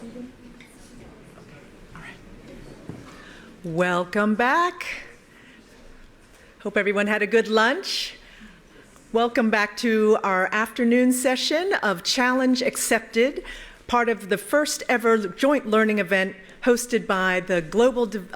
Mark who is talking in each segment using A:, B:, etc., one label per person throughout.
A: Stephen? All right. Welcome back. Hope everyone had a good lunch. Welcome back to our afternoon session of Challenge Accepted, part of the first ever joint learning event hosted by the hosted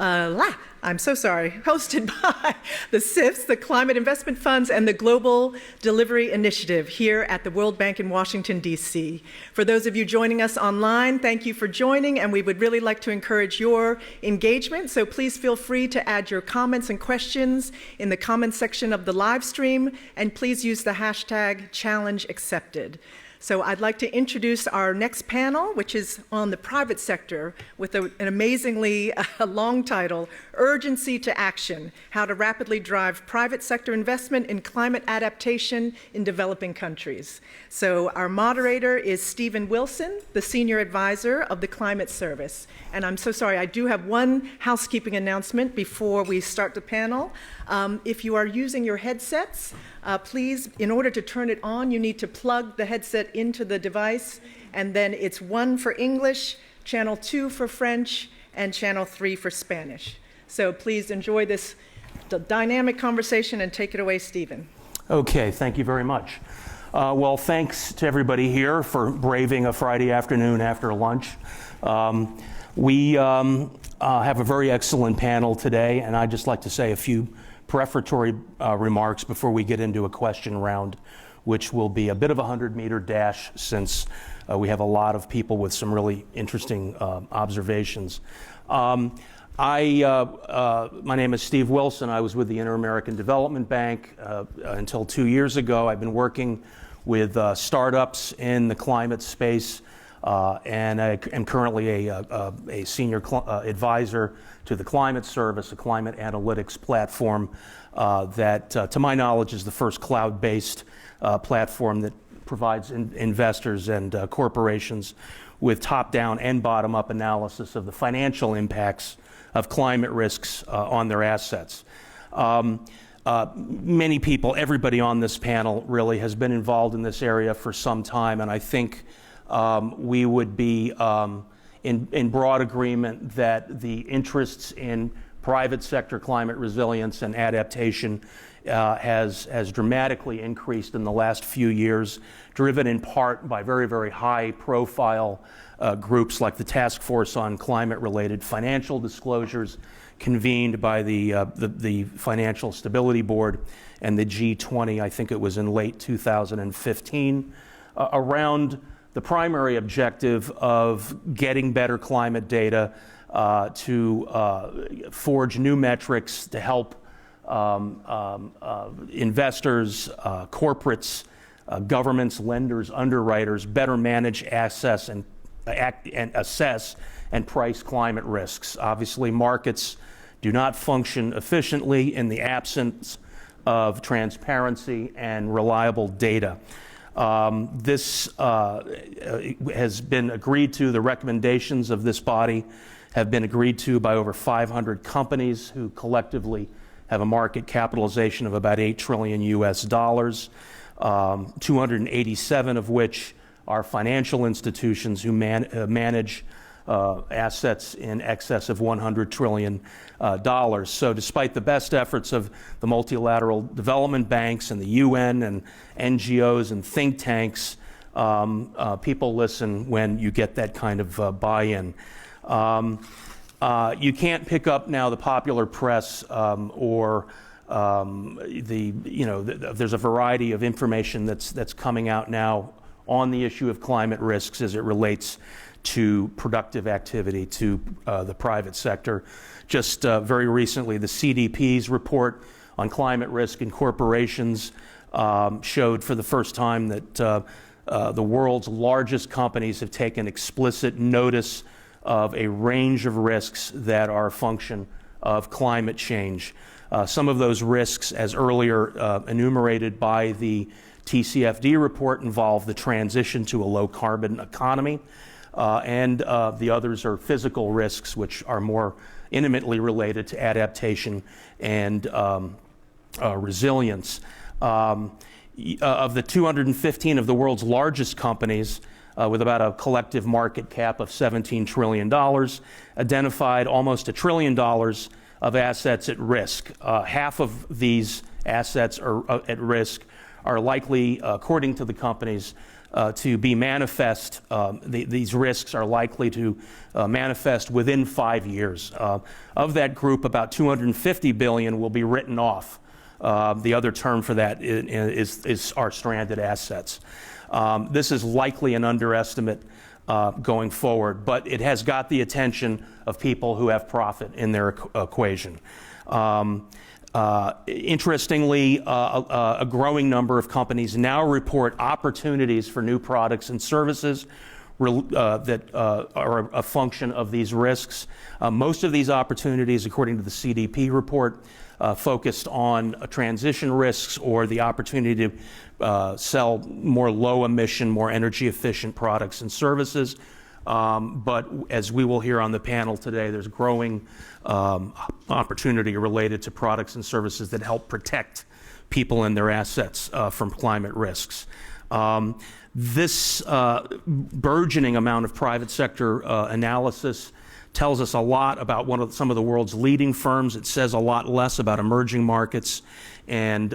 A: by the CIFs, the Climate Investment Funds, and the Global Delivery Initiative here at the World Bank in Washington, D.C. For those of you joining us online, thank you for joining, and we would really like to encourage your engagement, so please feel free to add your comments and questions in the comments section of the live stream, and please use the hashtag #ChallengeAccepted. So I'd like to introduce our next panel, which is on the private sector with an amazingly long title, Urgency to Action, How to Rapidly Drive Private Sector Investment in Climate Adaptation in Developing Countries. So our moderator is Stephen Wilson, the Senior Advisor of the Climate Service. And I'm so sorry, I do have one housekeeping announcement before we start the panel. If you are using your headsets, please, in order to turn it on, you need to plug the headset into the device, and then it's 1 for English, channel 2 for French, and channel 3 for Spanish. So please enjoy this dynamic conversation and take it away, Stephen.
B: Okay, thank you very much. Well, thanks to everybody here for braving a Friday afternoon after lunch. We have a very excellent panel today, and I'd just like to say a few prefatory remarks before we get into a question round, which will be a bit of a 100-meter dash since we have a lot of people with some really interesting observations. My name is Steve Wilson. I was with the Inter-American Development Bank until 2 years ago. I've been working with startups in the climate space, and I am currently a senior advisor to the Climate Service, a climate analytics platform that, to my knowledge, is the first cloud-based platform that provides investors and corporations with top-down and bottom-up analysis of the financial impacts of climate risks on their assets. Many people, everybody on this panel really has been involved in this area for some time, and I think we would be in broad agreement that the interests in private sector climate resilience and adaptation has dramatically increased in the last few years, driven in part by very, very high profile groups like the Task Force on Climate-Related Financial Disclosures, convened by the Financial Stability Board and the G20, I think it was in late 2015, around the primary objective of getting better climate data to forge new metrics to help investors, corporates, governments, lenders, underwriters better manage, assess, and price climate risks. Obviously, markets do not function efficiently in the absence of transparency and reliable data. This has been agreed to. The recommendations of this body have been agreed to by over 500 companies who collectively have a market capitalization of about $8 trillion US, 287 of which are financial institutions who manage assets in excess of $100 trillion. So despite the best efforts of the multilateral development banks and the UN and NGOs and think tanks, people listen when you get that kind of buy-in. You can't pick up now the popular press or there's a variety of information that's coming out now on the issue of climate risks as it relates to productive activity, to the private sector. Just very recently, the CDP's report on climate risk in corporations showed for the first time that the world's largest companies have taken explicit notice of a range of risks that are a function of climate change. Some of those risks, as earlier enumerated by the TCFD report, involve the transition to a low-carbon economy, and the others are physical risks, which are more intimately related to adaptation and resilience. Of the 215 of the world's largest companies, with about a collective market cap of $17 trillion, identified almost $1 trillion of assets at risk. Half of these assets are at risk are likely, according to the companies, to be manifest. These risks are likely to manifest within 5 years. Of that group, about $250 billion will be written off. The other term for that is our stranded assets. This is likely an underestimate going forward, but it has got the attention of people who have profit in their equation. Interestingly, a growing number of companies now report opportunities for new products and services that are a function of these risks. Most of these opportunities, according to the CDP report, focused on transition risks or the opportunity to sell more low-emission, more energy-efficient products and services. But as we will hear on the panel today, there's growing opportunity related to products and services that help protect people and their assets from climate risks. This burgeoning amount of private sector analysis tells us a lot about some of the world's leading firms. It says a lot less about emerging markets and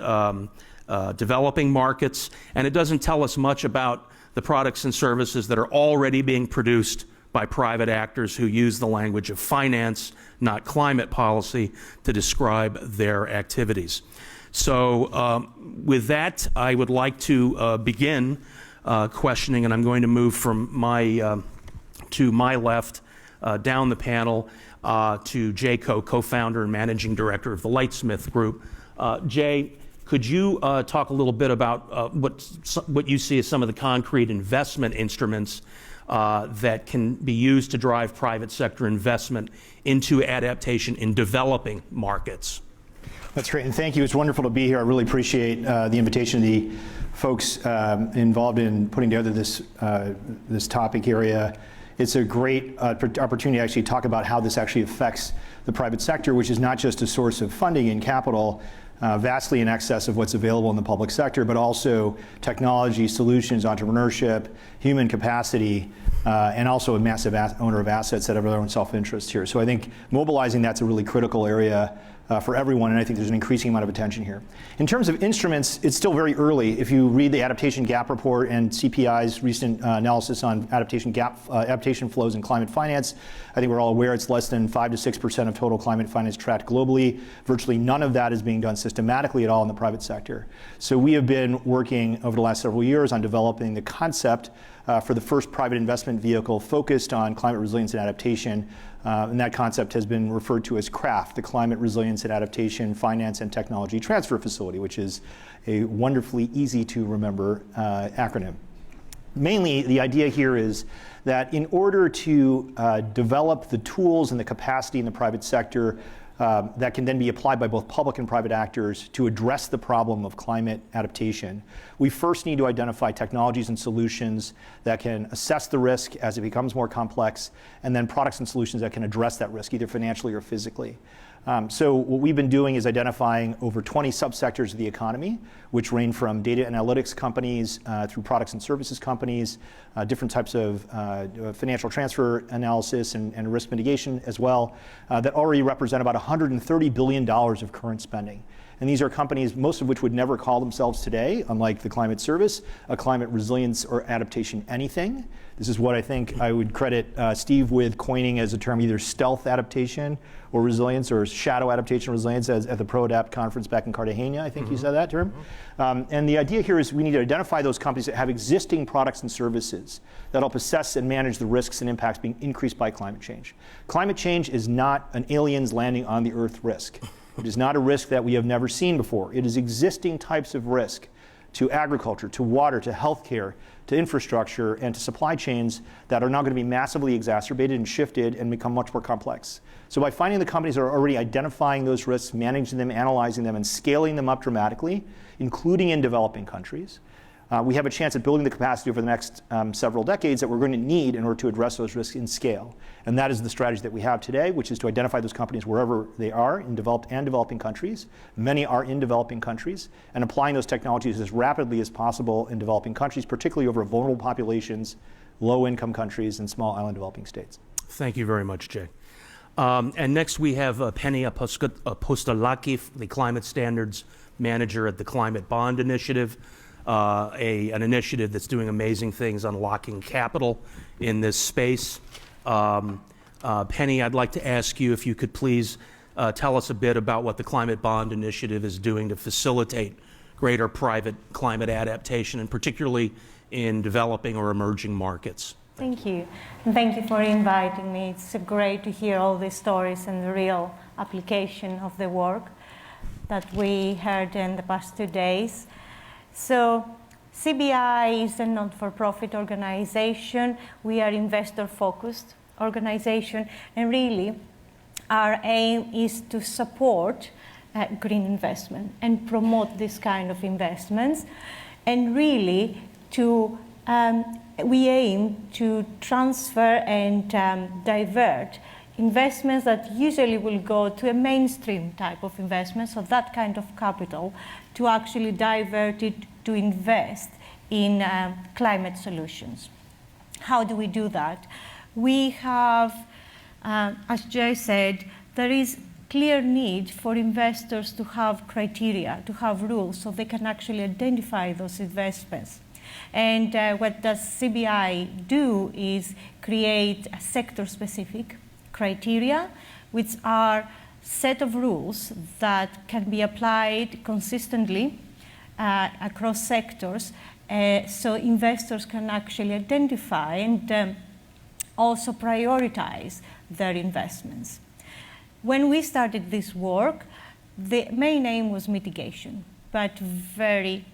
B: developing markets, and it doesn't tell us much about the products and services that are already being produced by private actors who use the language of finance, not climate policy, to describe their activities. So with that, I would like to begin questioning, and I'm going to move from to my left down the panel to Jay Koh, co-founder and managing director of the Lightsmith Group. Jay, could you talk a little bit about what you see as some of the concrete investment instruments that can be used to drive private sector investment into adaptation in developing markets?
C: That's great, and thank you. It's wonderful to be here. I really appreciate the invitation of the folks involved in putting together this topic area. It's a great opportunity to actually talk about how this actually affects the private sector, which is not just a source of funding and capital, vastly in excess of what's available in the public sector, but also technology, solutions, entrepreneurship, human capacity, and also a massive owner of assets that have their own self-interest here. So I think mobilizing that's a really critical area for everyone, and I think there's an increasing amount of attention here. In terms of instruments, it's still very early. If you read the adaptation gap report and CPI's recent analysis on adaptation flows in climate finance, I think we're all aware it's less than 5 to 6% of total climate finance tracked globally. Virtually none of that is being done systematically at all in the private sector. So we have been working over the last several years on developing the concept for the first private investment vehicle focused on climate resilience and adaptation. And that concept has been referred to as CRAFT, the Climate Resilience and Adaptation Finance and Technology Transfer Facility, which is a wonderfully easy to remember acronym. Mainly, the idea here is that in order to develop the tools and the capacity in the private sector that can then be applied by both public and private actors to address the problem of climate adaptation, we first need to identify technologies and solutions that can assess the risk as it becomes more complex, and then products and solutions that can address that risk, either financially or physically. So what we've been doing is identifying over 20 subsectors of the economy, which range from data analytics companies through products and services companies, different types of financial transfer analysis and risk mitigation as well, that already represent about $130 billion of current spending. And these are companies, most of which would never call themselves today, unlike the Climate Service, a climate resilience or adaptation anything. This is what I think I would credit Steve with coining as a term, either stealth adaptation or resilience, or shadow adaptation resilience, as at the ProAdapt conference back in Cartagena, I think you said that term. And the idea here is we need to identify those companies that have existing products and services that help assess and manage the risks and impacts being increased by climate change. Climate change is not an aliens landing on the Earth risk. It is not a risk that we have never seen before. It is existing types of risk to agriculture, to water, to healthcare, to infrastructure, and to supply chains that are now going to be massively exacerbated and shifted and become much more complex. So by finding the companies that are already identifying those risks, managing them, analyzing them, and scaling them up dramatically, including in developing countries, we have a chance at building the capacity over the next several decades that we're going to need in order to address those risks in scale. And that is the strategy that we have today, which is to identify those companies wherever they are in developed and developing countries. Many are in developing countries, and applying those technologies as rapidly as possible in developing countries, particularly over vulnerable populations low-income countries and small island developing states.
B: Thank you very much, Jay. And next we have Penny Apostolaki, the Climate Standards Manager at the Climate Bond Initiative, an initiative that's doing amazing things unlocking capital in this space. Penny, I'd like to ask you if you could please tell us a bit about what the Climate Bond Initiative is doing to facilitate greater private climate adaptation, and particularly in developing or emerging markets.
D: Thank you. And thank you for inviting me. It's great to hear all these stories and the real application of the work that we heard in the past 2 days. So CBI is a not-for-profit organization. We are investor-focused organization, and really our aim is to support green investment and promote this kind of investments, and really to we aim to transfer and divert investments that usually will go to a mainstream type of investment, so that kind of capital, to actually divert it to invest in climate solutions. How do we do that? We have, as Jay said, there is clear need for investors to have criteria, to have rules, so they can actually identify those investments. And what does CBI do is create a sector-specific criteria, which are set of rules that can be applied consistently across sectors, so investors can actually identify and also prioritize their investments. When we started this work, the main aim was mitigation, but very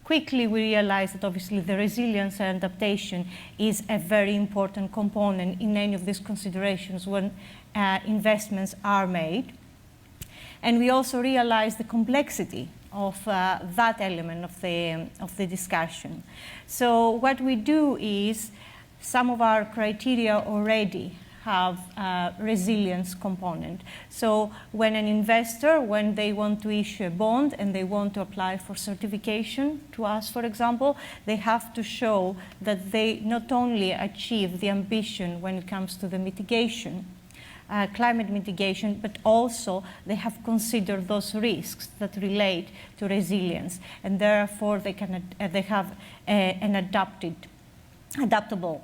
D: quickly we realized that obviously the resilience and adaptation is a very important component in any of these considerations when investments are made. And we also realized the complexity of that element of the discussion. So what we do is, some of our criteria already have a resilience component. So when an investor, when they want to issue a bond and they want to apply for certification to us, for example, they have to show that they not only achieve the ambition when it comes to the mitigation, climate mitigation, but also they have considered those risks that relate to resilience, and therefore they have an adaptable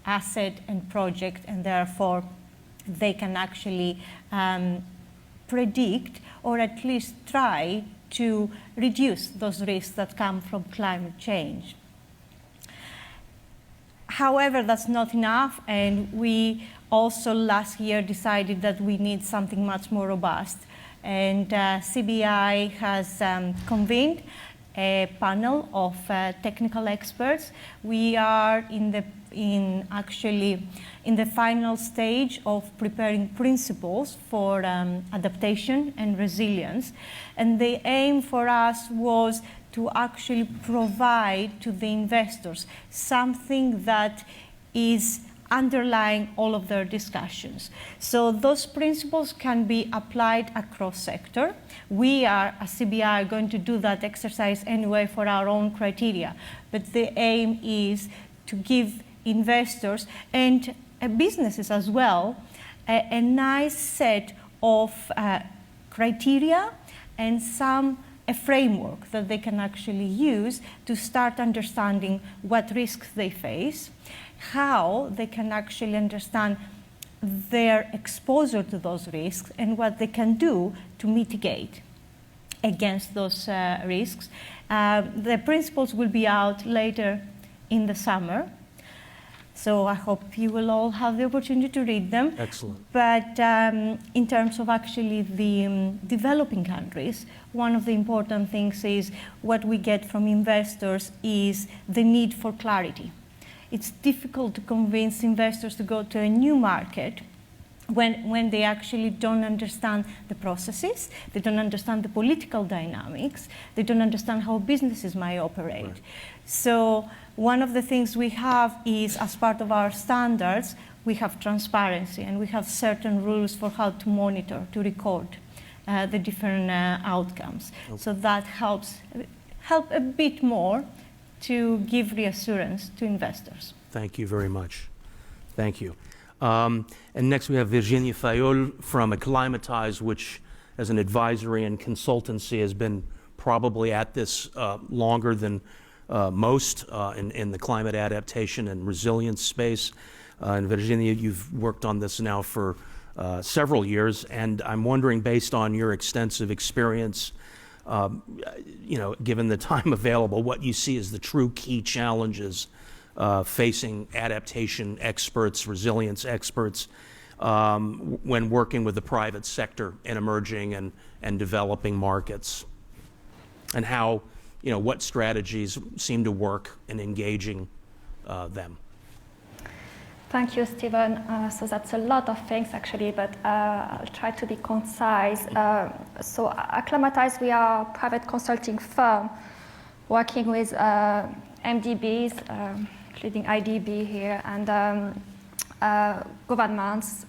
D: asset and project, and therefore they can actually predict, or at least try to reduce those risks that come from climate change. However, that's not enough, and we also last year decided that we need something much more robust, and CBI has convened a panel of technical experts. We are actually in the final stage of preparing principles for adaptation and resilience, and the aim for us was to actually provide to the investors something that is underlying all of their discussions. So those principles can be applied across sector. We are, as CBI, going to do that exercise anyway for our own criteria, but the aim is to give investors and businesses as well a nice set of criteria and a framework that they can actually use to start understanding what risks they face, how they can actually understand their exposure to those risks, and what they can do to mitigate against those risks. The principles will be out later in the summer, so I hope you will all have the opportunity to read them.
B: Excellent.
D: But in terms of actually the developing countries, one of the important things is what we get from investors is the need for clarity. It's difficult to convince investors to go to a new market when they actually don't understand the processes, they don't understand the political dynamics, they don't understand how businesses might operate. Right. So one of the things we have is, as part of our standards, we have transparency, and we have certain rules for how to monitor, to record the different outcomes. Okay. So that help a bit more to give reassurance to investors.
B: Thank you very much. Thank you. And next we have Virginie Fayol from Acclimatize, which as an advisory and consultancy has been probably at this longer than most in the climate adaptation and resilience space. And Virginia, you've worked on this now for several years, and I'm wondering, based on your extensive experience, given the time available, what you see as the true key challenges facing adaptation experts, resilience experts, when working with the private sector in emerging and developing markets, and how, what strategies seem to work in engaging them.
E: Thank you, Stephen. So that's a lot of things, actually, but I'll try to be concise. So Acclimatize, we are a private consulting firm working with MDBs, including IDB here, and governments,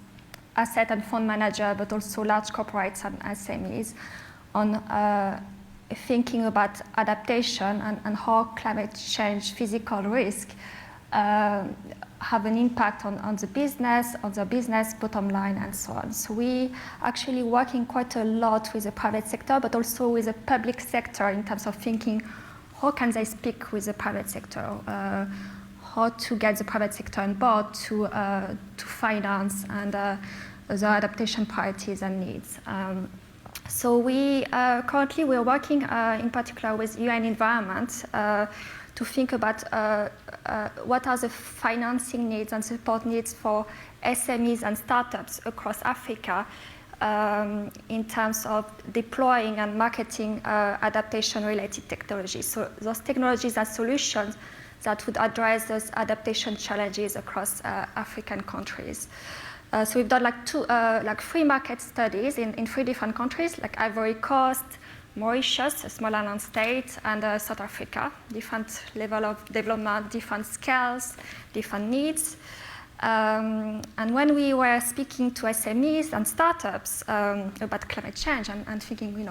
E: asset and fund manager, but also large corporates and SMEs on thinking about adaptation and how climate change physical risk have an impact on the business bottom line, and so on. So we actually working quite a lot with the private sector, but also with the public sector in terms of thinking how can they speak with the private sector, how to get the private sector on board to finance and the adaptation priorities and needs. So we currently we're working in particular with UN Environment to think about what are the financing needs and support needs for SMEs and startups across Africa in terms of deploying and marketing adaptation-related technologies. So those technologies are solutions that would address those adaptation challenges across African countries. So we've done like 3 market studies in 3 different countries, like Ivory Coast, Mauritius, a small island state, and South Africa. Different level of development, different scales, different needs. And when we were speaking to SMEs and startups about climate change and thinking,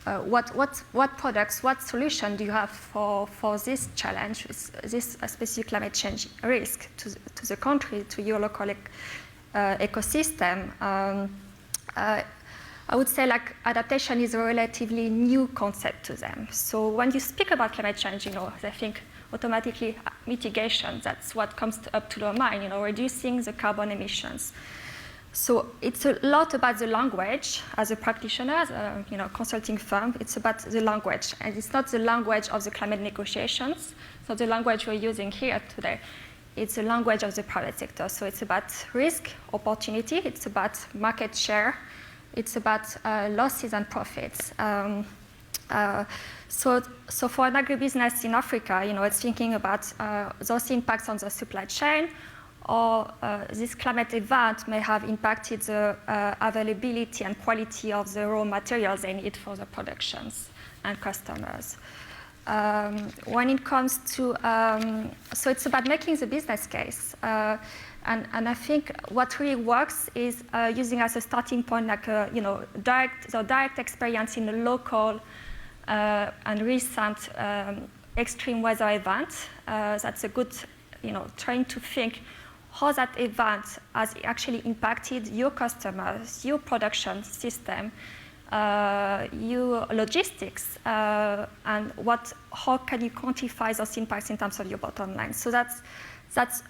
E: what products, what solution do you have for this challenge, this specific climate change risk to the country, to your local ecosystem? I would say like adaptation is a relatively new concept to them. So when you speak about climate change, they think automatically mitigation. That's what comes up to their mind, reducing the carbon emissions. So it's a lot about the language. As a practitioner, as a consulting firm, it's about the language, and it's not the language of the climate negotiations. So the language we're using here today, it's the language of the private sector. So it's about risk, opportunity. It's about market share. It's about losses and profits. So for an agribusiness in Africa, it's thinking about those impacts on the supply chain, or this climate event may have impacted the availability and quality of the raw materials they need for the productions and customers. When it comes to, so it's about making the business case. And I think what really works is using as a starting point, like direct experience in a local and recent extreme weather event. That's a good, trying to think how that event has actually impacted your customers, your production system, your logistics, and how can you quantify those impacts in terms of your bottom line. So that's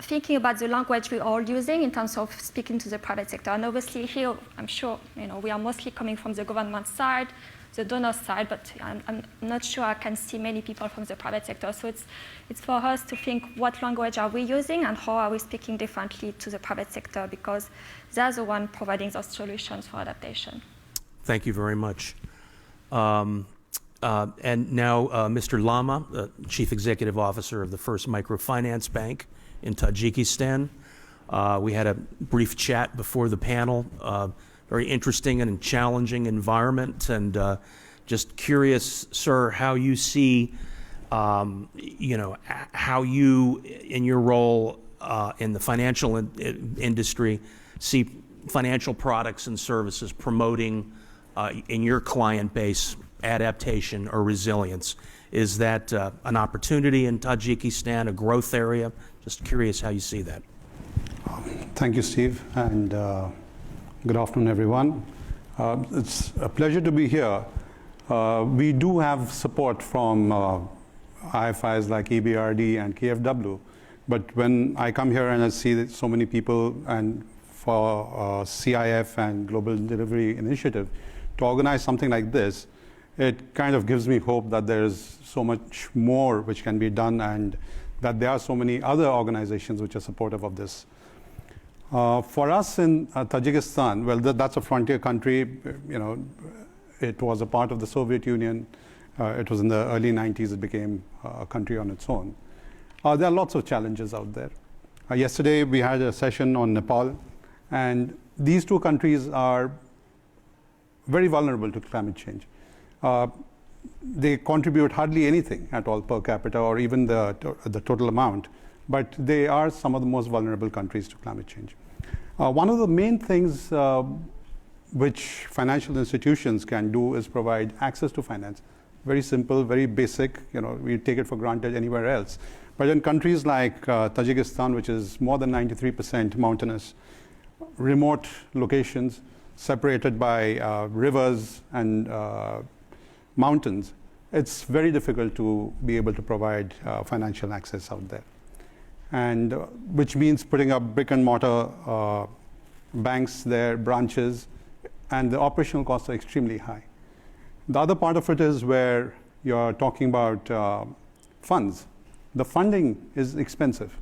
E: thinking about the language we're all using in terms of speaking to the private sector. And obviously here, I'm sure, we are mostly coming from the government side, the donor side, but I'm not sure I can see many people from the private sector. So it's for us to think what language are we using and how are we speaking differently to the private sector, because they're the one providing those solutions for adaptation.
B: Thank you very much. And now Mr. Lama, Chief Executive Officer of the First Microfinance Bank in Tajikistan. We had a brief chat before the panel. Very interesting and challenging environment, and just curious, sir, how you see, how you, in your role in the financial industry, see financial products and services promoting in your client base adaptation or resilience. Is that an opportunity in Tajikistan, a growth area? Just curious how you see that.
F: Thank you, Steve, and good afternoon, everyone. It's a pleasure to be here. We do have support from IFIs like EBRD and KFW, but when I come here and I see that so many people and for CIF and Global Delivery Initiative to organize something like this, it kind of gives me hope that there's so much more which can be done and that there are so many other organizations which are supportive of this. For us in Tajikistan, well, that's a frontier country. You know, it was a part of the Soviet Union. It was in the early 90s it became a country on its own. There are lots of challenges out there. Yesterday we had a session on Nepal, and these two countries are very vulnerable to climate change. They contribute hardly anything at all per capita or even the total amount, but they are some of the most vulnerable countries to climate change. One of the main things which financial institutions can do is provide access to finance. Very simple, very basic, you know, we take it for granted anywhere else. But in countries like Tajikistan, which is more than 93% mountainous, remote locations, separated by rivers and mountains, it's very difficult to be able to provide financial access out there. And which means putting up brick and mortar banks there, branches, and the operational costs are extremely high. The other part of it is where you're talking about funds. The funding is expensive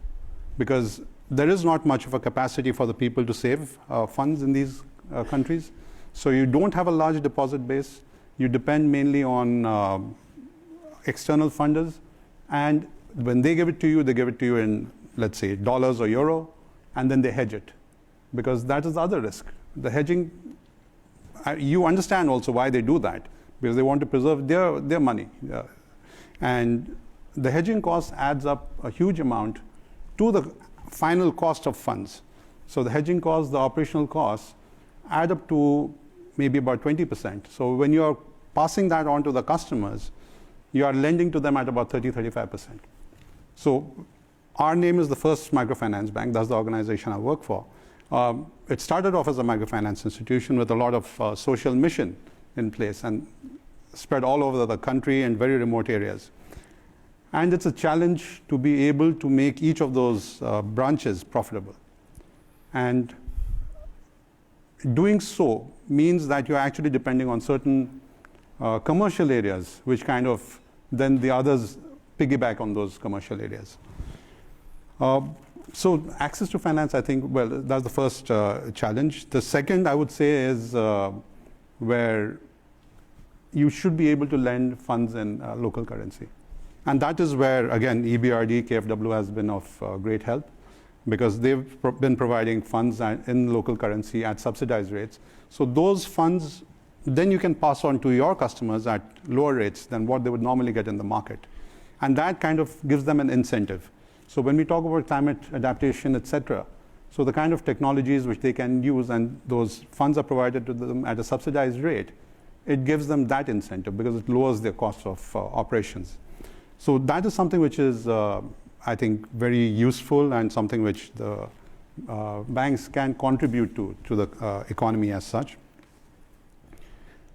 F: because there is not much of a capacity for the people to save funds in these countries. So you don't have a large deposit base. You depend mainly on external funders, and when they give it to you in, let's say, dollars or euro, and then they hedge it, because that is the other risk. The hedging, you understand also why they do that, because they want to preserve their money. And the hedging cost adds up a huge amount to the final cost of funds. So the hedging costs, the operational costs, add up to maybe about 20%. So when you're passing that on to the customers, you are lending to them at about 30-35%. So our name is the first microfinance bank. That's the organization I work for. It started off as a microfinance institution with a lot of social mission in place and spread all over the country and very remote areas. And it's a challenge to be able to make each of those branches profitable. And doing so means that you're actually depending on certain commercial areas, which kind of then the others piggyback on those commercial areas. So access to finance, I think, well, that's the first challenge. The second, I would say, is where you should be able to lend funds in local currency. And that is where, again, EBRD, KFW has been of great help, because they've been providing funds in local currency at subsidized rates. So those funds, then you can pass on to your customers at lower rates than what they would normally get in the market. And that kind of gives them an incentive. So when we talk about climate adaptation, et cetera, so the kind of technologies which they can use and those funds are provided to them at a subsidized rate, it gives them that incentive because it lowers their cost of operations. So that is something which is, I think, very useful and something which the banks can contribute to the economy as such.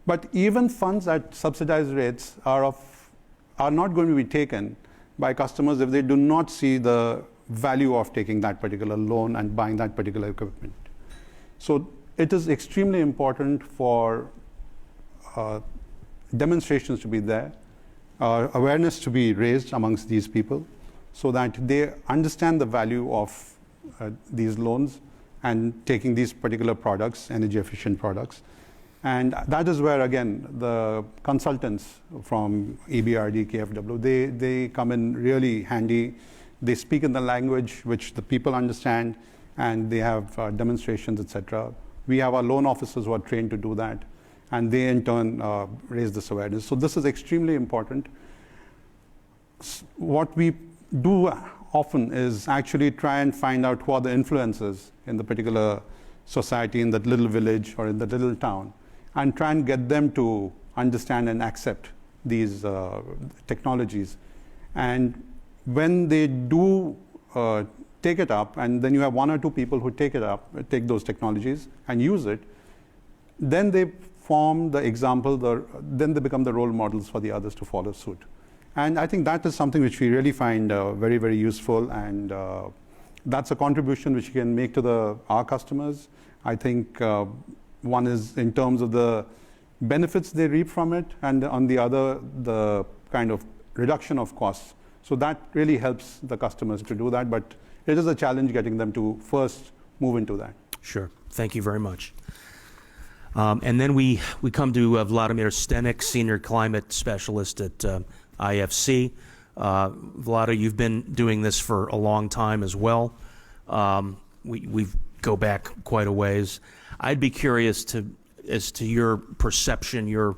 F: But even funds at subsidized rates are not going to be taken by customers if they do not see the value of taking that particular loan and buying that particular equipment. So it is extremely important for demonstrations to be there, awareness to be raised amongst these people so that they understand the value of these loans and taking these particular products, energy efficient products. And that is where, again, the consultants from EBRD, KFW, they come in really handy. They speak in the language which the people understand, and they have demonstrations, etc. We have our loan officers who are trained to do that, and they in turn raise this awareness. So this is extremely important. What we do often is actually try and find out who are the influencers in the particular society, in that little village or in the little town, and try and get them to understand and accept these technologies. And when they do take it up, and then you have one or two people who take it up, take those technologies and use it, then they form the example, then they become the role models for the others to follow suit. And I think that is something which we really find very, very useful, and that's a contribution which we can make to our customers. I think one is in terms of the benefits they reap from it, and on the other, the kind of reduction of costs. So that really helps the customers to do that, but it is a challenge getting them to first move into that.
B: Sure. Thank you very much. And then we come to Vladimir Stenik, Senior Climate Specialist at IFC. Vlada, you've been doing this for a long time as well. We go back quite a ways. I'd be curious as to your perception, your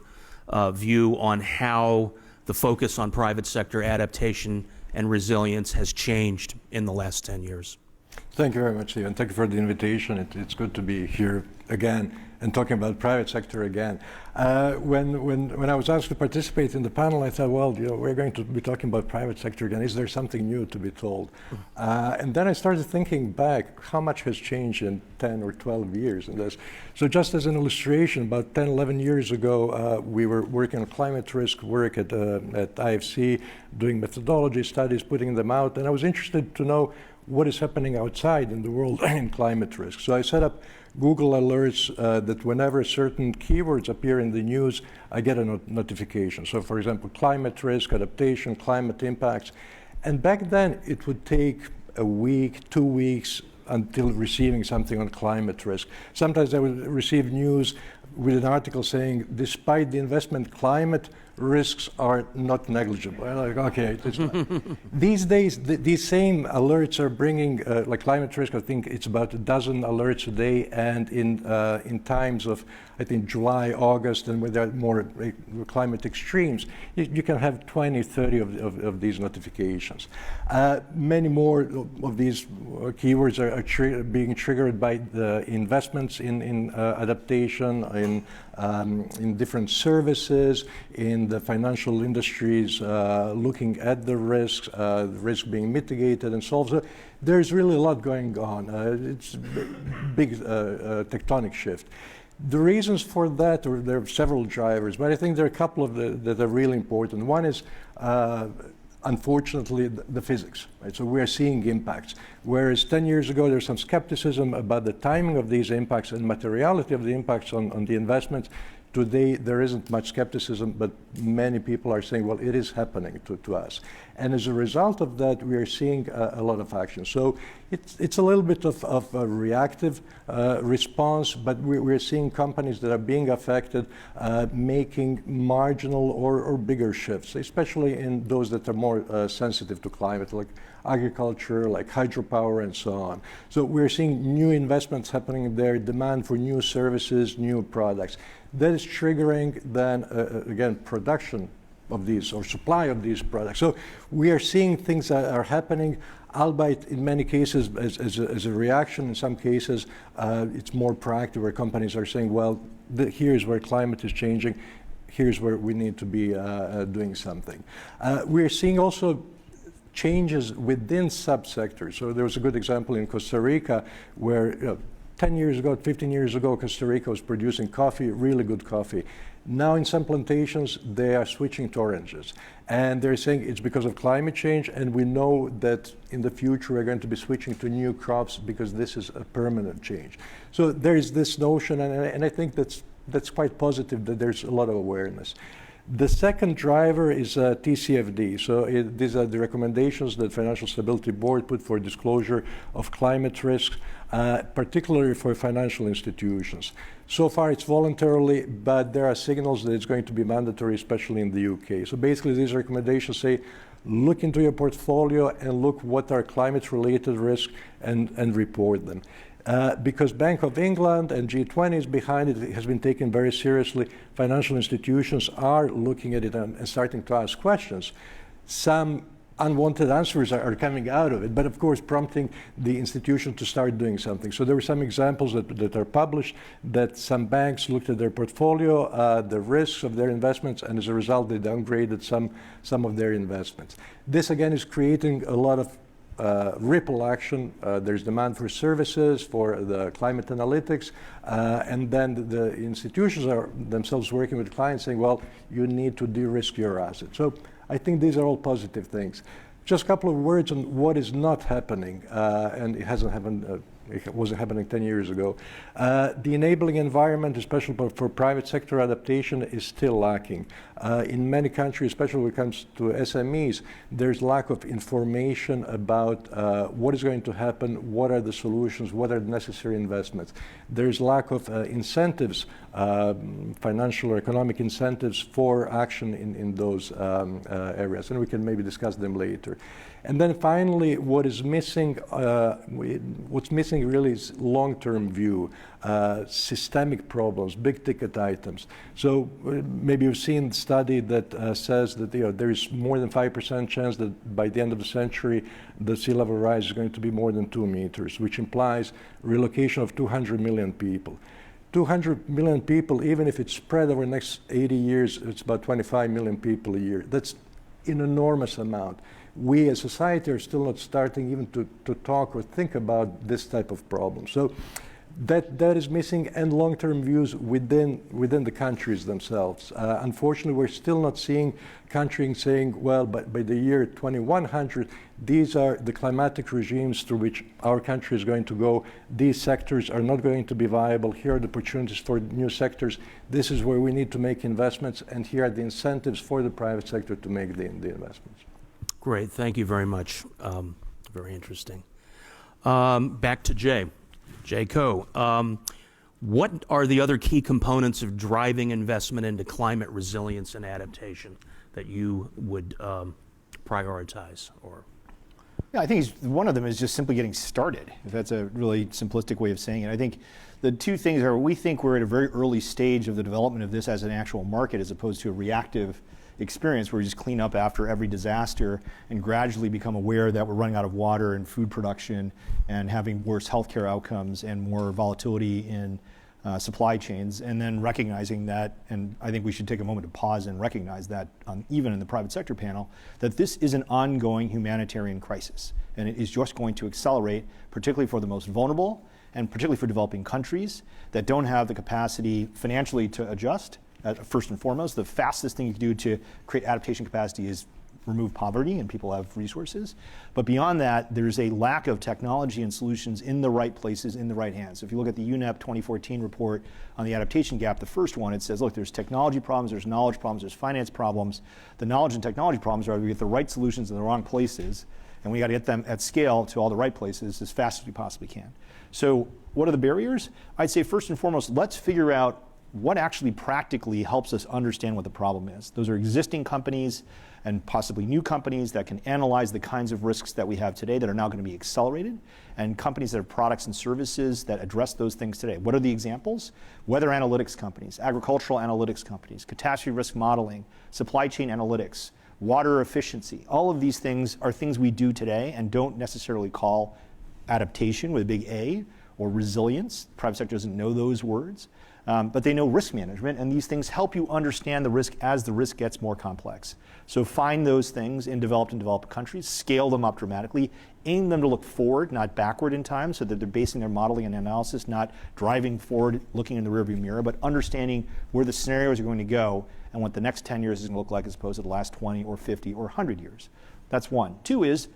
B: view on how the focus on private sector adaptation and resilience has changed in the last 10 years.
G: Thank you very much, Steve, and thank you for the invitation. It's good to be here again and talking about private sector again. When I was asked to participate in the panel, I thought, well, we're going to be talking about private sector again. Is there something new to be told? And then I started thinking back, how much has changed in 10 or 12 years in this? So just as an illustration, about 10, 11 years ago, we were working on climate risk work at IFC, doing methodology studies, putting them out, and I was interested to know what is happening outside in the world in climate risk. So I set up Google alerts that whenever certain keywords appear in the news, I get a notification. So for example, climate risk, adaptation, climate impacts. And back then, it would take a week, 2 weeks until receiving something on climate risk. Sometimes I would receive news with an article saying, despite the investment climate, risks are not negligible. I'm like, okay. These days, these same alerts are bringing, like climate risk, I think it's about a dozen alerts a day, and in times of, I think, July, August, and when there are more climate extremes, you can have 20, 30 of these notifications. Many more of these keywords are being triggered by the investments in adaptation, in different services, in the financial industries, looking at the risks being mitigated and solved. So there's really a lot going on. It's a big tectonic shift. The reasons for that, there are several drivers, but I think there are a couple of that are really important. One is, unfortunately, the physics. Right? So we are seeing impacts. Whereas 10 years ago, there was some skepticism about the timing of these impacts and materiality of the impacts on the investments. Today, there isn't much skepticism, but many people are saying, well, it is happening to us. And as a result of that, we are seeing a lot of action. So it's a little bit of a reactive response, but we're seeing companies that are being affected making marginal or bigger shifts, especially in those that are more sensitive to climate, like agriculture, like hydropower, and so on. So we're seeing new investments happening there, demand for new services, new products. That is triggering then, again, production of these or supply of these products. So we are seeing things that are happening, albeit in many cases as a reaction. In some cases, it's more proactive, where companies are saying, well, here's where climate is changing. Here's where we need to be doing something. We're seeing also changes within subsectors. So there was a good example in Costa Rica where 10 years ago, 15 years ago, Costa Rica was producing coffee, really good coffee. Now in some plantations, they are switching to oranges. And they're saying it's because of climate change, and we know that in the future we're going to be switching to new crops because this is a permanent change. So there is this notion, and I think that's quite positive that there's a lot of awareness. The second driver is TCFD. So these are the recommendations that Financial Stability Board put for disclosure of climate risks, particularly for financial institutions. So far it's voluntarily, but there are signals that it's going to be mandatory, especially in the UK. So basically these recommendations say, look into your portfolio and look what are climate-related risks and report them. Because Bank of England and G20 is behind it, it has been taken very seriously. Financial institutions are looking at it and starting to ask questions. Some unwanted answers are coming out of it, but of course prompting the institution to start doing something. So there were some examples that are published that some banks looked at their portfolio, the risks of their investments, and as a result they downgraded some of their investments. This again is creating a lot of ripple action. There's demand for services, for the climate analytics, and then the institutions are themselves working with clients saying, well, you need to de-risk your assets. So I think these are all positive things. Just a couple of words on what is not happening, and it hasn't happened. It wasn't happening 10 years ago. The enabling environment, especially for private sector adaptation, is still lacking. In many countries, especially when it comes to SMEs, there's lack of information about what is going to happen, what are the solutions, what are the necessary investments. There's lack of incentives, financial or economic incentives for action in those areas, and we can maybe discuss them later. And then finally, what's missing really is long-term view, systemic problems, big-ticket items. So maybe you've seen the study that says that there is more than 5% chance that by the end of the century, the sea level rise is going to be more than 2 meters, which implies relocation of 200 million people. 200 million people, even if it's spread over the next 80 years, it's about 25 million people a year. That's an enormous amount. We as society are still not starting even to talk or think about this type of problem. So that is missing, and long-term views within the countries themselves. Unfortunately, we're still not seeing countries saying, well, by the year 2100, these are the climatic regimes through which our country is going to go. These sectors are not going to be viable. Here are the opportunities for new sectors. This is where we need to make investments, and here are the incentives for the private sector to make the investments.
B: Great, thank you very much. Very interesting. Back to Jay. Jay Coe. What are the other key components of driving investment into climate resilience and adaptation that you would prioritize? Or
C: Yeah, I think one of them is just simply getting started, if that's a really simplistic way of saying it. I think the two things are, we think we're at a very early stage of the development of this as an actual market, as opposed to a reactive experience where we just clean up after every disaster and gradually become aware that we're running out of water and food production and having worse healthcare outcomes and more volatility in supply chains, and then recognizing that, and I think we should take a moment to pause and recognize that, even in the private sector panel, that this is an ongoing humanitarian crisis, and it is just going to accelerate, particularly for the most vulnerable and particularly for developing countries that don't have the capacity financially to adjust. First and foremost, the fastest thing you can do to create adaptation capacity is remove poverty, and people have resources. But beyond that, there's a lack of technology and solutions in the right places, in the right hands. So if you look at the UNEP 2014 report on the adaptation gap, the first one, it says, look, there's technology problems, there's knowledge problems, there's finance problems. The knowledge and technology problems are we get the right solutions in the wrong places, and we got to get them at scale to all the right places as fast as we possibly can. So what are the barriers? I'd say first and foremost, let's figure out what actually practically helps us understand what the problem is. Those are existing companies and possibly new companies that can analyze the kinds of risks that we have today that are now going to be accelerated, and companies that have products and services that address those things today. What are the examples? Weather analytics companies, agricultural analytics companies, catastrophe risk modeling, supply chain analytics, water efficiency. All of these things are things we do today and don't necessarily call adaptation with a big A or resilience. The private sector doesn't know those words. But they know risk management, and these things help you understand the risk as the risk gets more complex. So find those things in developed and developed countries, scale them up dramatically, aim them to look forward, not backward in time, so that they're basing their modeling and analysis, not driving forward, looking in the rearview mirror, but understanding where the scenarios are going to go and what the next 10 years is going to look like as opposed to the last 20 or 50 or 100 years. That's one. Two is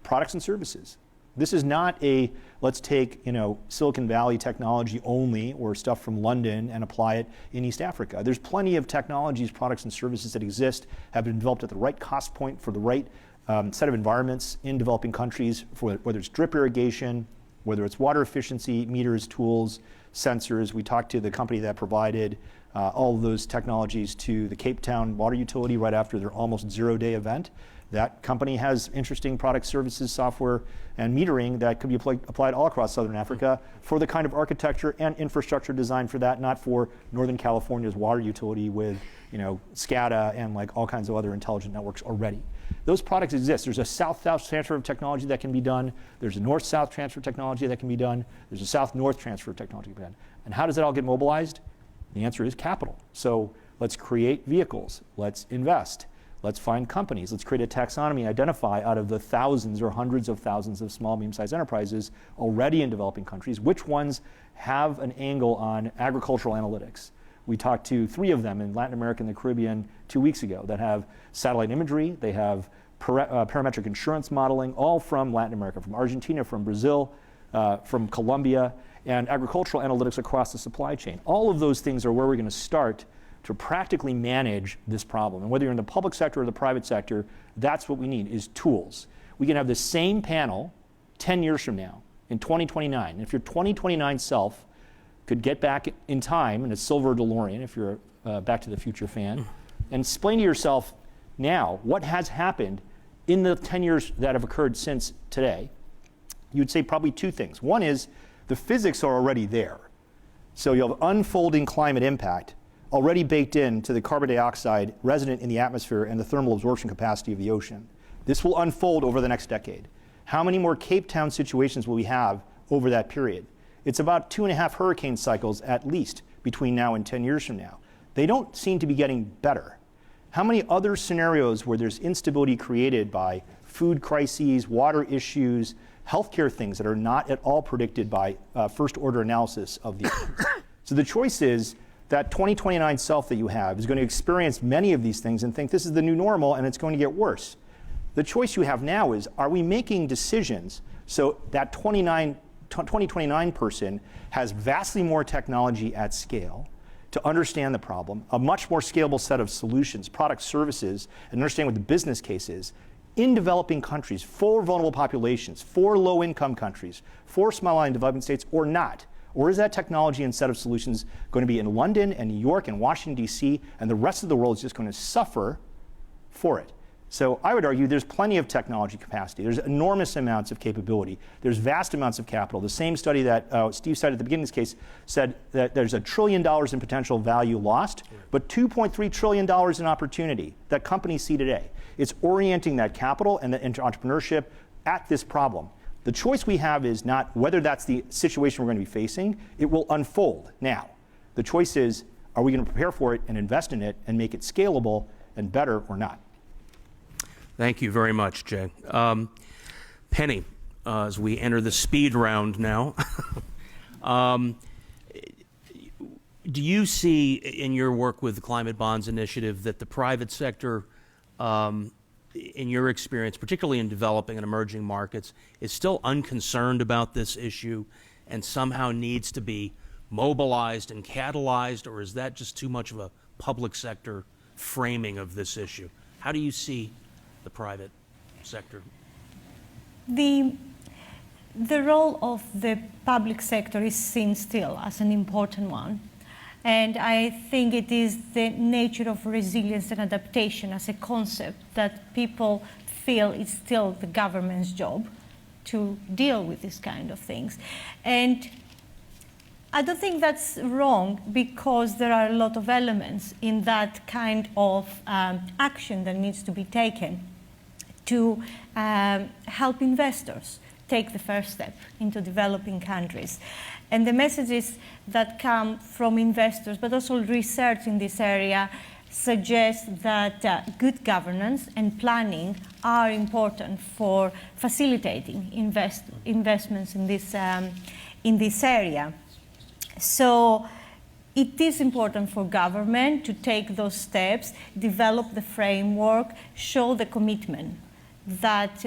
C: products and services. This is not a, let's take Silicon Valley technology only or stuff from London and apply it in East Africa. There's plenty of technologies, products, and services that exist, have been developed at the right cost point for the right set of environments in developing countries, for whether it's drip irrigation, whether it's water efficiency, meters, tools, sensors. We talked to the company that provided all of those technologies to the Cape Town water utility right after their almost zero-day event. That company has interesting products, services, software, and metering that could be applied all across Southern Africa for the kind of architecture and infrastructure designed for that, not for Northern California's water utility with SCADA and like all kinds of other intelligent networks already. Those products exist. There's a south-south transfer of technology that can be done. There's a north-south transfer of technology that can be done. There's a south-north transfer of technology that can be done. And how does it all get mobilized? The answer is capital. So let's create vehicles. Let's invest.
B: Let's find companies. Let's create a taxonomy, identify out of the thousands or hundreds of thousands of small, medium-sized enterprises already in developing countries, which ones have an angle on agricultural analytics. We talked to 3 of them in Latin America and the Caribbean 2 weeks ago that have satellite imagery, they have parametric insurance modeling, all from Latin America, from Argentina, from Brazil, from Colombia, and agricultural analytics across the supply chain. All of those things are where we're going to start to practically manage this problem. And whether you're in the public sector or the private sector, that's what we need, is tools. We can have the same panel 10 years from now, in 2029. If your 2029 self could get back in time in a silver DeLorean, if you're a Back to the Future fan, and explain to yourself now what has happened in the 10 years that have occurred since today, you'd say probably 2 things. One is the physics are already there. So you'll have unfolding climate impact already baked into the carbon dioxide resident in the atmosphere and the thermal absorption capacity of the ocean. This will unfold over the next decade. How many more Cape Town situations will we have over that period? It's about 2.5 hurricane cycles at least between now and 10 years from now. They don't seem to be getting better. How many other scenarios where there's instability created by food crises, water issues, healthcare things that are not at all predicted by first order analysis of the issues? So the choice is that 2029 self that you have is going to experience many of these things and think this is the new normal and it's going to get worse. The choice you have now is, are we making decisions so that 2029 person has vastly more technology at scale to understand the problem, a much more scalable set of solutions, products, services, and understand what the business case is in developing countries, for vulnerable populations, for low-income countries, for small island development states, or not? Or is that technology and set of solutions going to be in London and New York and Washington, D.C., and the rest of the world is just going to suffer for it? So I would argue there's plenty of technology capacity. There's enormous amounts of capability. There's vast amounts of capital. The same study that Steve cited at the beginning of this case said that there's $1 trillion in potential value lost, but $2.3 trillion in opportunity that companies see today. It's orienting that capital and into entrepreneurship at this problem. The choice we have is not whether that's the situation we're going to be facing. It will unfold now. The choice is, are we going to prepare for it and invest in it and make it scalable and better or not? Thank you very much, Jay. Penny, as we enter the speed round now, do you see in your work with the Climate Bonds Initiative that the private sector, in your experience, particularly in developing and emerging markets, is still unconcerned about this issue and somehow needs to be mobilized and catalyzed, or is that just too much of a public sector framing of this issue? How do you see the private sector?
D: The role of the public sector is seen still as an important one. And I think it is the nature of resilience and adaptation as a concept that people feel it's still the government's job to deal with these kind of things. And I don't think that's wrong, because there are a lot of elements in that kind of action that needs to be taken to help investors take the first step into developing countries. And the messages that come from investors, but also research in this area, suggest that good governance and planning are important for facilitating investments in this area. So it is important for government to take those steps, develop the framework, show the commitment that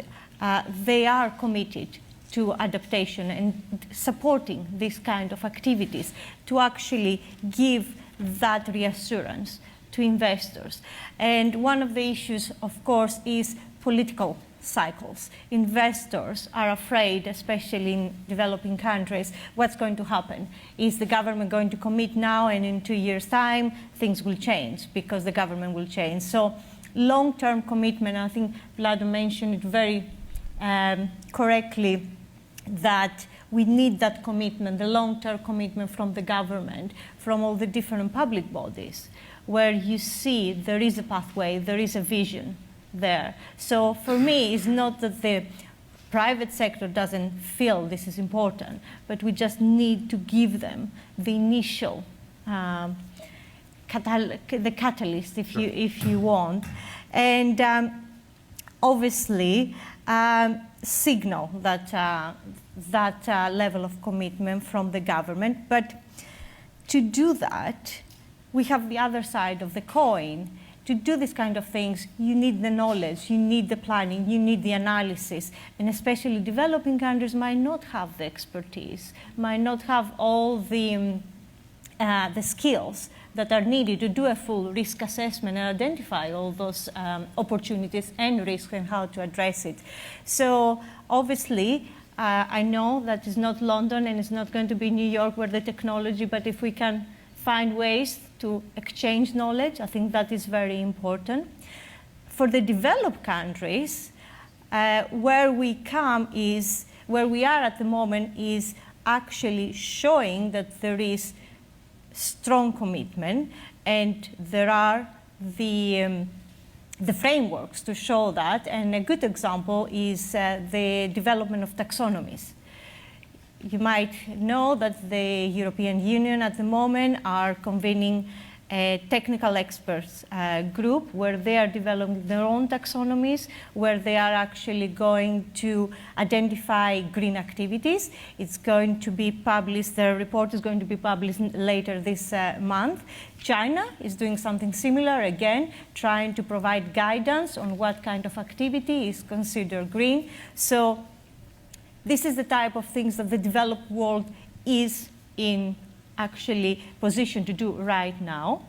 D: they are committed to adaptation and supporting these kind of activities, to actually give that reassurance to investors. And one of the issues, of course, is political cycles. Investors are afraid, especially in developing countries, what's going to happen? Is the government going to commit now, and in 2 years' time things will change because the government will change? So long-term commitment, I think Vlado mentioned it very correctly, that we need that commitment, the long-term commitment from the government, from all the different public bodies, where you see there is a pathway, there is a vision there. So for me, it's not that the private sector doesn't feel this is important, but we just need to give them the initial catalyst, if you want, and obviously signal that level of commitment from the government. But to do that, we have the other side of the coin. To do these kind of things, you need the knowledge, you need the planning, you need the analysis, and especially developing countries might not have the expertise, might not have all the skills that are needed to do a full risk assessment and identify all those opportunities and risks and how to address it. So obviously, I know that it's not London and it's not going to be New York where the technology, but if we can find ways to exchange knowledge, I think that is very important. For the developed countries, where we are at the moment is actually showing that there is strong commitment, and there are the frameworks to show that. And a good example is the development of taxonomies. You might know that the European Union at the moment are convening a technical experts group where they are developing their own taxonomies, where they are actually going to identify green activities. It's going to be published, their report is going to be published later this month. China is doing something similar, again, trying to provide guidance on what kind of activity is considered green. So this is the type of things that the developed world is in actually position to do right now.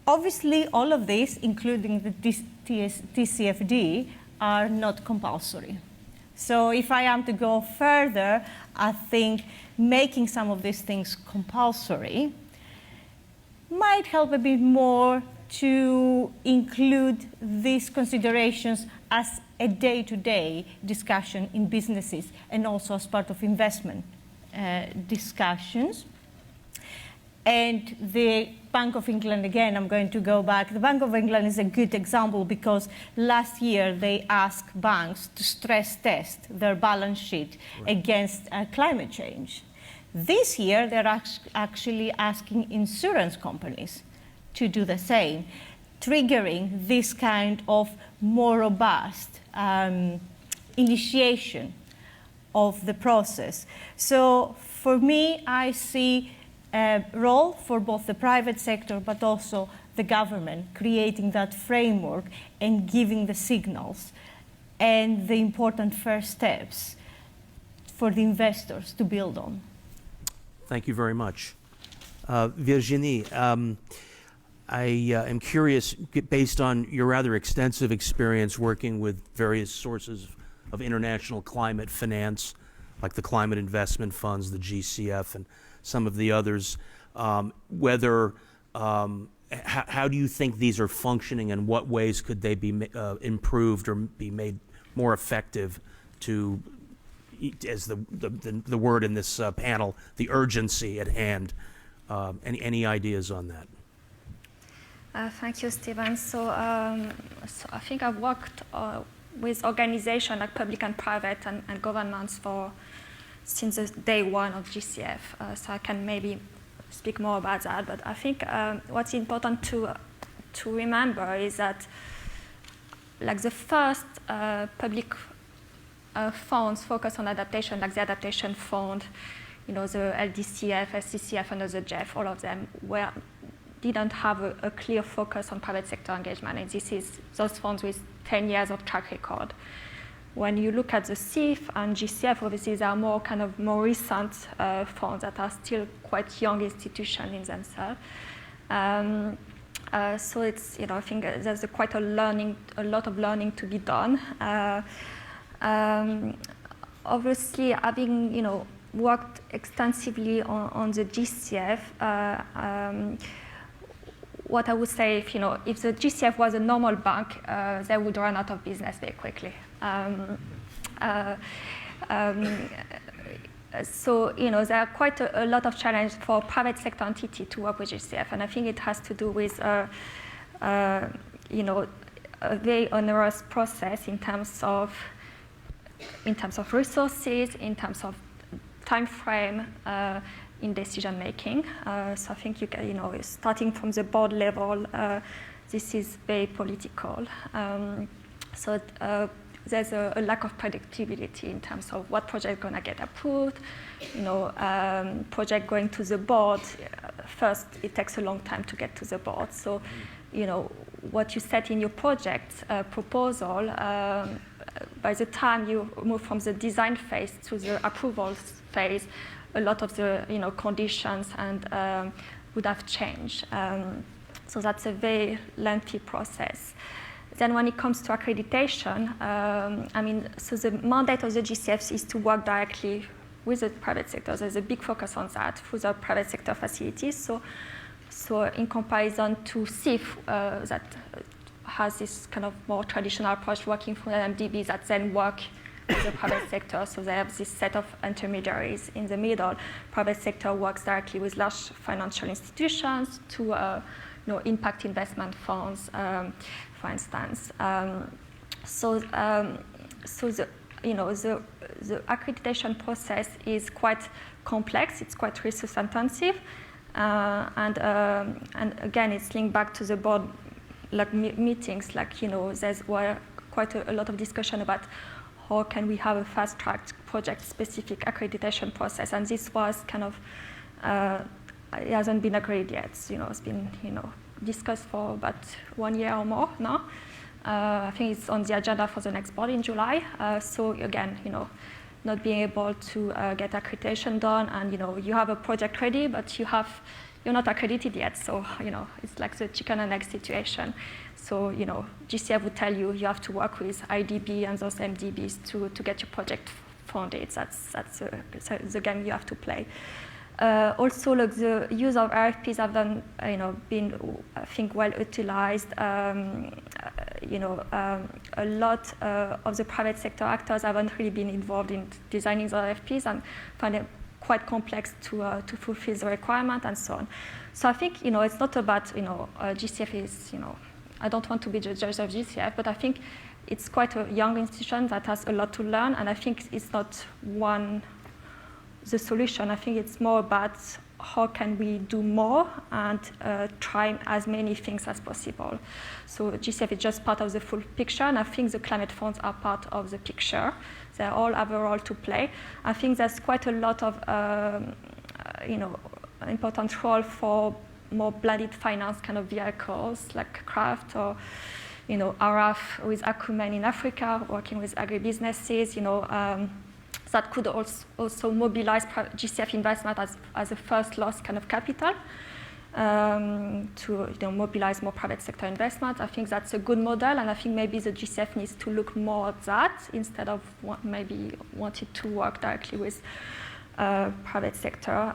D: Obviously, all of this, including the TCFD, are not compulsory. So if I am to go further, I think making some of these things compulsory might help a bit more to include these considerations as a day-to-day discussion in businesses and also as part of investment discussions. And the Bank of England, again, I'm going to go back. The Bank of England is a good example because last year they asked banks to stress test their balance sheet against climate change. This year, they're actually asking insurance companies to do the same, triggering this kind of more robust initiation of the process. So for me, I see a role for both the private sector but also the government, creating that framework and giving the signals and the important first steps for the investors to build on.
B: Thank you very much. Virginie, I am curious, based on your rather extensive experience working with various sources of international climate finance, like the Climate Investment Funds, the GCF, and some of the others, how do you think these are functioning, and what ways could they be improved or be made more effective to, as the word in this panel, the urgency at hand? Any ideas on that?
E: Thank you, Stephen. So I think I've worked with organizations like public and private and governments since the day one of GCF. So I can maybe speak more about that. But I think what's important to remember is that, like, the first public funds focused on adaptation, like the Adaptation Fund, the LDCF, SCCF, and the GEF, all of them didn't have a clear focus on private sector engagement. And this is those funds with 10 years of track record. When you look at the CIF and GCF, obviously there are more recent funds that are still quite young institutions in themselves. So it's, I think there's quite a lot of learning to be done. Obviously, having worked extensively on the GCF, what I would say, if the GCF was a normal bank, they would run out of business very quickly. So there are quite a lot of challenges for private sector entity to work with GCF, and I think it has to do with a very onerous process in terms of resources, in terms of time frame, in decision making. So I think you can, starting from the board level, this is very political. So there's a lack of predictability in terms of what project going to get approved. Project going to the board, first it takes a long time to get to the board. So, what you set in your project proposal, by the time you move from the design phase to the approval phase, a lot of the conditions and would have changed. So that's a very lengthy process. Then when it comes to accreditation, so the mandate of the GCFs is to work directly with the private sector. There's a big focus on that through the private sector facilities. So in comparison to CIF, that has this kind of more traditional approach working for MDBs that then work with the private sector. So they have this set of intermediaries in the middle. Private sector works directly with large financial institutions to impact investment funds, for instance. So the accreditation process is quite complex. It's quite resource intensive, and again, it's linked back to the board meetings. There's quite a lot of discussion about how can we have a fast-track project-specific accreditation process, and this was kind of it hasn't been agreed yet. It's been discussed for about 1 year or more now. I think it's on the agenda for the next board in July. So again, not being able to get accreditation done, and you have a project ready, but you're not accredited yet. So it's like the chicken and egg situation. So GCF would tell you have to work with IDB and those MDBs to get your project funded. That's the game you have to play. Also, the use of RFPs have been, I think, well utilized. A lot of the private sector actors haven't really been involved in designing the RFPs and find it quite complex to fulfill the requirement and so on. So I think it's not about GCF is I don't want to be the judge of GCF, but I think it's quite a young institution that has a lot to learn, and I think it's not the solution. I think it's more about how can we do more and try as many things as possible. So GCF is just part of the full picture, and I think the climate funds are part of the picture. They all have a role to play. I think there's quite a lot of important role for more blended finance kind of vehicles like CRAFT or ARAF with Acumen in Africa, working with agribusinesses. That could also mobilize GCF investment as a first loss kind of capital to mobilize more private sector investment. I think that's a good model, and I think maybe the GCF needs to look more at that instead of maybe wanting to work directly with private sector.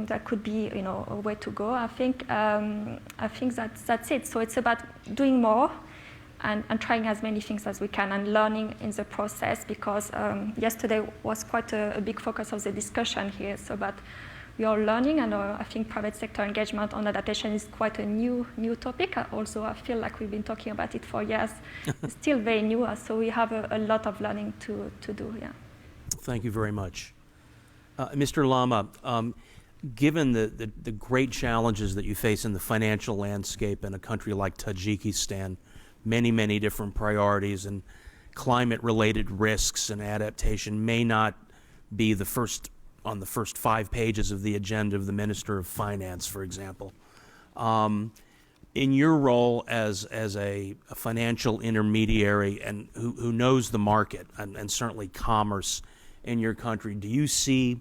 E: That could be a way to go. I think that's it. So it's about doing more. And trying as many things as we can and learning in the process, because yesterday was quite a big focus of the discussion here. So, but we are learning, and I think private sector engagement on adaptation is quite a new topic. Also, I feel like we've been talking about it for years. It's still very new, so we have a lot of learning to do. Yeah.
B: Thank you very much, Mr. Lama. Given the great challenges that you face in the financial landscape in a country like Tajikistan, many different priorities, and climate-related risks and adaptation may not be on the first 5 pages of the agenda of the Minister of Finance, for example. In your role as a financial intermediary and who knows the market and certainly commerce in your country, do you see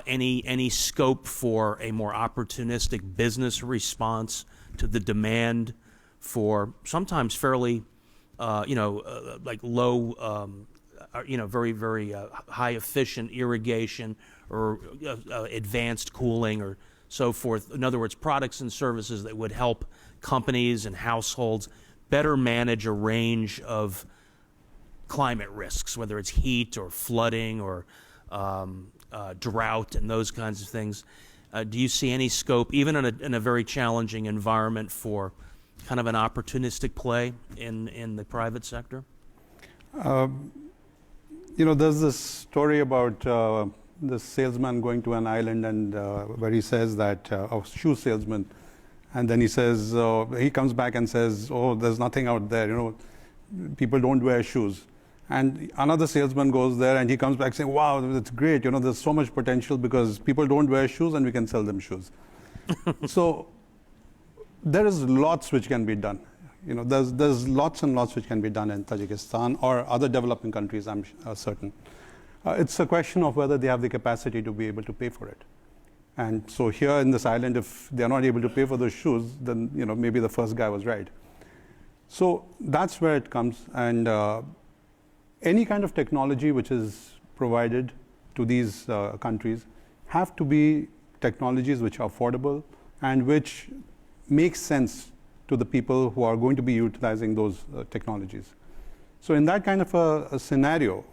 B: any scope for a more opportunistic business response to the demand for sometimes fairly, like low, very high efficient irrigation or advanced cooling or so forth? In other words, products and services that would help companies and households better manage a range of climate risks, whether it's heat or flooding or drought and those kinds of things. Do you see any scope, even in a very challenging environment, for kind of an opportunistic play in the private sector?
F: There's this story about this salesman going to an island and where he says that, a shoe salesman, and then he says, he comes back and says, oh, there's nothing out there, you know, people don't wear shoes. And another salesman goes there and he comes back saying, wow, that's great, you know, there's so much potential because people don't wear shoes and we can sell them shoes. So there is lots which can be done. You know, there's lots and lots which can be done in Tajikistan or other developing countries, I'm certain. It's a question of whether they have the capacity to be able to pay for it. And so here in this island, if they're not able to pay for those shoes, then, you know, maybe the first guy was right. So that's where it comes. And any kind of technology which is provided to these countries have to be technologies which are affordable and which make sense to the people who are going to be utilizing those technologies. So in that kind of a scenario,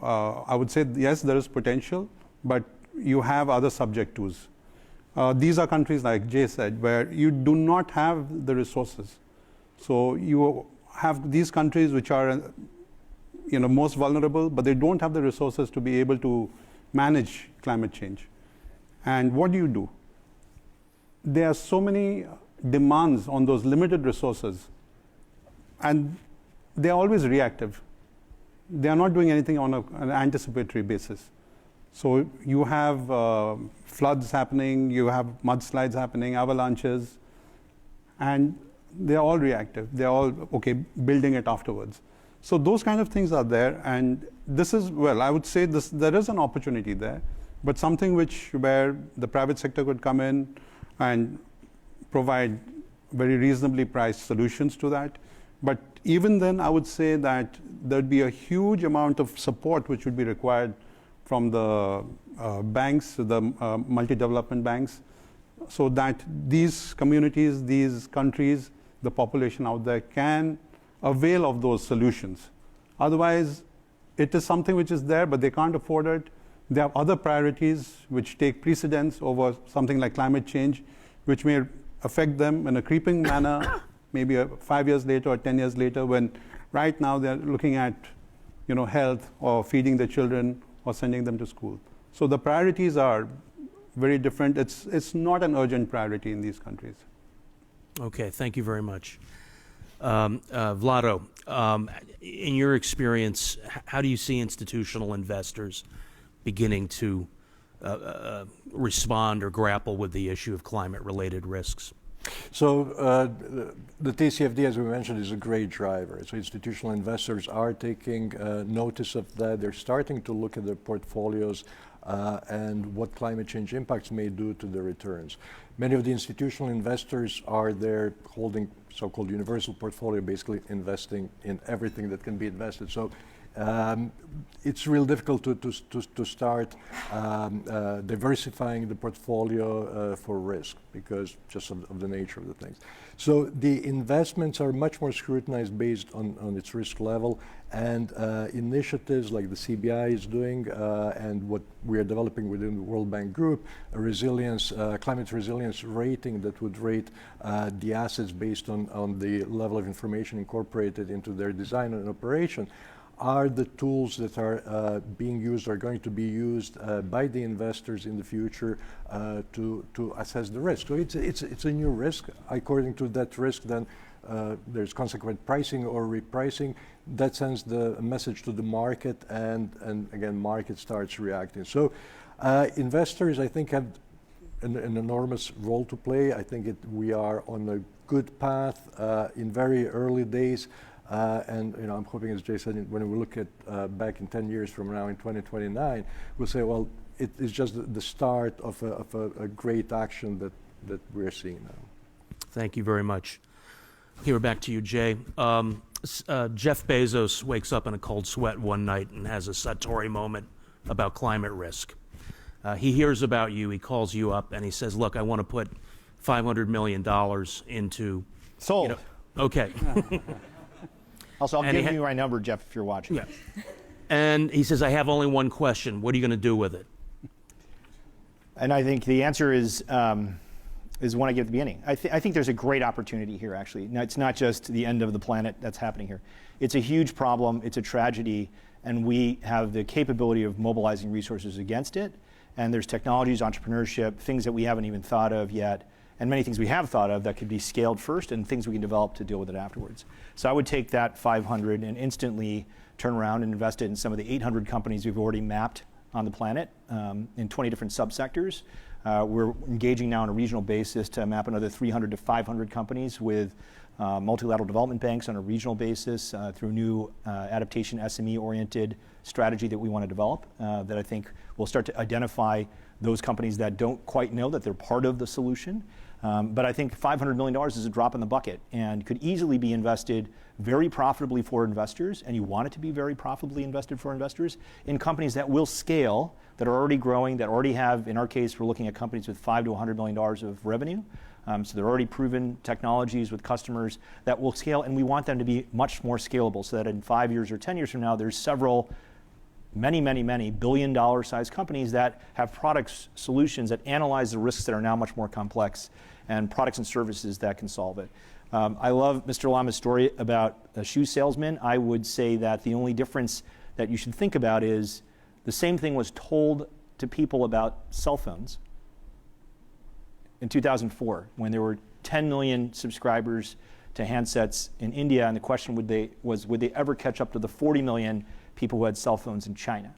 F: I would say, yes, there is potential, but you have other subject tools. These are countries, like Jay said, where you do not have the resources. So you have these countries which are, you know, most vulnerable, but they don't have the resources to be able to manage climate change. And what do? There are so many demands on those limited resources, and they're always reactive. They are not doing anything on an anticipatory basis. So you have floods happening, you have mudslides happening, avalanches, and they're all reactive. They're all, okay, building it afterwards. So those kind of things are there, and this is, well, I would say there is an opportunity there, but something where the private sector could come in and provide very reasonably priced solutions to that. But even then, I would say that there'd be a huge amount of support which would be required from the banks, the multi-development banks, so that these communities, these countries, the population out there can avail of those solutions. Otherwise, it is something which is there, but they can't afford it. They have other priorities which take precedence over something like climate change, which may affect them in a creeping manner, maybe 5 years later or 10 years later, when right now they're looking at, you know, health or feeding their children or sending them to school. So the priorities are very different. It's not an urgent priority in these countries.
B: Okay, thank you very much. Vlado, in your experience, how do you see institutional investors beginning to respond or grapple with the issue of climate-related risks?
G: So the TCFD, as we mentioned, is a great driver. So institutional investors are taking notice of that. They're starting to look at their portfolios and what climate change impacts may do to the returns. Many of the institutional investors are there holding so-called universal portfolio, basically investing in everything that can be invested. So it's real difficult to start diversifying the portfolio for risk because just of the nature of the things. So the investments are much more scrutinized based on its risk level, and initiatives like the CBI is doing and what we are developing within the World Bank Group, a resilience, climate resilience rating that would rate the assets based on the level of information incorporated into their design and operation, are the tools that are being used, are going to be used by the investors in the future to assess the risk. So it's a new risk. According to that risk, then there's consequent pricing or repricing. That sends the message to the market, and again, market starts reacting. So investors, I think, have an enormous role to play. I think we are on a good path in very early days. And you know, I'm hoping, as Jay said, when we look at back in 10 years from now, in 2029, we'll say, well, it is just the start of a great action that we're seeing now.
B: Thank you very much. Here, back to you, Jay. Jeff Bezos wakes up in a cold sweat one night and has a Satori moment about climate risk. He hears about you, he calls you up, and he says, look, I want to put $500 million into...
C: Sold.
B: You know, okay.
C: Also, I'll give you my number, Jeff, if you're watching.
B: Yeah. And he says, I have only one question. What are you going to do with it?
C: And I think the answer is one I gave at the beginning. I think there's a great opportunity here, actually. Now, it's not just the end of the planet that's happening here. It's a huge problem. It's a tragedy. And we have the capability of mobilizing resources against it. And there's technologies, entrepreneurship, things that we haven't even thought of yet, and many things we have thought of that could be scaled first and things we can develop to deal with it afterwards. So I would take that 500 and instantly turn around and invest it in some of the 800 companies we've already mapped on the planet in 20 different subsectors. We're engaging now on a regional basis to map another 300 to 500 companies with multilateral development banks on a regional basis through new adaptation SME-oriented strategy that we want to develop that I think will start to identify those companies that don't quite know that they're part of the solution. But I think $500 million is a drop in the bucket and could easily be invested very profitably for investors, and you want it to be very profitably invested for investors, in companies that will scale, that are already growing, that already have, in our case, we're looking at companies with $5 to $100 million of revenue. So they're already proven technologies with customers that will scale, and we want them to be much more scalable so that in 5 years or 10 years from now, there's several many billion-dollar sized companies that have products, solutions that analyze the risks that are now much more complex, and products and services that can solve it. I love Mr. Lama's story about a shoe salesman. I would say that the only difference that you should think about is the same thing was told to people about cell phones in 2004 when there were 10 million subscribers to handsets in India, and the question would they ever catch up to the 40 million people who had cell phones in China?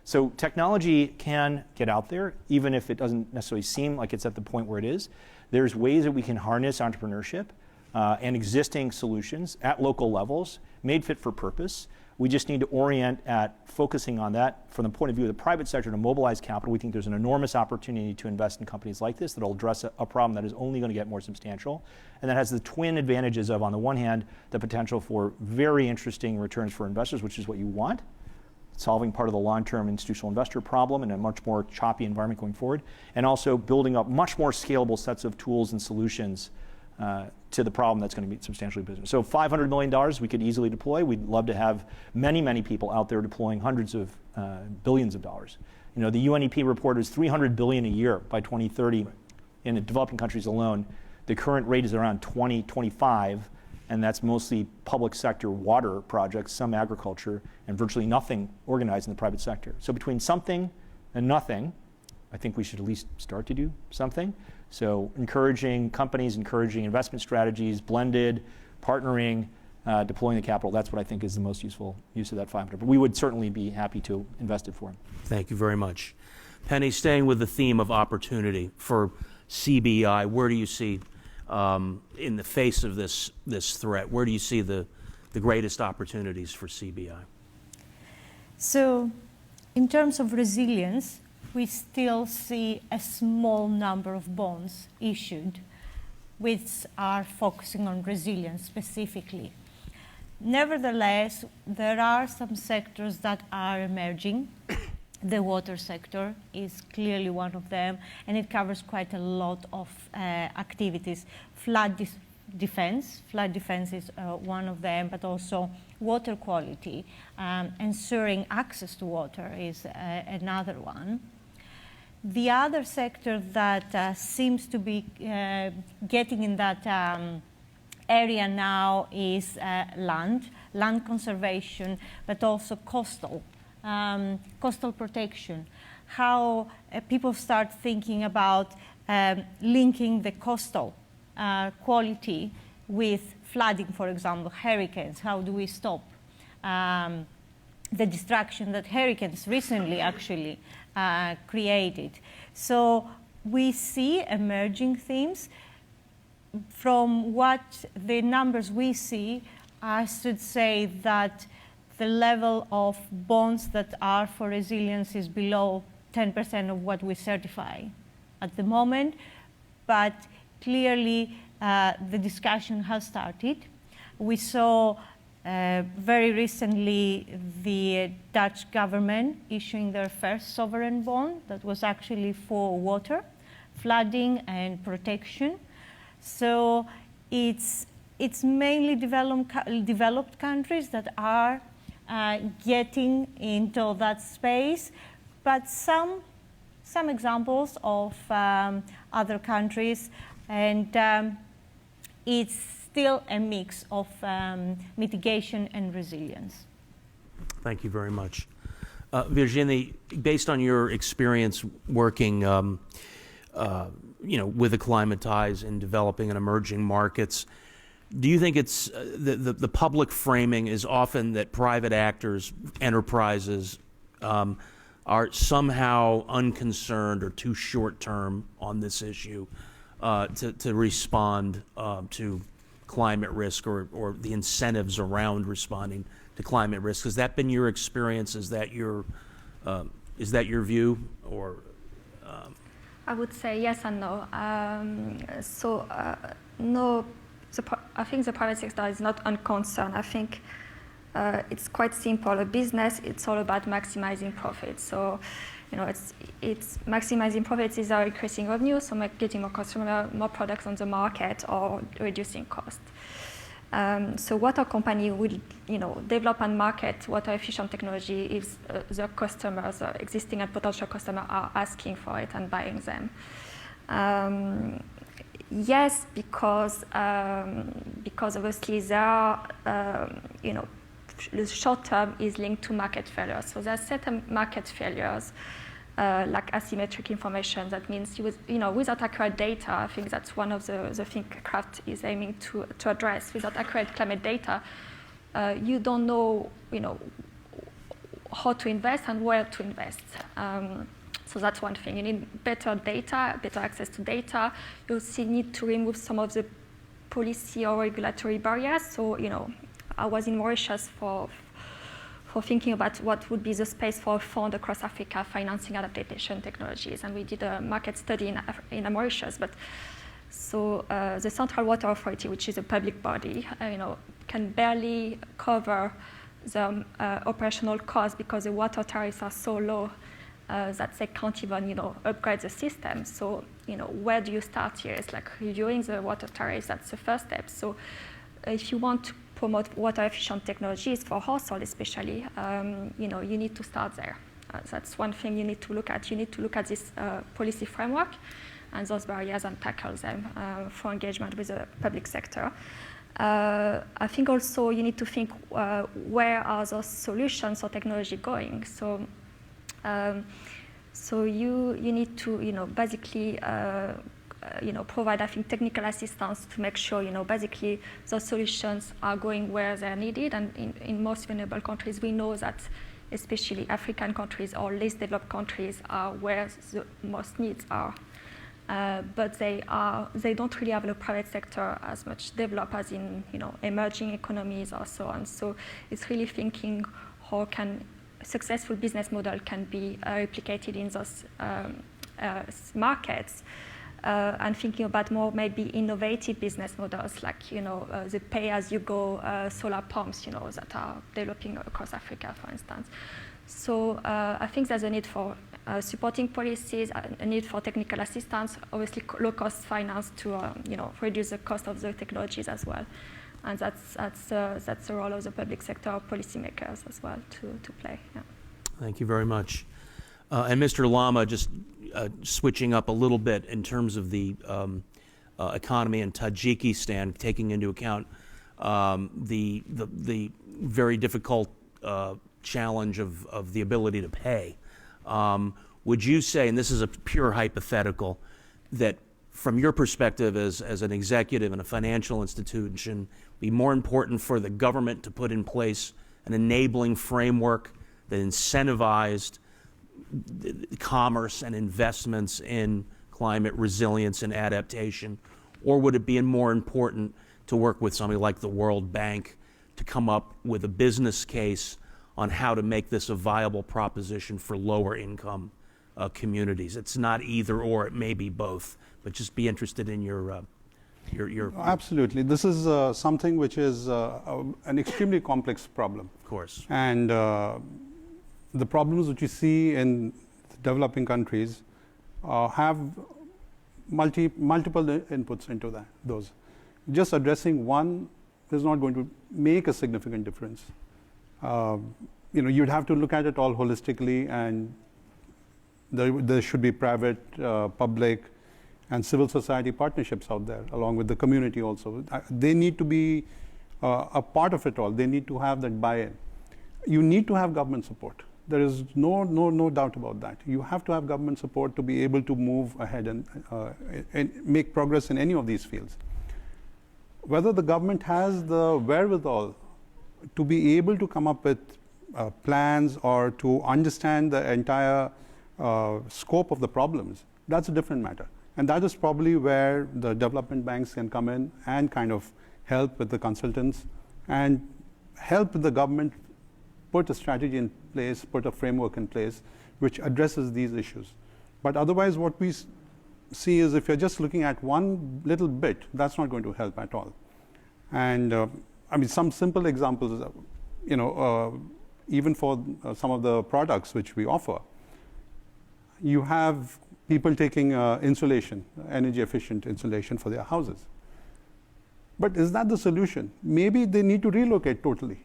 C: So technology can get out there, even if it doesn't necessarily seem like it's at the point where it is. There's ways that we can harness entrepreneurship and existing solutions at local levels, made fit for purpose. We just need to orient at focusing on that from the point of view of the private sector to mobilize capital. We think there's an enormous opportunity to invest in companies like this that will address a problem that is only going to get more substantial, and that has the twin advantages of, on the one hand, the potential for very interesting returns for investors, which is what you want, solving part of the long-term institutional investor problem in a much more choppy environment going forward, and also building up much more scalable sets of tools and solutions to the problem that's going to be substantially business. So $500 million we could easily deploy. We'd love to have many people out there deploying hundreds of billions of dollars. You know, the UNEP report is $300 billion a year by 2030 in the developing countries alone. The current rate is around 25, and that's mostly public sector water projects, some agriculture, and virtually nothing organized in the private sector. So between something and nothing, I think we should at least start to do something. So encouraging companies, encouraging investment strategies, blended, partnering, deploying the capital, that's what I think is the most useful use of that 500. But we would certainly be happy to invest it for them.
B: Thank you very much. Penny, staying with the theme of opportunity for CBI, where do you see, in the face of this threat, where do you see the greatest opportunities for CBI?
D: So in terms of resilience, we still see a small number of bonds issued which are focusing on resilience specifically. Nevertheless, there are some sectors that are emerging. The water sector is clearly one of them, and it covers quite a lot of activities. Flood defense is one of them, but also water quality, ensuring access to water is another one. The other sector that seems to be getting in that area now is land conservation, but also coastal protection. How people start thinking about linking the coastal quality with flooding, for example, hurricanes. How do we stop the destruction that hurricanes recently actually created? So we see emerging themes. From what the numbers we see, I should say that the level of bonds that are for resilience is below 10% of what we certify at the moment, but clearly the discussion has started. We saw very recently the Dutch government issuing their first sovereign bond that was actually for water, flooding and protection. So it's mainly developed countries that are getting into that space, but some examples of other countries, and it's still a mix of mitigation and resilience.
B: Thank you very much. Virginie, based on your experience working, with Acclimatize in developing and emerging markets, do you think it's the public framing is often that private actors, enterprises, are somehow unconcerned or too short-term on this issue to respond to climate risk or the incentives around responding to climate risk? Has that been your experience? Is that your view? Or
E: I would say yes and no. No, I think the private sector is not unconcerned. I think it's quite simple. A business, it's all about maximizing profits. So, it's maximizing profits is increasing revenue, so getting more customer, more products on the market, or reducing cost. So water company will, develop and market water efficient technology if their customers, existing and potential customers, are asking for it and buying them. Yes, because obviously there are, the short term is linked to market failures. So there are certain market failures, like asymmetric information. That means without accurate data, I think that's one of the things Craft is aiming to address. Without accurate climate data, you don't know, how to invest and where to invest. So that's one thing. You need better data, better access to data. You also need to remove some of the policy or regulatory barriers. So, I was in Mauritius for thinking about what would be the space for a fund across Africa financing adaptation technologies. And we did a market study in Mauritius. But so the Central Water Authority, which is a public body, can barely cover the operational costs because the water tariffs are so low that they can't even, upgrade the system. So, where do you start here? It's like reviewing the water tariffs. That's the first step. So, if you want to promote water efficient technologies for households, especially, you need to start there. That's one thing you need to look at. You need to look at this policy framework and those barriers and tackle them for engagement with the public sector. I think also you need to think where are those solutions or technology going. So, you need to basically provide, I think, technical assistance to make sure basically those solutions are going where they're needed. And in most vulnerable countries, we know that especially African countries or less developed countries are where the most needs are. But they don't really have the private sector as much developed as in emerging economies or so on. So it's really thinking how can a successful business model can be replicated in those markets, and thinking about more maybe innovative business models like the pay-as-you-go solar pumps that are developing across Africa, for instance. So I think there's a need for supporting policies, a need for technical assistance, obviously low-cost finance to reduce the cost of the technologies as well, and that's the role of the public sector policymakers as well to play. Yeah.
B: Thank you very much. And Mr. Lama, just switching up a little bit in terms of the economy in Tajikistan, taking into account the very difficult challenge of the ability to pay. Would you say, and this is a pure hypothetical, that from your perspective as an executive in a financial institution, be more important for the government to put in place an enabling framework that incentivized commerce and investments in climate resilience and adaptation, or would it be more important to work with somebody like the World Bank to come up with a business case on how to make this a viable proposition for lower income communities? It's not either or, it may be both, but just be interested in your
F: Absolutely. This is something which is an extremely complex problem.
B: Of course.
F: And the problems which you see in developing countries have multiple inputs into those. Just addressing one is not going to make a significant difference. You'd have to look at it all holistically, and there should be private, public, and civil society partnerships out there, along with the community also. They need to be a part of it all. They need to have that buy-in. You need to have government support, There is no doubt about that. You have to have government support to be able to move ahead and make progress in any of these fields. Whether the government has the wherewithal to be able to come up with plans or to understand the entire scope of the problems, that's a different matter. And that is probably where the development banks can come in and kind of help with the consultants and help the government put a strategy in place, put a framework in place which addresses these issues. But otherwise, what we see is if you're just looking at one little bit, that's not going to help at all. And I mean, some simple examples, even for some of the products which we offer, you have people taking insulation, energy efficient insulation for their houses. But is that the solution? Maybe they need to relocate totally,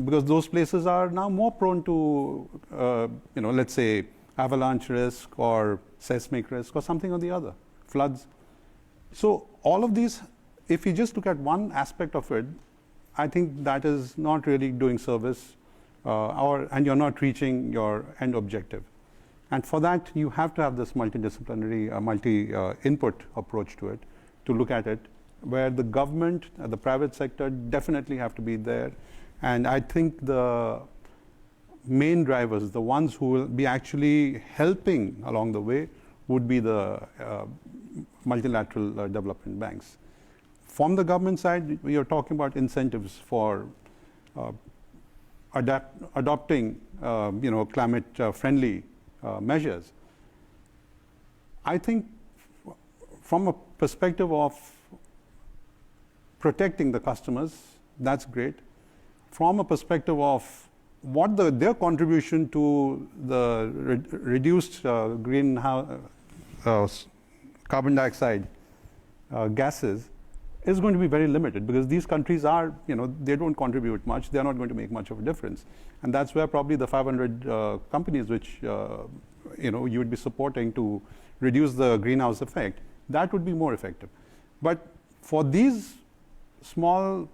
F: because those places are now more prone to, let's say, avalanche risk or seismic risk or something or the other, floods. So all of these, if you just look at one aspect of it, I think that is not really doing service, and you're not reaching your end objective. And for that, you have to have this multidisciplinary, multi-input approach to it, to look at it, where the government, the private sector definitely have to be there. And I think the main drivers, the ones who will be actually helping along the way, would be the multilateral development banks. From the government side, we are talking about incentives for adopting, climate-friendly measures. I think from a perspective of protecting the customers, that's great. From a perspective of what their contribution to the reduced greenhouse carbon dioxide gases is going to be very limited, because these countries are, they don't contribute much. They're not going to make much of a difference. And that's where probably the 500 companies which, you would be supporting to reduce the greenhouse effect, that would be more effective. But for these small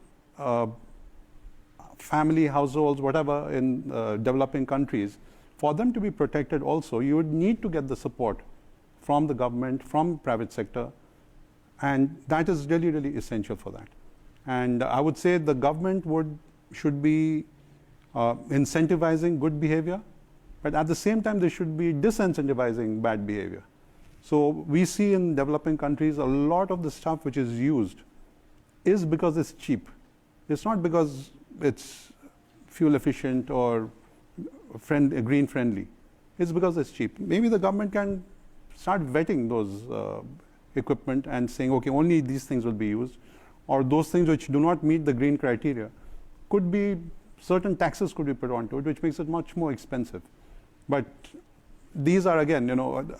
F: family households, whatever, in developing countries, for them to be protected also, you would need to get the support from the government, from private sector, and that is really, really essential for that. And I would say the government should be incentivizing good behavior, but at the same time, they should be disincentivizing bad behavior. So we see in developing countries, a lot of the stuff which is used is because it's cheap. It's not because it's fuel efficient or green friendly. It's because it's cheap. Maybe the government can start vetting those equipment and saying, okay, only these things will be used, or those things which do not meet the green criteria could be, certain taxes could be put onto it, which makes it much more expensive. But these are, again,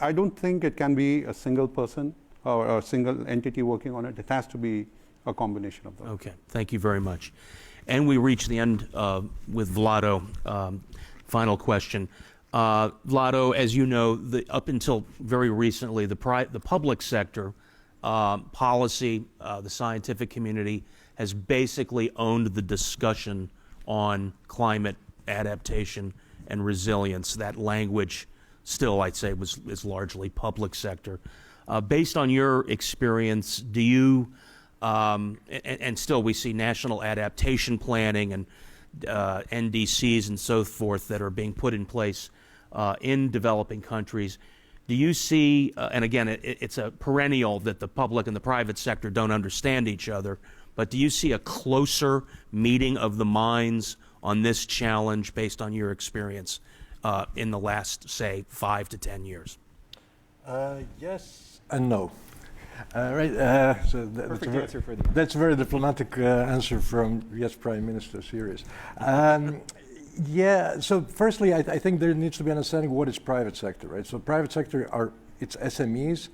F: I don't think it can be a single person or a single entity working on it. It has to be a combination of those.
B: Okay, thank you very much. And we reach the end with Vlado. Final question. Vlado, as you know, up until very recently, the public sector, policy, the scientific community has basically owned the discussion on climate adaptation and resilience. That language still, I'd say, is largely public sector. Based on your experience, do you, and still we see national adaptation planning and NDCs and so forth that are being put in place in developing countries. Do you see, and again, it's a perennial that the public and the private sector don't understand each other, but do you see a closer meeting of the minds on this challenge based on your experience in the last, say, 5 to 10 years?
G: Yes and no. Right. That's a very diplomatic answer from, yes, Prime Minister, serious. Yeah, so firstly, I think there needs to be an understanding of what is private sector, right? So private sector it's SMEs,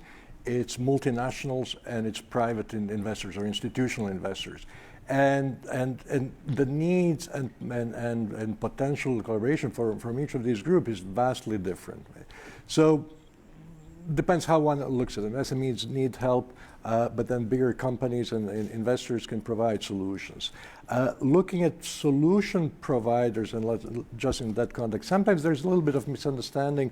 G: it's multinationals, and it's private investors or institutional investors. And the needs and potential collaboration from each of these groups is vastly different. Right? So depends how one looks at them. SMEs need help, but then bigger companies and investors can provide solutions. Looking at solution providers, and just in that context, sometimes there's a little bit of misunderstanding.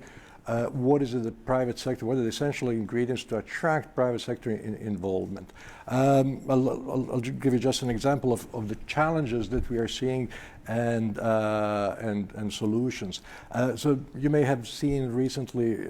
G: What is it the private sector, what are the essential ingredients to attract private sector involvement? I'll give you just an example of the challenges that we are seeing and solutions. So you may have seen recently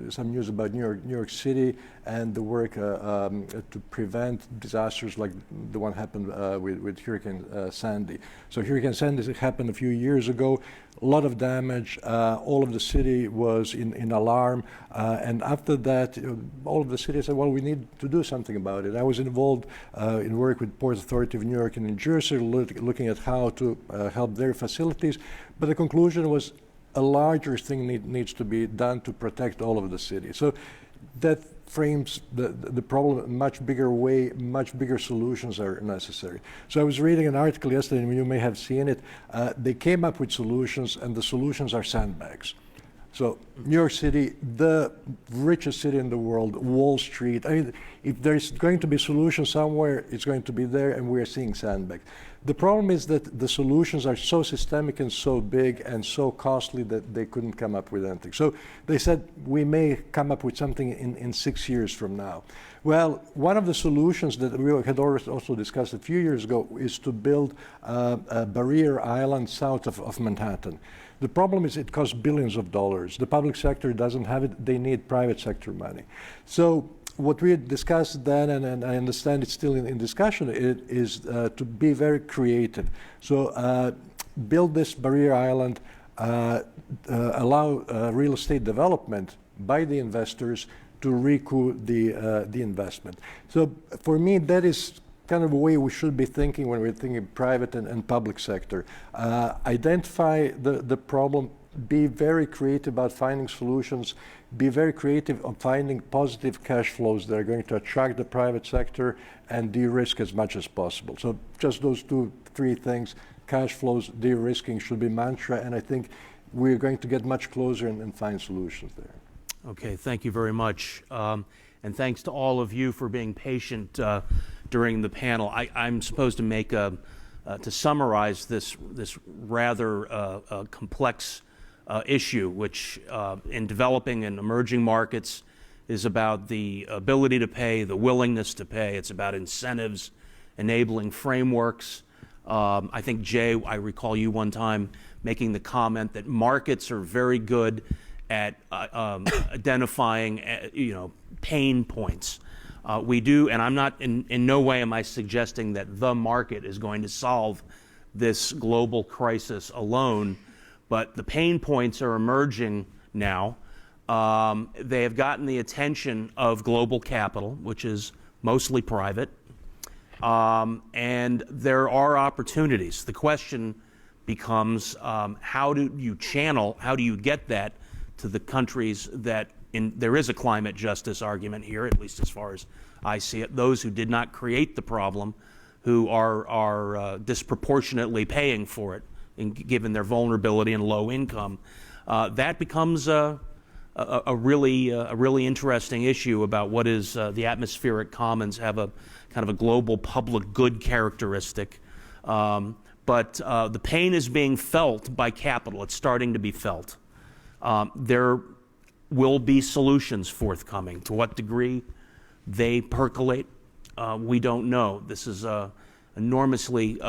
G: some news about New York City and the work to prevent disasters like the one happened with Hurricane Sandy. So Hurricane Sandy happened a few years ago. A lot of damage. All of the city was in alarm, and after that, all of the city said, "Well, we need to do something about it." I was involved in work with Port Authority of New York and New Jersey, looking at how to help their facilities. But the conclusion was a larger thing needs to be done to protect all of the city. So that frames the problem in a much bigger way. Much bigger solutions are necessary. So I was reading an article yesterday, and you may have seen it. They came up with solutions, and the solutions are sandbags. So New York City, the richest city in the world, Wall Street. I mean, if there's going to be a solution somewhere, it's going to be there, and we are seeing sandbags. The problem is that the solutions are so systemic and so big and so costly that they couldn't come up with anything. So they said, we may come up with something in 6 years from now. Well, one of the solutions that we had also discussed a few years ago is to build a barrier island south of Manhattan. The problem is it costs billions of dollars. The public sector doesn't have it. They need private sector money. So what we had discussed then, and I understand it's still in discussion, is to be very creative. So build this barrier island, allow real estate development by the investors to recoup the investment. So for me, that is kind of a way we should be thinking when we're thinking private and public sector. Identify the problem, be very creative about finding solutions, be very creative on finding positive cash flows that are going to attract the private sector and de-risk as much as possible. So just those 2-3 things, cash flows, de-risking should be mantra, and I think we're going to get much closer and find solutions there.
B: Okay, thank you very much. And thanks to all of you for being patient during the panel. I'm supposed to make to summarize this rather complex issue, which in developing and emerging markets is about the ability to pay, the willingness to pay. It's about incentives, enabling frameworks. I think, Jay, I recall you one time making the comment that markets are very good at identifying, pain points. We do, and I'm not, in no way am I suggesting that the market is going to solve this global crisis alone, but the pain points are emerging now. They have gotten the attention of global capital, which is mostly private, and there are opportunities. The question becomes, how do you get that to the countries that, there is a climate justice argument here, at least as far as I see it, those who did not create the problem, who are disproportionately paying for it, given their vulnerability and low income. That becomes a really interesting issue about what is the atmospheric commons have a kind of a global public good characteristic. But the pain is being felt by capital. It's starting to be felt. There will be solutions forthcoming. To what degree they percolate, we don't know. This is enormously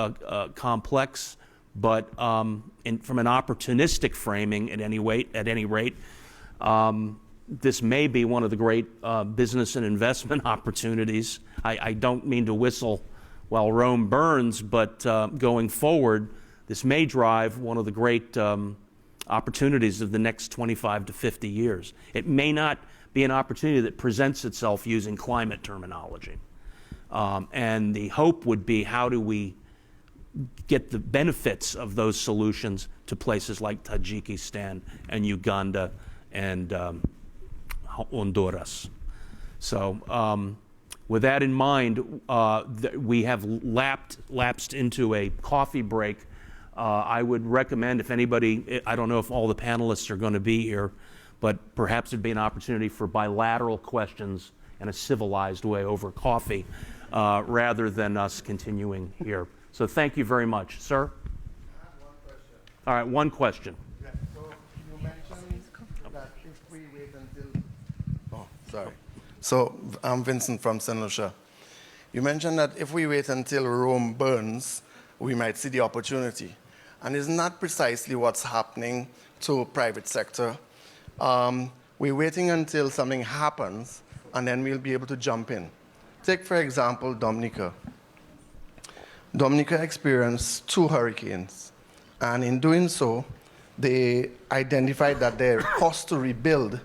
B: complex, but from an opportunistic framing at any rate, this may be one of the great business and investment opportunities. I don't mean to whistle while Rome burns, but going forward, this may drive one of the great opportunities of the next 25 to 50 years. It may not be an opportunity that presents itself using climate terminology. And the hope would be, how do we get the benefits of those solutions to places like Tajikistan and Uganda and Honduras. So with that in mind, we have lapsed into a coffee break. I would recommend, if anybody, I don't know if all the panelists are going to be here, but perhaps there'd be an opportunity for bilateral questions in a civilized way over coffee rather than us continuing here. So thank you very much. Sir?
H: I have one question.
B: All right, one question.
H: Yeah, so you mentioned that if we wait until... Oh, sorry. So I'm Vincent from St. Lucia. You mentioned that if we wait until Rome burns, we might see the opportunity. And isn't that precisely what's happening to private sector? We're waiting until something happens, and then we'll be able to jump in. Take, for example, Dominica. Dominica experienced 2 hurricanes, and in doing so, they identified that their cost to rebuild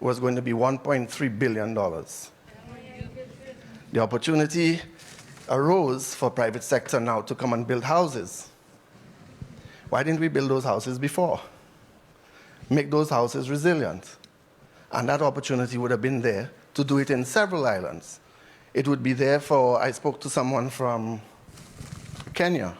H: was going to be $1.3 billion. The opportunity arose for private sector now to come and build houses. Why didn't we build those houses before? Make those houses resilient. And that opportunity would have been there to do it in several islands. It would be there for, I spoke to someone from Kenya.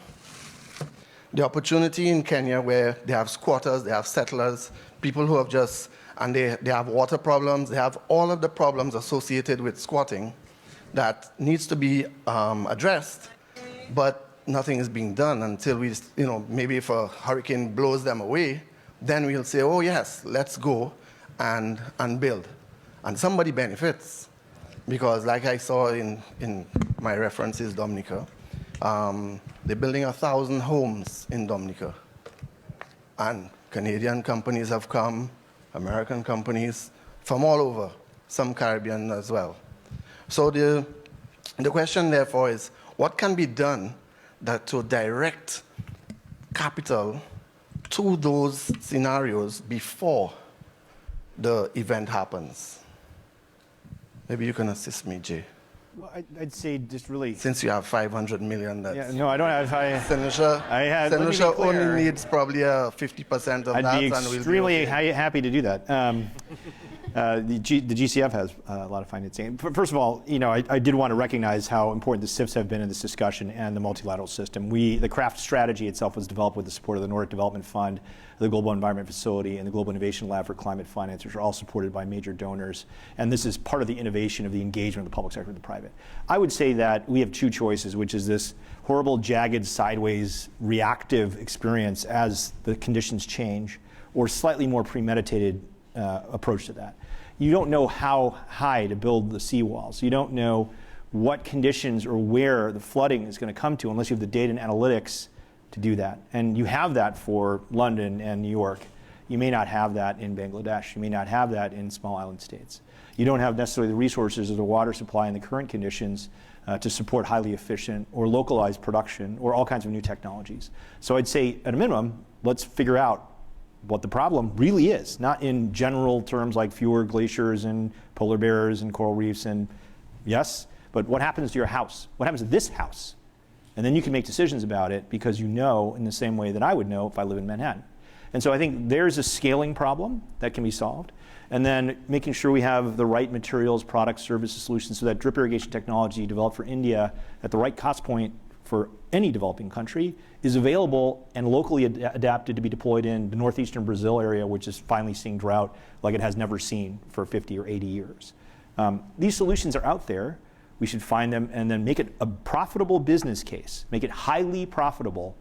H: The opportunity in Kenya where they have squatters, they have settlers, people who have just, and they have water problems, they have all of the problems associated with squatting that needs to be addressed, but nothing is being done until we, maybe if a hurricane blows them away, then we'll say, oh yes, let's go and build. And somebody benefits, because like I saw in my references, Dominica, they're building 1,000 homes in Dominica. And Canadian companies have come, American companies, from all over, some Caribbean as well. So the question, therefore, is what can be done to direct capital to those scenarios before the event happens? Maybe you can assist me, Jay.
C: Well, I'd say just really...
H: Since you have 500 million, that's...
C: Yeah, no, I don't have...
H: St. Lucia only needs probably 50% of that.
C: I'd be
H: and we'll
C: extremely
H: okay.
C: happy to do that. The GCF has a lot of financing. First of all, I did want to recognize how important the CIFs have been in this discussion and the multilateral system. The CRAFT strategy itself was developed with the support of the Nordic Development Fund, the Global Environment Facility, and the Global Innovation Lab for Climate Finance, which are all supported by major donors. And this is part of the innovation of the engagement of the public sector with the private. I would say that we have 2 choices, which is this horrible, jagged, sideways, reactive experience as the conditions change, or slightly more premeditated approach to that. You don't know how high to build the seawalls. You don't know what conditions or where the flooding is going to come to unless you have the data and analytics to do that. And you have that for London and New York. You may not have that in Bangladesh. You may not have that in small island states. You don't have necessarily the resources or the water supply in the current conditions to support highly efficient or localized production or all kinds of new technologies. So I'd say, at a minimum, let's figure out what the problem really is, not in general terms like fewer glaciers and polar bears and coral reefs and yes, but what happens to your house? What happens to this house? And then you can make decisions about it because you know in the same way that I would know if I live in Manhattan. And so I think there's a scaling problem that can be solved. And then making sure we have the right materials, products, services, solutions so that drip irrigation technology developed for India at the right cost point for any developing country is available and locally adapted to be deployed in the northeastern Brazil area, which is finally seeing drought like it has never seen for 50 or 80 years. These solutions are out there. We should find them and then make it a profitable business case, make it highly profitable,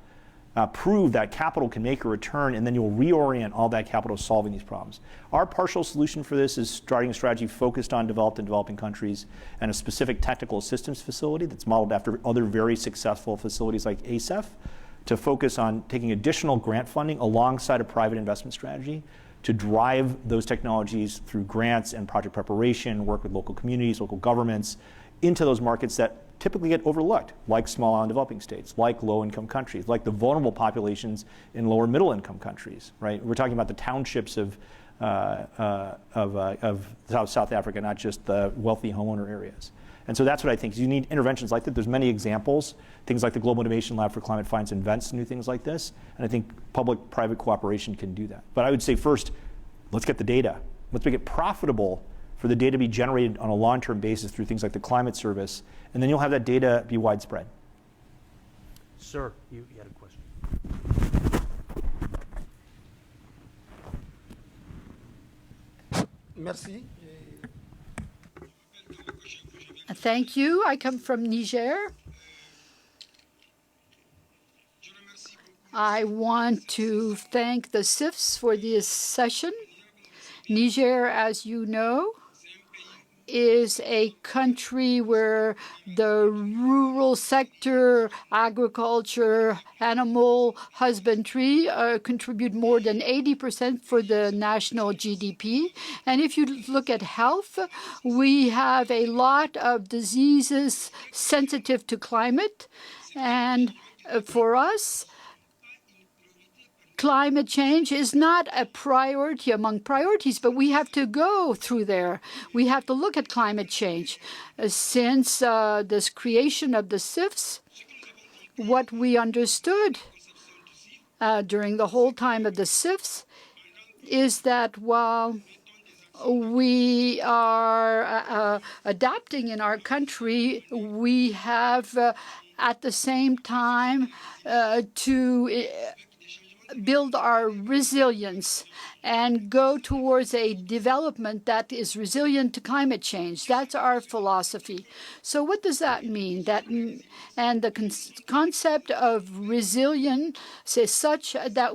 C: prove that capital can make a return, and then you'll reorient all that capital to solving these problems. Our partial solution for this is starting a strategy focused on developed and developing countries and a specific technical assistance facility that's modeled after other very successful facilities like ASEF to focus on taking additional grant funding alongside a private investment strategy to drive those technologies through grants and project preparation, work with local communities, local governments, into those markets that typically get overlooked, like small island developing states, like low-income countries, like the vulnerable populations in lower middle-income countries, right? We're talking about the townships of South Africa, not just the wealthy homeowner areas. And so that's what I think. You need interventions like that. There's many examples. Things like the Global Innovation Lab for Climate Finance invents new things like this. And I think public-private cooperation can do that. But I would say first, let's get the data. Let's make it profitable for the data to be generated on a long-term basis through things like the climate service. And then you'll have that data be widespread.
B: Sir, you had a question.
I: Merci.
J: Thank you. I come from Niger. I want to thank the CIFs for this session. Niger, as you know, is a country where the rural sector, agriculture, animal husbandry contribute more than 80% for the national GDP. And if you look at health, we have a lot of diseases sensitive to climate. And for us, climate change is not a priority among priorities, but we have to go through there. We have to look at climate change. Since this creation of the CIFs, what we understood during the whole time of the CIFs is that while we are adapting in our country, we have at the same time to build our resilience and go towards a development that is resilient to climate change. That's our philosophy. So what does that mean? And the concept of resilience is such that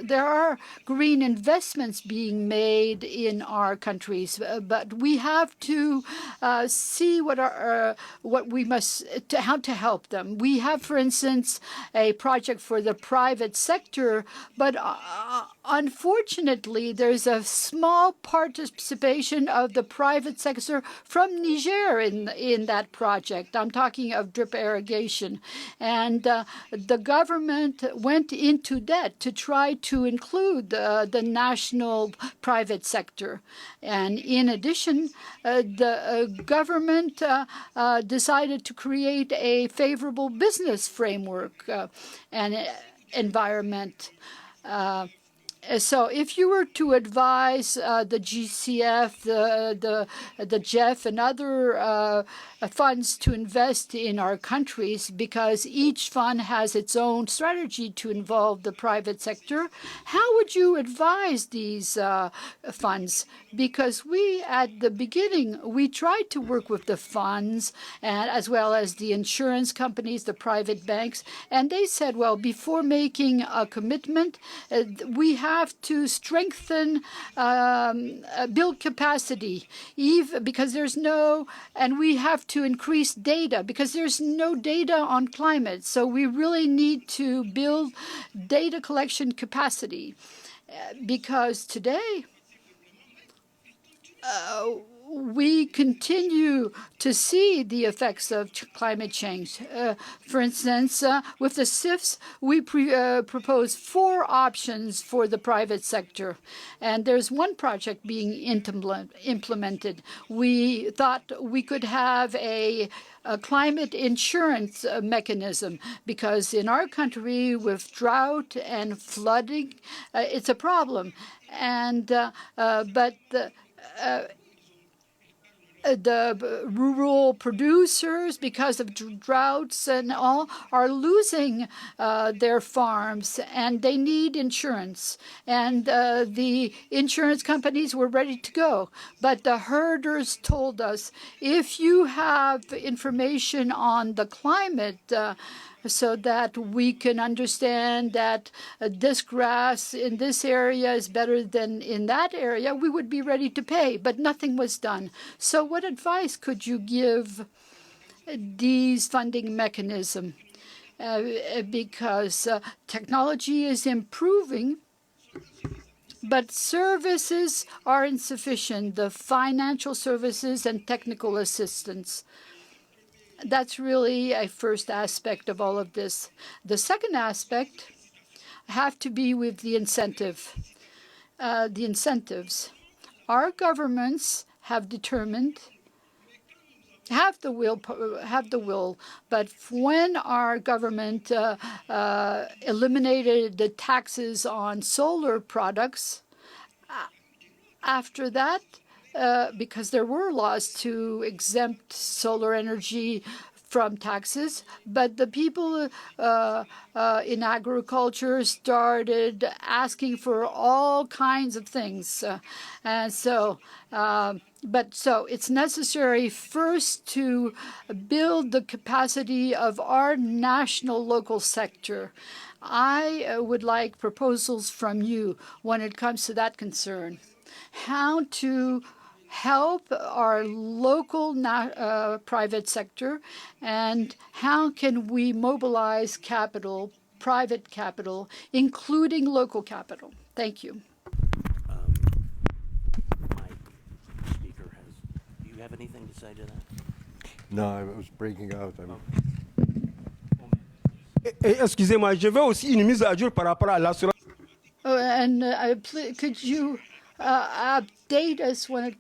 J: there are green investments being made in our countries, but we have to see how to help them. We have, for instance, a project for the private sector, but unfortunately, there's a small participation of the private sector from Niger in that project. I'm talking of drip irrigation. And the government went into debt to try to include the national private sector. And in addition, the government decided to create a favorable business framework and environment. So if you were to advise the GCF, the JEF, and other funds to invest in our countries, because each fund has its own strategy to involve the private sector, how would you advise these funds? Because we, at the beginning, we tried to work with the funds and as well as the insurance companies, the private banks, and they said, well, before making a commitment, we have to strengthen, build capacity, because and we have to increase data because there's no data on climate. So we really need to build data collection capacity because today we continue to see the effects of climate change. For instance, with the CIFs, we propose 4 options for the private sector, and there's one project being implemented. We thought we could have a climate insurance mechanism because in our country, with drought and flooding, it's a problem. And but the rural producers, because of droughts and all, are losing their farms, and they need insurance. And the insurance companies were ready to go. But the herders told us, if you have information on the climate, so that we can understand that this grass in this area is better than in that area, we would be ready to pay. But nothing was done. So what advice could you give these funding mechanisms? Because technology is improving, but services are insufficient, the financial services and technical assistance. That's really a first aspect of all of this. The second aspect have to be with the incentive. The incentives. Our governments have determined, have the will, but when our government eliminated the taxes on solar products, after that, because there were laws to exempt solar energy from taxes, but the people in agriculture started asking for all kinds of things. And so, so it's necessary first to build the capacity of our national local sector. I would like proposals from you when it comes to that concern. How to help our local private sector, and how can we mobilize capital, private capital, including local capital? Thank you.
B: My speaker has. Do you have anything to say to that?
G: No, I was breaking out.
I: Excusez-moi, je veux aussi une mise à jour par rapport à l'assurance.
J: Could you update us when it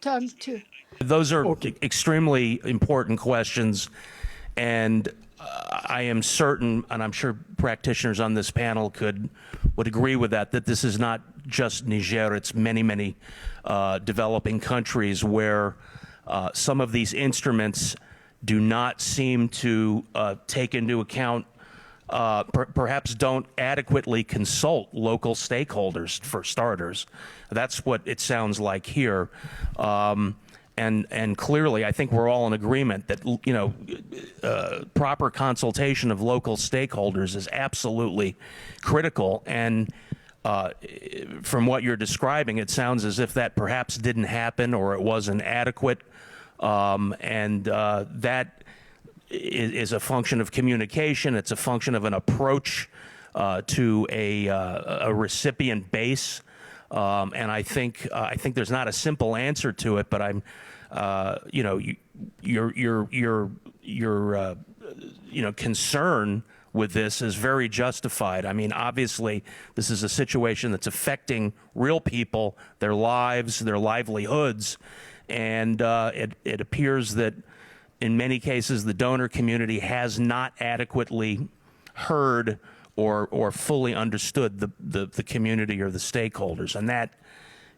J: comes to?
B: Those are extremely important questions, and I am certain, and I'm sure practitioners on this panel would agree with that this is not just Niger, it's many, many developing countries where some of these instruments do not seem to take into account, perhaps don't adequately consult local stakeholders, for starters. That's what it sounds like here. And clearly, I think we're all in agreement that, proper consultation of local stakeholders is absolutely critical. And from what you're describing, it sounds as if that perhaps didn't happen or it wasn't adequate. That is a function of communication. It's a function of an approach to a recipient base. And I think there's not a simple answer to it, but I'm, your concern with this is very justified. I mean, obviously, this is a situation that's affecting real people, their lives, their livelihoods, and it appears that in many cases the donor community has not adequately heard or fully understood the community or the stakeholders, and that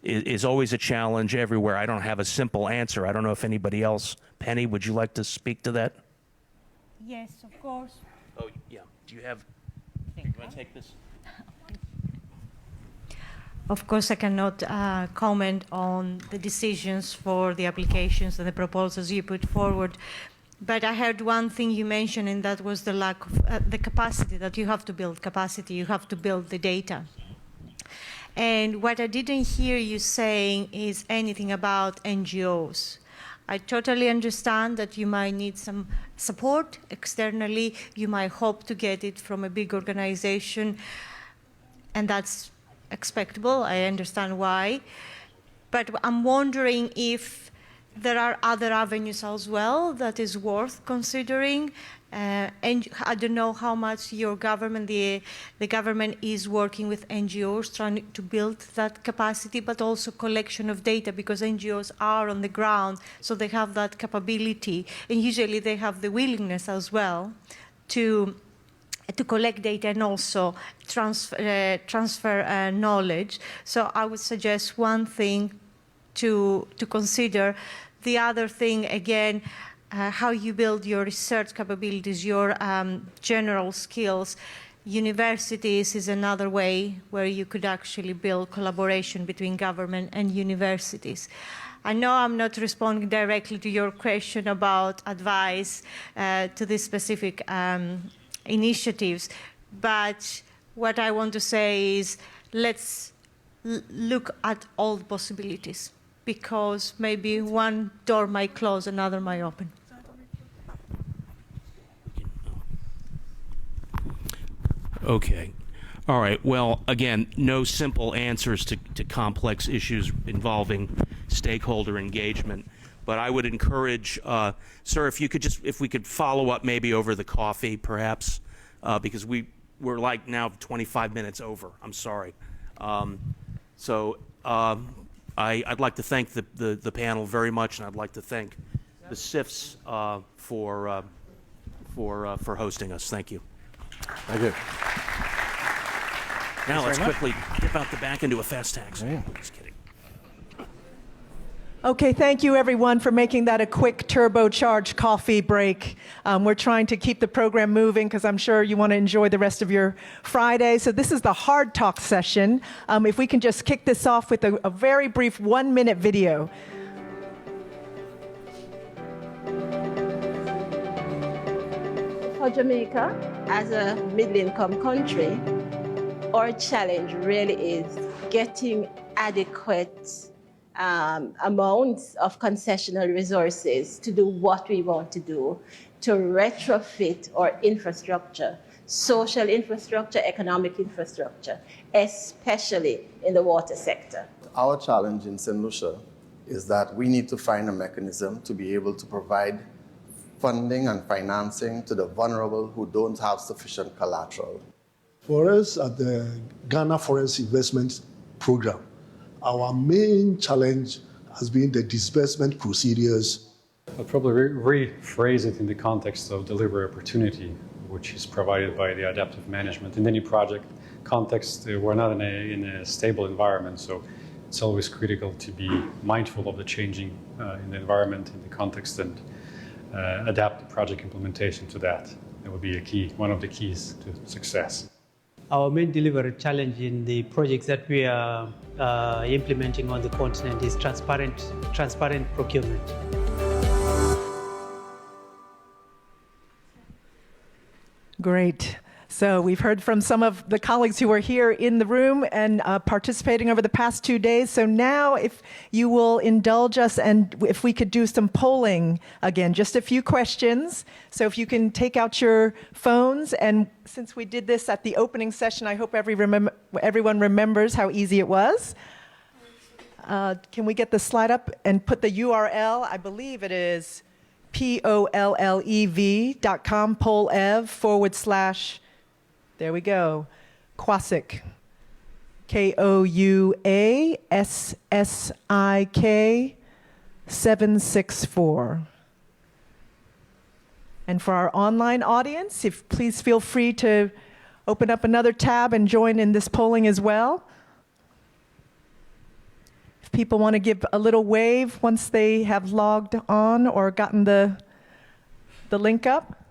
B: is always a challenge everywhere. I don't have a simple answer. I don't know if anybody else. Penny, would you like to speak to that?
D: Yes, of course.
B: Oh, yeah. Do you have? You want to take this?
D: Of course, I cannot comment on the decisions for the applications and the proposals you put forward. But I heard one thing you mentioned, and that was the lack of the capacity, that you have to build capacity, you have to build the data. And what I didn't hear you saying is anything about NGOs. I totally understand that you might need some support externally. You might hope to get it from a big organization, and that's expectable. I understand why. But I'm wondering if there are other avenues as well that is worth considering. And I don't know how much your government, the government is working with NGOs trying to build that capacity, but also collection of data, because NGOs are on the ground, so they have that capability, and usually they have the willingness as well to collect data and also transfer knowledge. So I would suggest one thing to consider. The other thing, again, how you build your research capabilities, your general skills. Universities is another way where you could actually build collaboration between government and universities. I know I'm not responding directly to your question about advice to these specific initiatives, but what I want to say is let's look at all the possibilities, because maybe one door might close, another might open.
B: Okay. All right. Well, again, no simple answers to complex issues involving stakeholder engagement. But I would encourage, sir, if we could follow up maybe over the coffee, perhaps, because we're like now 25 minutes over. I'm sorry. I'd like to thank the panel very much, and I'd like to thank the CIFs for hosting us. Thank you.
G: Thank you.
B: Now let's quickly dip out the back into a fast taxi.
G: Yeah.
B: Just kidding.
A: Okay, thank you everyone for making that a quick turbocharged coffee break. We're trying to keep the program moving because I'm sure you want to enjoy the rest of your Friday. So this is the Hard Talk session. If we can just kick this off with a very brief 1-minute video.
K: For Jamaica, as a middle-income country, our challenge really is getting adequate amounts of concessional resources to do what we want to do, to retrofit our infrastructure, social infrastructure, economic infrastructure, especially in the water sector.
H: Our challenge in St. Lucia is that we need to find a mechanism to be able to provide funding and financing to the vulnerable who don't have sufficient collateral.
L: For us at the Ghana Forest Investment Program, our main challenge has been the disbursement procedures.
M: I'll probably rephrase it in the context of delivery opportunity, which is provided by the adaptive management. In any project context, we're not in a stable environment, so it's always critical to be mindful of the changing in the environment, in the context, and adapt the project implementation to that. That would be a key, one of the keys to success.
N: Our main delivery challenge in the projects that we are implementing on the continent is transparent procurement.
A: Great. So we've heard from some of the colleagues who are here in the room and participating over the past 2 days. So now if you will indulge us and if we could do some polling again, just a few questions. So if you can take out your phones, and since we did this at the opening session, I hope everyone remembers how easy it was. Can we get the slide up and put the URL? I believe it is pollev.com, pollev / there we go. Quasick. KOUASSIK 764. And for our online audience, please feel free to open up another tab and join in this polling as well. If people want to give a little wave once they have logged on or gotten the link up.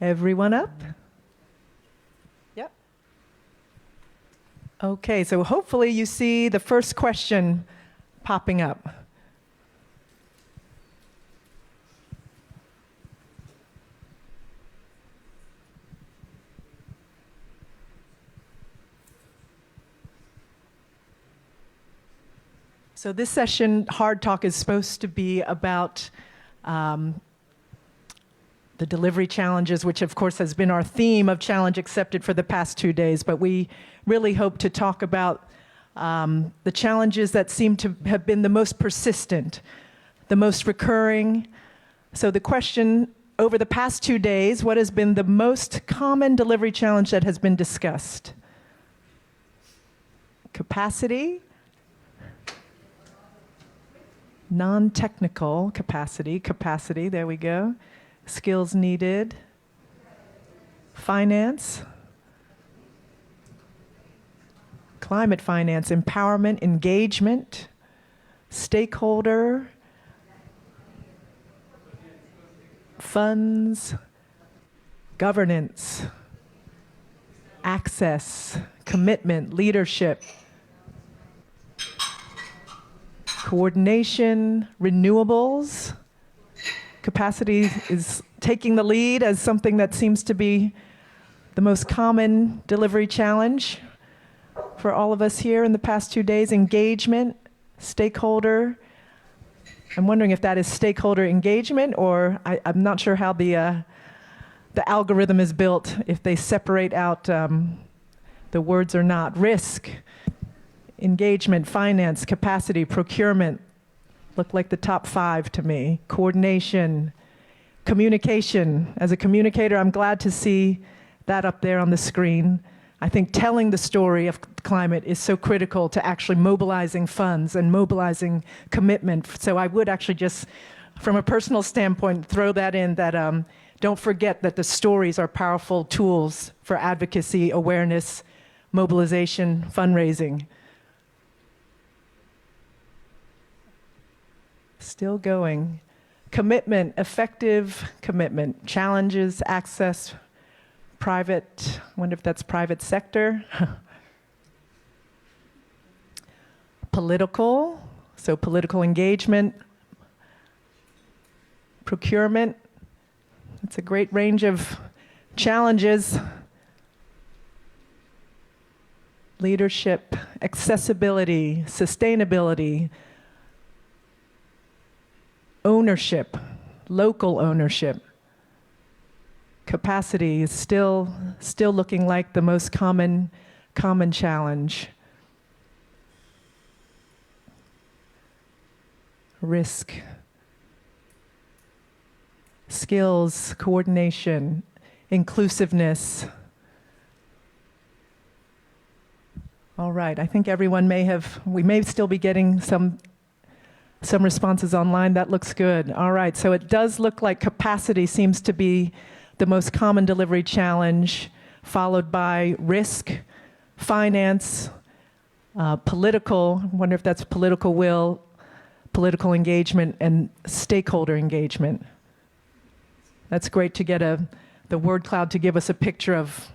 A: Everyone up? Yep. Okay, so hopefully you see the first question popping up. So this session, Hard Talk, is supposed to be about the delivery challenges, which of course has been our theme of Challenge Accepted for the past 2 days, but we really hope to talk about the challenges that seem to have been the most persistent, the most recurring. So the question over the past 2 days, what has been the most common delivery challenge that has been discussed? Capacity, non-technical capacity, there we go. Skills needed, finance, climate finance, empowerment, engagement, stakeholder, funds, governance, access, commitment, leadership, coordination, renewables. Capacity is taking the lead as something that seems to be the most common delivery challenge for all of us here in the past 2 days. Engagement, stakeholder. I'm wondering if that is stakeholder engagement, or I'm not sure how the algorithm is built, if they separate out the words or not. Risk, engagement, finance, capacity, procurement. Look like the top 5 to me. Coordination, communication. As a communicator, I'm glad to see that up there on the screen. I think telling the story of climate is so critical to actually mobilizing funds and mobilizing commitment. So I would actually just, from a personal standpoint, throw that in, that Don't forget that the stories are powerful tools for advocacy, awareness, mobilization, fundraising. Still going. Commitment, effective commitment. Challenges, access, private, I wonder if that's private sector. Political, so political engagement. Procurement, it's a great range of challenges. Leadership, accessibility, sustainability, ownership, local ownership. Capacity is still looking like the most common challenge. Risk. Skills, coordination, inclusiveness. All right, I think everyone we may still be getting some responses online. That looks good. All right, so it does look like capacity seems to be the most common delivery challenge, followed by risk, finance, political, I wonder if that's political will, political engagement, and stakeholder engagement. That's great to get the word cloud to give us a picture of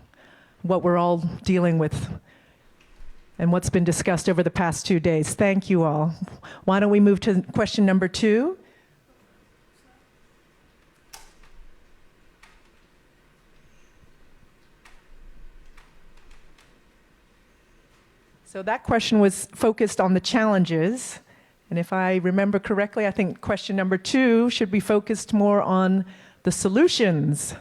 A: what we're all dealing with and what's been discussed over the past 2 days. Thank you all. Why don't we move to question number 2? So that question was focused on the challenges. And if I remember correctly, I think question number 2 should be focused more on the solutions.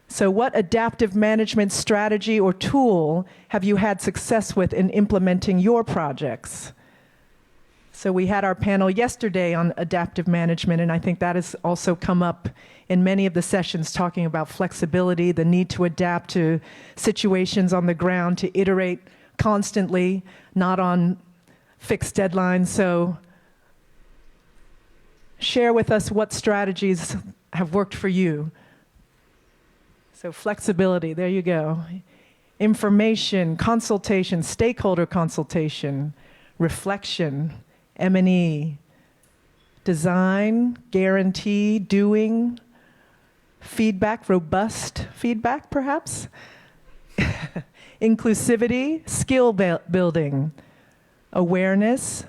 A: So what adaptive management strategy or tool have you had success with in implementing your projects? So we had our panel yesterday on adaptive management, and I think that has also come up in many of the sessions talking about flexibility, the need to adapt to situations on the ground, to iterate constantly, not on fixed deadlines. So share with us what strategies have worked for you. So flexibility, there you go. Information, consultation, stakeholder consultation, reflection, M&E, design, guarantee, doing, feedback, robust feedback perhaps, inclusivity, skill building, awareness,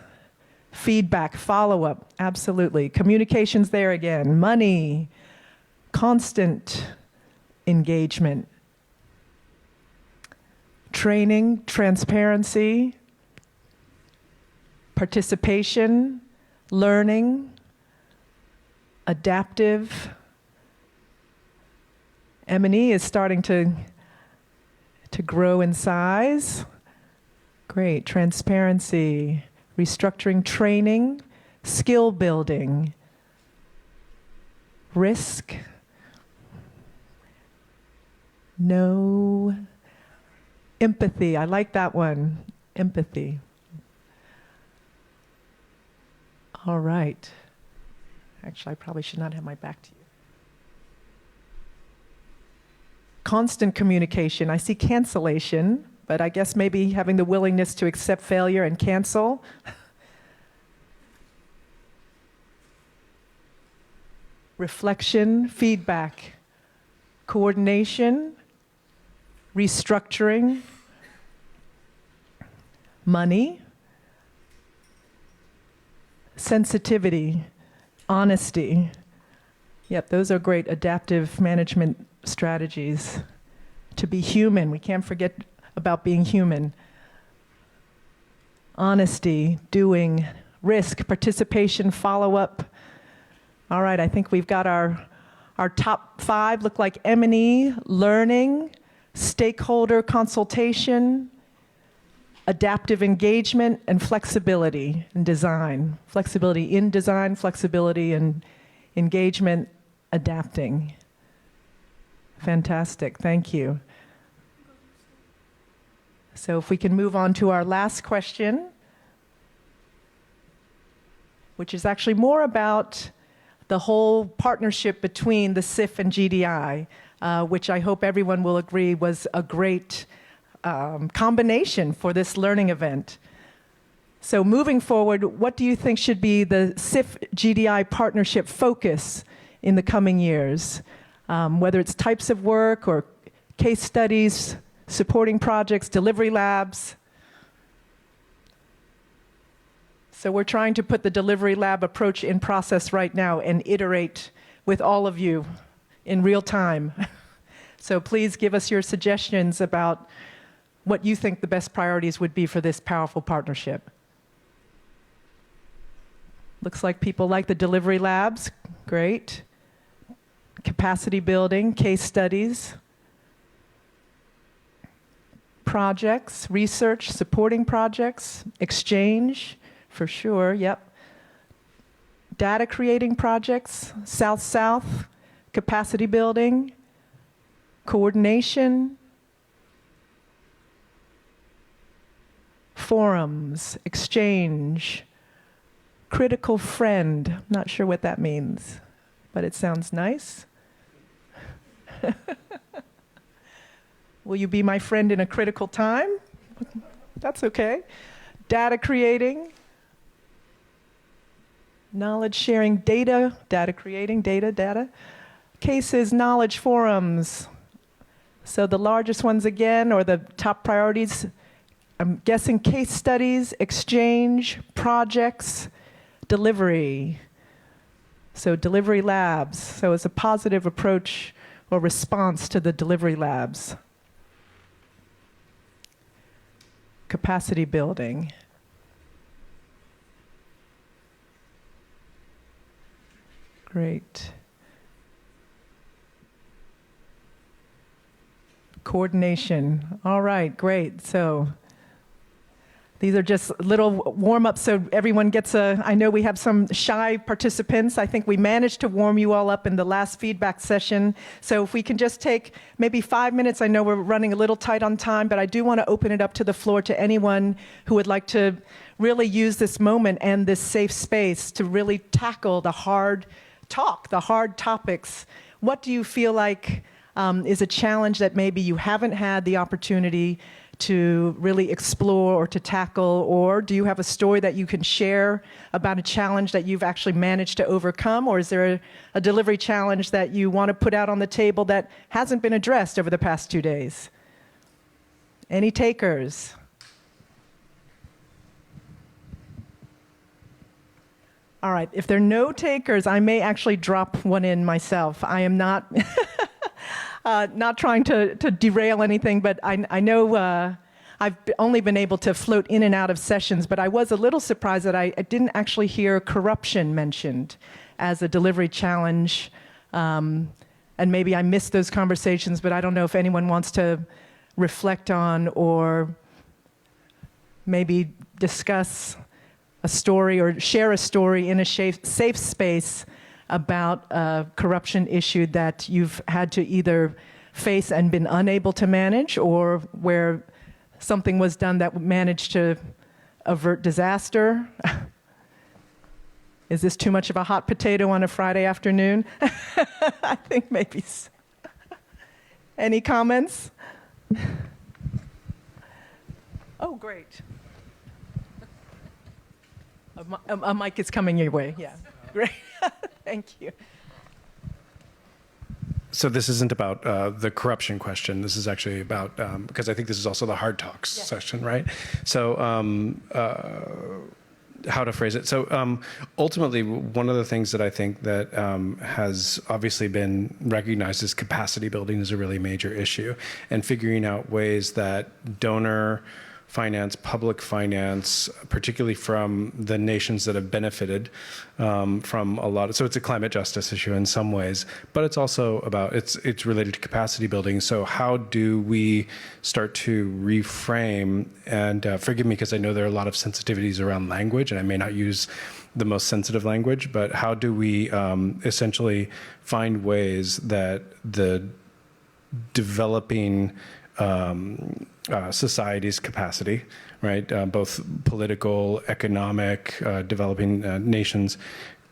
A: feedback, follow-up, absolutely. Communications there again, money, constant engagement, training, transparency, participation, learning, adaptive. M&E is starting to grow in size. Great, transparency, restructuring, training, skill building, risk, no, empathy. I like that one, empathy. All right. Actually, I probably should not have my back to you. Constant communication. I see cancellation, but I guess maybe having the willingness to accept failure and cancel. Reflection, feedback, coordination, restructuring, money, sensitivity, honesty. Yep, those are great adaptive management strategies. To be human, we can't forget about being human. Honesty, doing, risk, participation, follow-up. All right, I think we've got our top 5 look like M&E, learning, stakeholder consultation, adaptive engagement, and flexibility in design. Flexibility in design, flexibility in engagement, adapting. Fantastic, thank you. So if we can move on to our last question, which is actually more about the whole partnership between the CIF and GDI, which I hope everyone will agree was a great combination for this learning event. So moving forward, what do you think should be the CIF-GDI partnership focus in the coming years? Whether it's types of work or case studies, supporting projects, delivery labs. So we're trying to put the delivery lab approach in process right now and iterate with all of you in real time. So please give us your suggestions about what you think the best priorities would be for this powerful partnership. Looks like people like the delivery labs. Great. Capacity building, case studies, projects, research, supporting projects, exchange, for sure, yep. Data creating projects, South-South, capacity building, coordination, forums, exchange, critical friend. I'm not sure what that means, but it sounds nice. Will you be my friend in a critical time? That's okay. Data creating, knowledge sharing, data creating, data. Cases, knowledge forums. So the largest ones again, or the top priorities, I'm guessing case studies, exchange, projects, delivery. So delivery labs. So it's a positive approach or response to the delivery labs. Capacity building. Great. Coordination. All right, great. So these are just little warm-ups so everyone gets I know we have some shy participants. I think we managed to warm you all up in the last feedback session. So if we can just take maybe 5 minutes. I know we're running a little tight on time, but I do want to open it up to the floor to anyone who would like to really use this moment and this safe space to really tackle the hard talk, the hard topics. What do you feel like is a challenge that maybe you haven't had the opportunity to really explore or to tackle, or do you have a story that you can share about a challenge that you've actually managed to overcome, or is there a delivery challenge that you want to put out on the table that hasn't been addressed over the past 2 days? Any takers? All right, if there are no takers, I may actually drop one in myself. I am not not trying to derail anything, but I know I've only been able to float in and out of sessions, but I was a little surprised that I didn't actually hear corruption mentioned as a delivery challenge. And maybe I missed those conversations, but I don't know if anyone wants to reflect on or maybe discuss a story or share a story in a safe space about a corruption issue that you've had to either face and been unable to manage, or where something was done that managed to avert disaster. Is this too much of a hot potato on a Friday afternoon? I think maybe so. Any comments? Oh, great. A mic is coming your way, yeah. Great, thank you.
O: So this isn't about the corruption question. This is actually about, because I think this is also the hard talks session, right? So how to phrase it. So ultimately, one of the things that I think that has obviously been recognized as capacity building is a really major issue, and figuring out ways that donor finance, public finance, particularly from the nations that have benefited from a lot of, so it's a climate justice issue in some ways, but it's also about, it's related to capacity building. So how do we start to reframe, and forgive me because I know there are a lot of sensitivities around language and I may not use the most sensitive language, but how do we essentially find ways that the developing society's capacity, right, both political, economic, developing nations,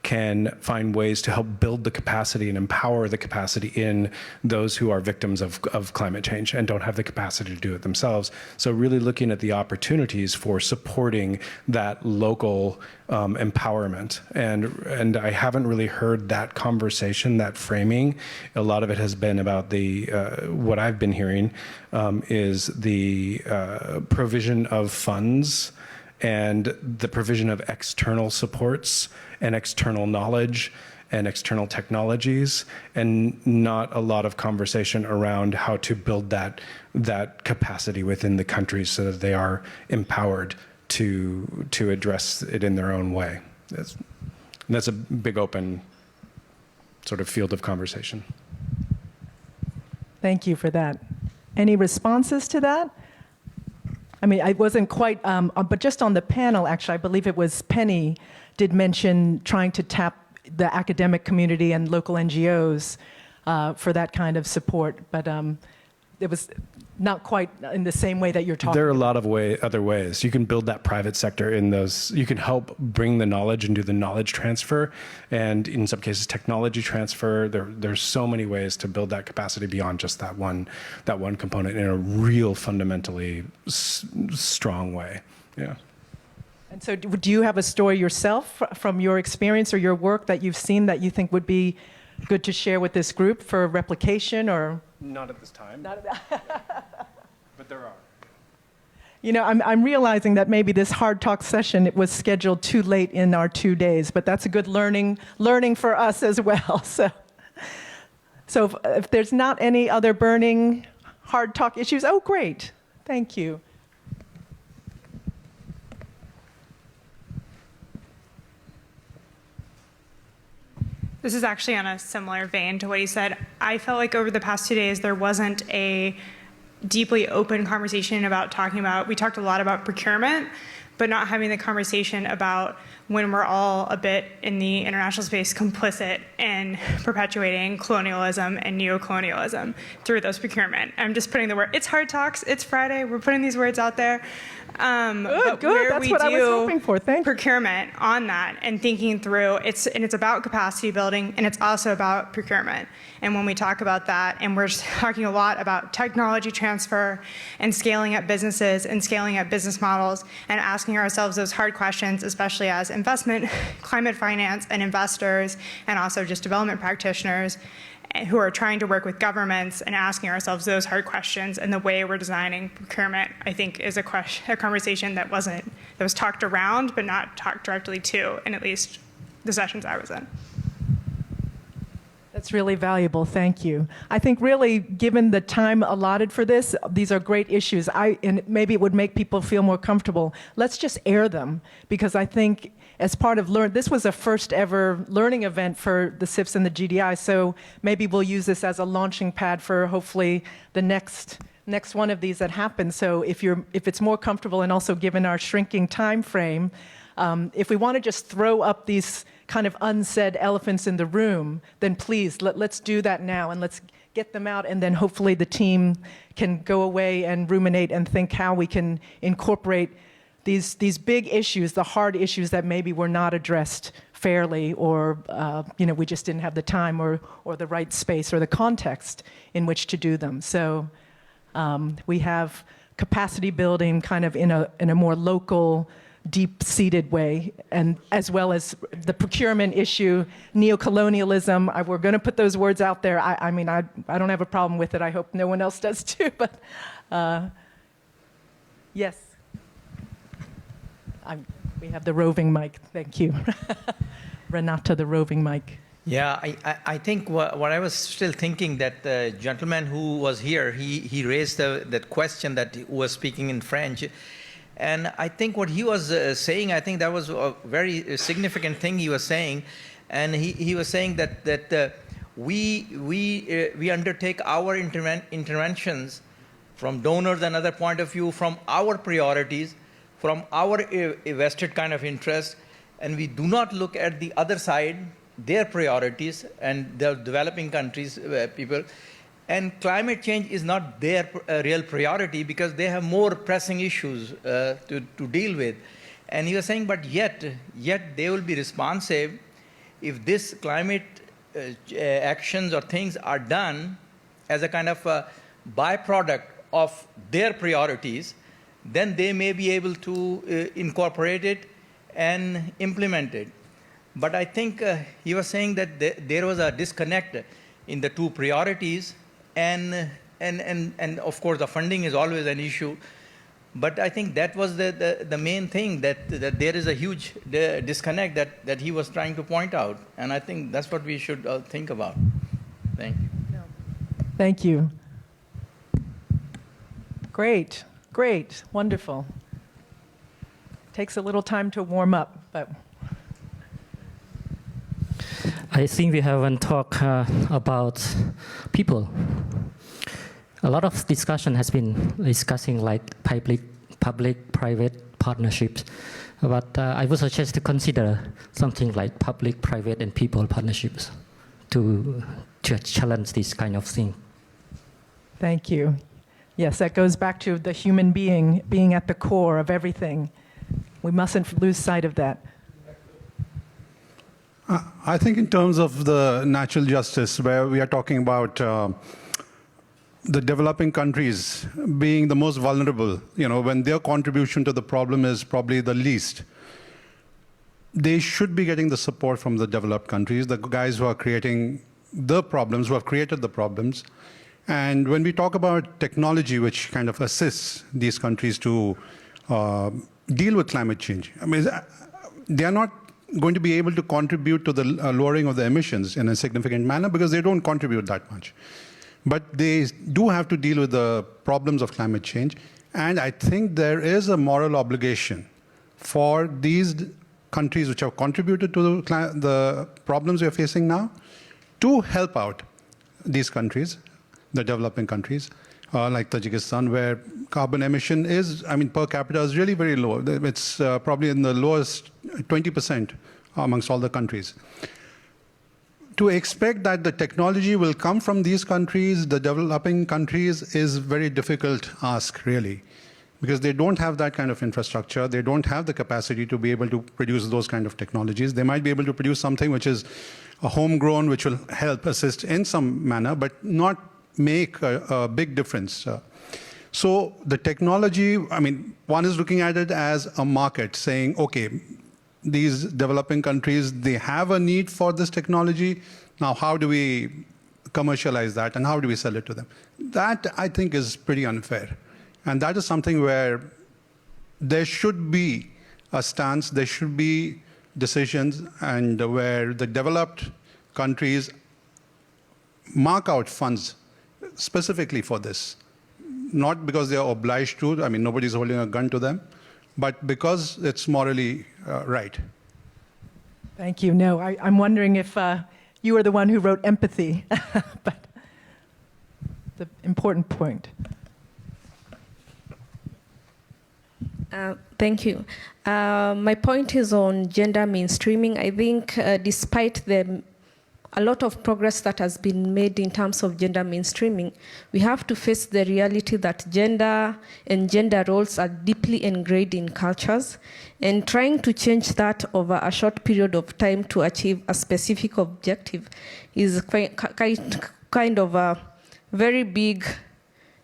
O: can find ways to help build the capacity and empower the capacity in those who are victims of climate change and don't have the capacity to do it themselves. So really looking at the opportunities for supporting that local empowerment. And I haven't really heard that conversation, that framing. A lot of it has been about the, what I've been hearing is the provision of funds and the provision of external supports and external knowledge and external technologies, and not a lot of conversation around how to build that capacity within the countries so that they are empowered to address it in their own way. That's a big open sort of field of conversation.
A: Thank you for that. Any responses to that? I mean, I wasn't quite, but just on the panel, actually, I believe it was Penny did mention trying to tap the academic community and local NGOs for that kind of support, but it was not quite in the same way that you're talking.
O: There are a lot of other ways. You can build that private sector in those. You can help bring the knowledge and do the knowledge transfer, and in some cases, technology transfer. There's so many ways to build that capacity beyond just that one component in a real fundamentally strong way. Yeah.
A: And so, do you have a story yourself from your experience or your work that you've seen that you think would be good to share with this group for replication or?
O: Not at this time. But there are.
A: You know, I'm realizing that maybe this hard talk session, it was scheduled too late in our 2 days, but that's a good learning for us as well. So if there's not any other burning hard talk issues, oh, great. Thank you.
P: This is actually on a similar vein to what he said. I felt like over the past 2 days, there wasn't a deeply open conversation about we talked a lot about procurement, but not having the conversation about when we're all a bit in the international space complicit in perpetuating colonialism and neocolonialism through those procurement. I'm just putting the word, it's hard talks, it's Friday, we're putting these words out there.
A: Good, that's what I was hoping for, thank you.
P: Procurement on that and thinking through, it's about capacity building and it's also about procurement. And when we talk about that, and we're talking a lot about technology transfer and scaling up businesses and scaling up business models and asking ourselves those hard questions, especially as investment, climate finance and investors, and also just development practitioners who are trying to work with governments and asking ourselves those hard questions, and the way we're designing procurement, I think, is a conversation that was talked around, but not talked directly to, in at least the sessions I was in.
A: That's really valuable, thank you. I think really, given the time allotted for this, these are great issues. And maybe it would make people feel more comfortable. Let's just air them, because I think as part of this was a first ever learning event for the CFIs and the GDI, so maybe we'll use this as a launching pad for hopefully the next one of these that happens. So if it's more comfortable, and also given our shrinking time frame, if we want to just throw up these kind of unsaid elephants in the room, then please, let's do that now, and let's get them out, and then hopefully the team can go away and ruminate and think how we can incorporate these big issues, the hard issues that maybe were not addressed fairly, or we just didn't have the time or the right space or the context in which to do them. So we have capacity building kind of in a more local, deep-seated way, and as well as the procurement issue, neocolonialism. We're going to put those words out there. I mean, I don't have a problem with it. I hope no one else does too. But yes, we have the roving mic. Thank you, Renata, the roving mic.
Q: Yeah, I think what I was still thinking, that the gentleman who was here, he raised that question that he was speaking in French. And I think what he was saying, I think that was a very significant thing he was saying. And he was saying that we undertake our interventions from donors and other point of view, from our priorities, from our vested kind of interest, and we do not look at the other side, their priorities, and the developing countries, people. And climate change is not their real priority, because they have more pressing issues to deal with. And he was saying, but yet they will be responsive if this climate actions or things are done as a kind of a byproduct of their priorities, then they may be able to incorporate it and implement it. But I think he was saying that there was a disconnect in the two priorities, and of course the funding is always an issue. But I think that was the main thing, that there is a huge disconnect that he was trying to point out. And I think that's what we should think about. Thank you.
A: Thank you. Great, great, wonderful. Takes a little time to warm up, but.
R: I think we haven't talked about people. A lot of discussion has been discussing like public-private partnerships, but I would suggest to consider something like public-private and people partnerships to challenge this kind of thing.
A: Thank you. Yes, that goes back to the human being at the core of everything. We mustn't lose sight of that.
F: I think in terms of the natural justice, where we are talking about the developing countries being the most vulnerable, when their contribution to the problem is probably the least, they should be getting the support from the developed countries, the guys who are creating the problems, who have created the problems. And when we talk about technology, which kind of assists these countries to deal with climate change, I mean, they are not going to be able to contribute to the lowering of the emissions in a significant manner because they don't contribute that much. But they do have to deal with the problems of climate change. And I think there is a moral obligation for these countries which have contributed to the problems we are facing now to help out these countries, the developing countries, like Tajikistan, where carbon emission is, per capita is really very low. It's probably in the lowest 20% amongst all the countries. To expect that the technology will come from these countries, the developing countries, is very difficult ask, really, because they don't have that kind of infrastructure. They don't have the capacity to be able to produce those kind of technologies. They might be able to produce something which is a homegrown, which will help assist in some manner, but not make a big difference. So the technology, one is looking at it as a market, saying, okay, these developing countries, they have a need for this technology. Now, how do we commercialize that and how do we sell it to them? That, I think, is pretty unfair. And that is something where there should be a stance, there should be decisions, and where the developed countries mark out funds specifically for this. Not because they are obliged to, nobody's holding a gun to them, but because it's morally right.
A: Thank you. No, I'm wondering if you were the one who wrote empathy, but the important point.
S: Thank you. My point is on gender mainstreaming. I think despite a lot of progress that has been made in terms of gender mainstreaming, we have to face the reality that gender and gender roles are deeply ingrained in cultures, and trying to change that over a short period of time to achieve a specific objective is kind of a very big,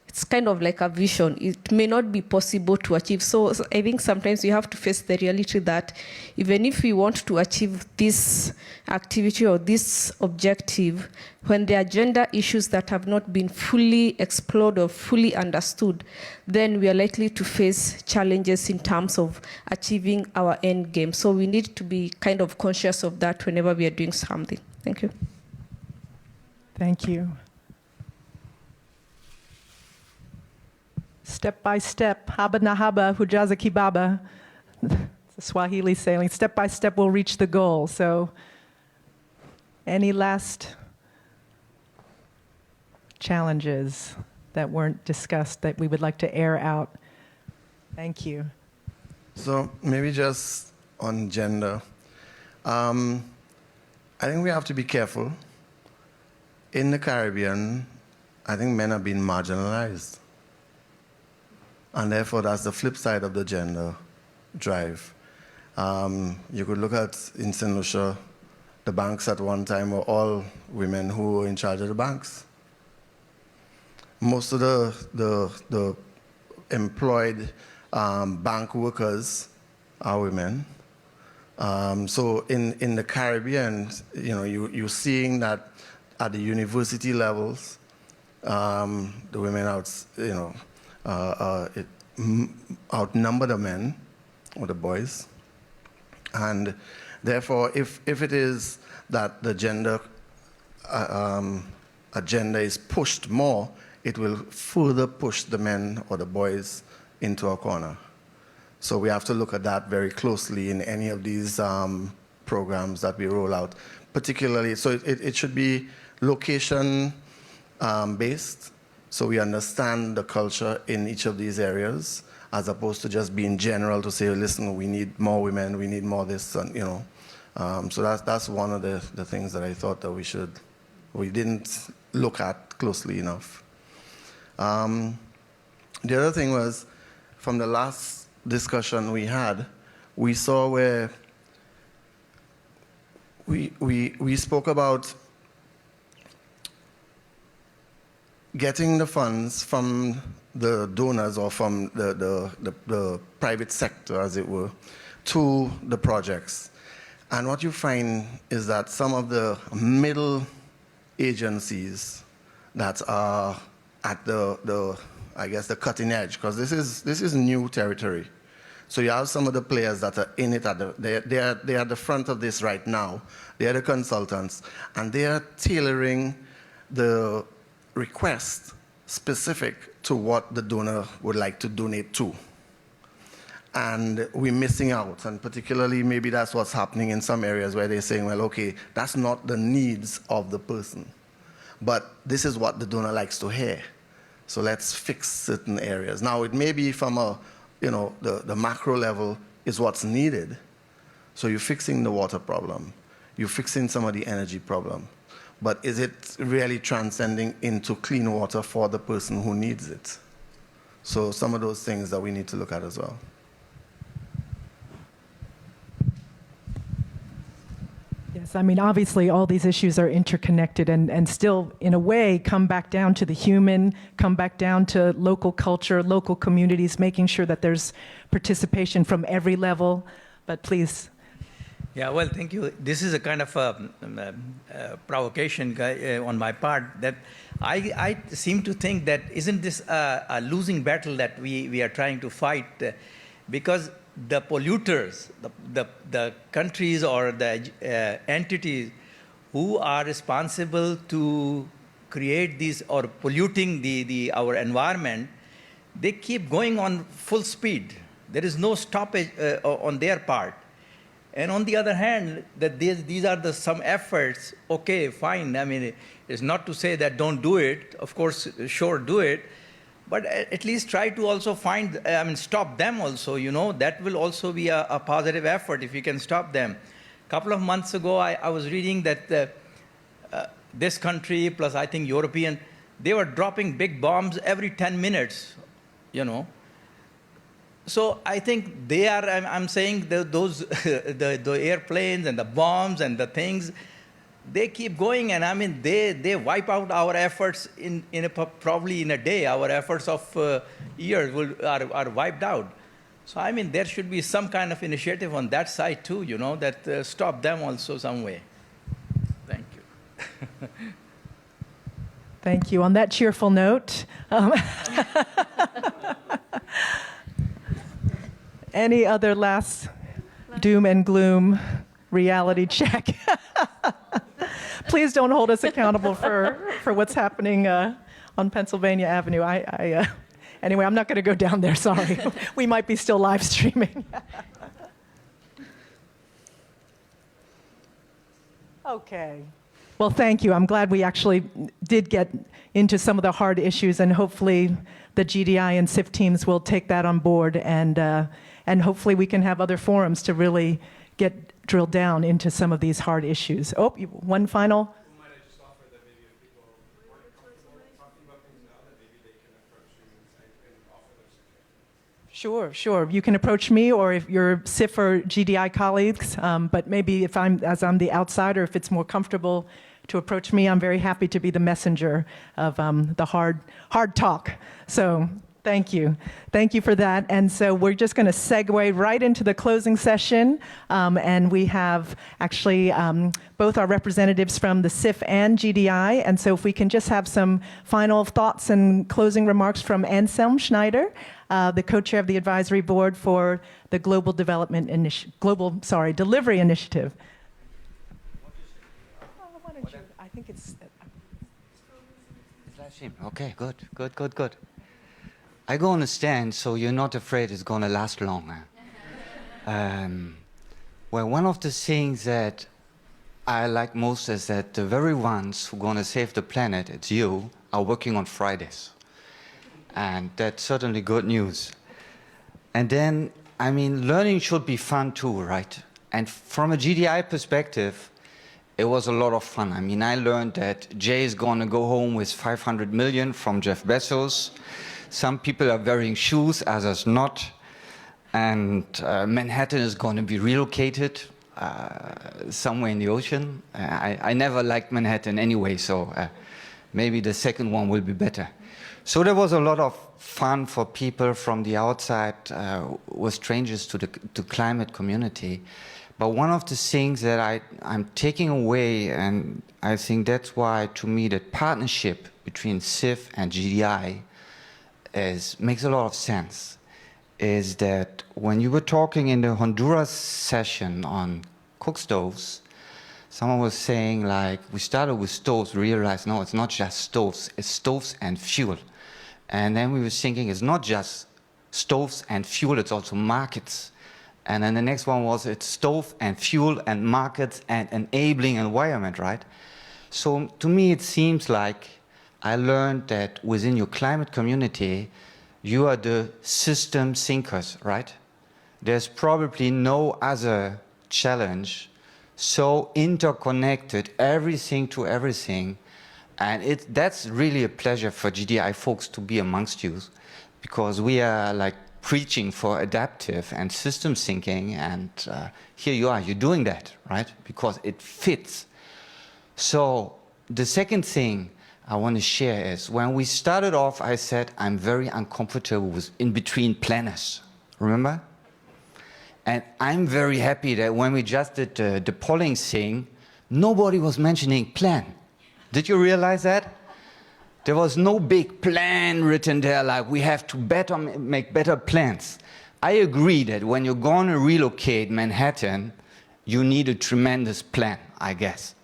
S: it's kind of like a vision. It may not be possible to achieve. So I think sometimes we have to face the reality that even if we want to achieve this activity or this objective, when there are gender issues that have not been fully explored or fully understood, then we are likely to face challenges in terms of achieving our end game. So we need to be kind of conscious of that whenever we are doing something. Thank you.
A: Thank you. Step by step, haba na haba, hujaza kibaba. It's a Swahili saying, step by step we'll reach the goal. So any last challenges that weren't discussed that we would like to air out? Thank you.
H: So maybe just on gender. I think we have to be careful. In the Caribbean, I think men are being marginalized. And therefore, that's the flip side of the gender drive. You could look at in St. Lucia, The banks at one time were all women who were in charge of the banks. Most of the employed bank workers are women. So in the Caribbean, you're seeing that at the university levels, the women outnumber the men or the boys. And therefore, if it is that the gender agenda is pushed more, it will further push the men or the boys into a corner. So we have to look at that very closely in any of these programs that we roll out, particularly, so it should be location based, so we understand the culture in each of these areas, as opposed to just being general to say, listen, we need more women, we need more this, and so that's one of the things that I thought that we didn't look at closely enough. The other thing was, from the last discussion we had, we saw where we spoke about getting the funds from the donors or from the private sector, as it were, to the projects. And what you find is that some of the middle agencies that are at I guess the cutting edge, because this is new territory. So you have some of the players that are in it, they're at the front of this right now. They are the consultants, and they are tailoring the request specific to what the donor would like to donate to. And we're missing out, and particularly maybe that's what's happening in some areas where they're saying, well, okay, that's not the needs of the person, but this is what the donor likes to hear. So let's fix certain areas. Now, it may be from the macro level is what's needed. So you're fixing the water problem. You're fixing some of the energy problem. But is it really transcending into clean water for the person who needs it? So some of those things that we need to look at as well.
A: Yes, I mean, obviously all these issues are interconnected and still, in a way, come back down to the human, come back down to local culture, local communities, making sure that there's participation from every level. But please.
Q: Yeah, well, thank you. This is a kind of provocation on my part, that I seem to think that isn't this a losing battle that we are trying to fight, because the polluters, the countries or the entities who are responsible to create these or polluting our environment, they keep going on full speed. There is no stoppage on their part. And on the other hand, that these are some efforts. Okay, fine. I mean, it's not to say that don't do it. Of course, sure, do it. But at least try to also stop them also, That will also be a positive effort if you can stop them. A couple of months ago, I was reading that this country, plus I think European, they were dropping big bombs every 10 minutes, So I think they are, I'm saying the airplanes and the bombs and the things, they keep going, and they wipe out our efforts probably in a day. Our efforts of years are wiped out. So there should be some kind of initiative on that side too, that stop them also some way. Thank you.
A: Thank you. On that cheerful note, any other last doom and gloom reality check? Please don't hold us accountable for what's happening on Pennsylvania Avenue. Anyway, I'm not going to go down there, sorry. We might be still live streaming. Okay. Well, thank you. I'm glad we actually did get into some of the hard issues, and hopefully the GDI and CIF teams will take that on board, and hopefully we can have other forums to really get drilled down into some of these hard issues. Oh, one final.
T: Might I just offer that maybe if people weren't comfortable talking about things now, that maybe they can approach you and offer their suggestions?
A: Sure, sure. You can approach me or if your CIF or GDI colleagues, but maybe as I'm the outsider, if it's more comfortable to approach me, I'm very happy to be the messenger of the hard talk. So thank you. Thank you for that. And so we're just going to segue right into the closing session. And we have actually both our representatives from the CIF and GDI. And so if we can just have some final thoughts and closing remarks from Anselm Schneider, the co-chair of the advisory board for the Global Delivery Initiative. I think it's...
U: Okay, good. I go on a stand, so you're not afraid it's going to last long. Well, one of the things that I like most is that the very ones who are going to save the planet, it's you, are working on Fridays. And that's certainly good news. And then, I mean, learning should be fun too, right? And from a GDI perspective, it was a lot of fun. I mean, I learned that Jay is going to go home with 500 million from Jeff Bezos. Some people are wearing shoes, others not. And Manhattan is going to be relocated somewhere in the ocean. I never liked Manhattan anyway, so maybe the second one will be better. So there was a lot of fun for people from the outside, were strangers to the climate community. But one of the things that I'm taking away, and I think that's why, to me, that partnership between CIF and GDI makes a lot of sense, is that when you were talking in the Honduras session on cook stoves, someone was saying, like, we started with stoves, realized, no, it's not just stoves, it's stoves and fuel. And then we were thinking, it's not just stoves and fuel, it's also markets. And then the next one was, it's stove and fuel and markets and enabling environment, right? So to me, it seems like I learned that within your climate community, you are the system thinkers, right? There's probably no other challenge so interconnected, everything to everything. And that's really a pleasure for GDI folks to be amongst you, because we are like preaching for adaptive and system thinking, and here you are, you're doing that, right? Because it fits. So the second thing I want to share is, when we started off, I said, I'm very uncomfortable with in-between planners, remember? And I'm very happy that when we just did the polling thing, nobody was mentioning plan. Did you realize that? There was no big plan written there, like we have to make better plans. I agree that when you're going to relocate Manhattan, you need a tremendous plan, I guess.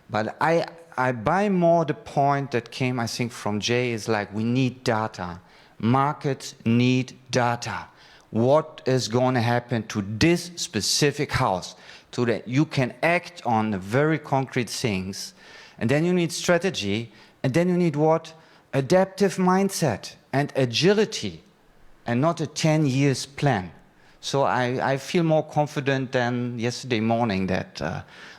U: But I buy more the point that came, I think, from Jay, is like, we need data. Markets need data. What is going to happen to this specific house, so that you can act on the very concrete things. And then you need strategy, and then you need what? Adaptive mindset and agility, and not a 10 years plan. So I feel more confident than yesterday morning that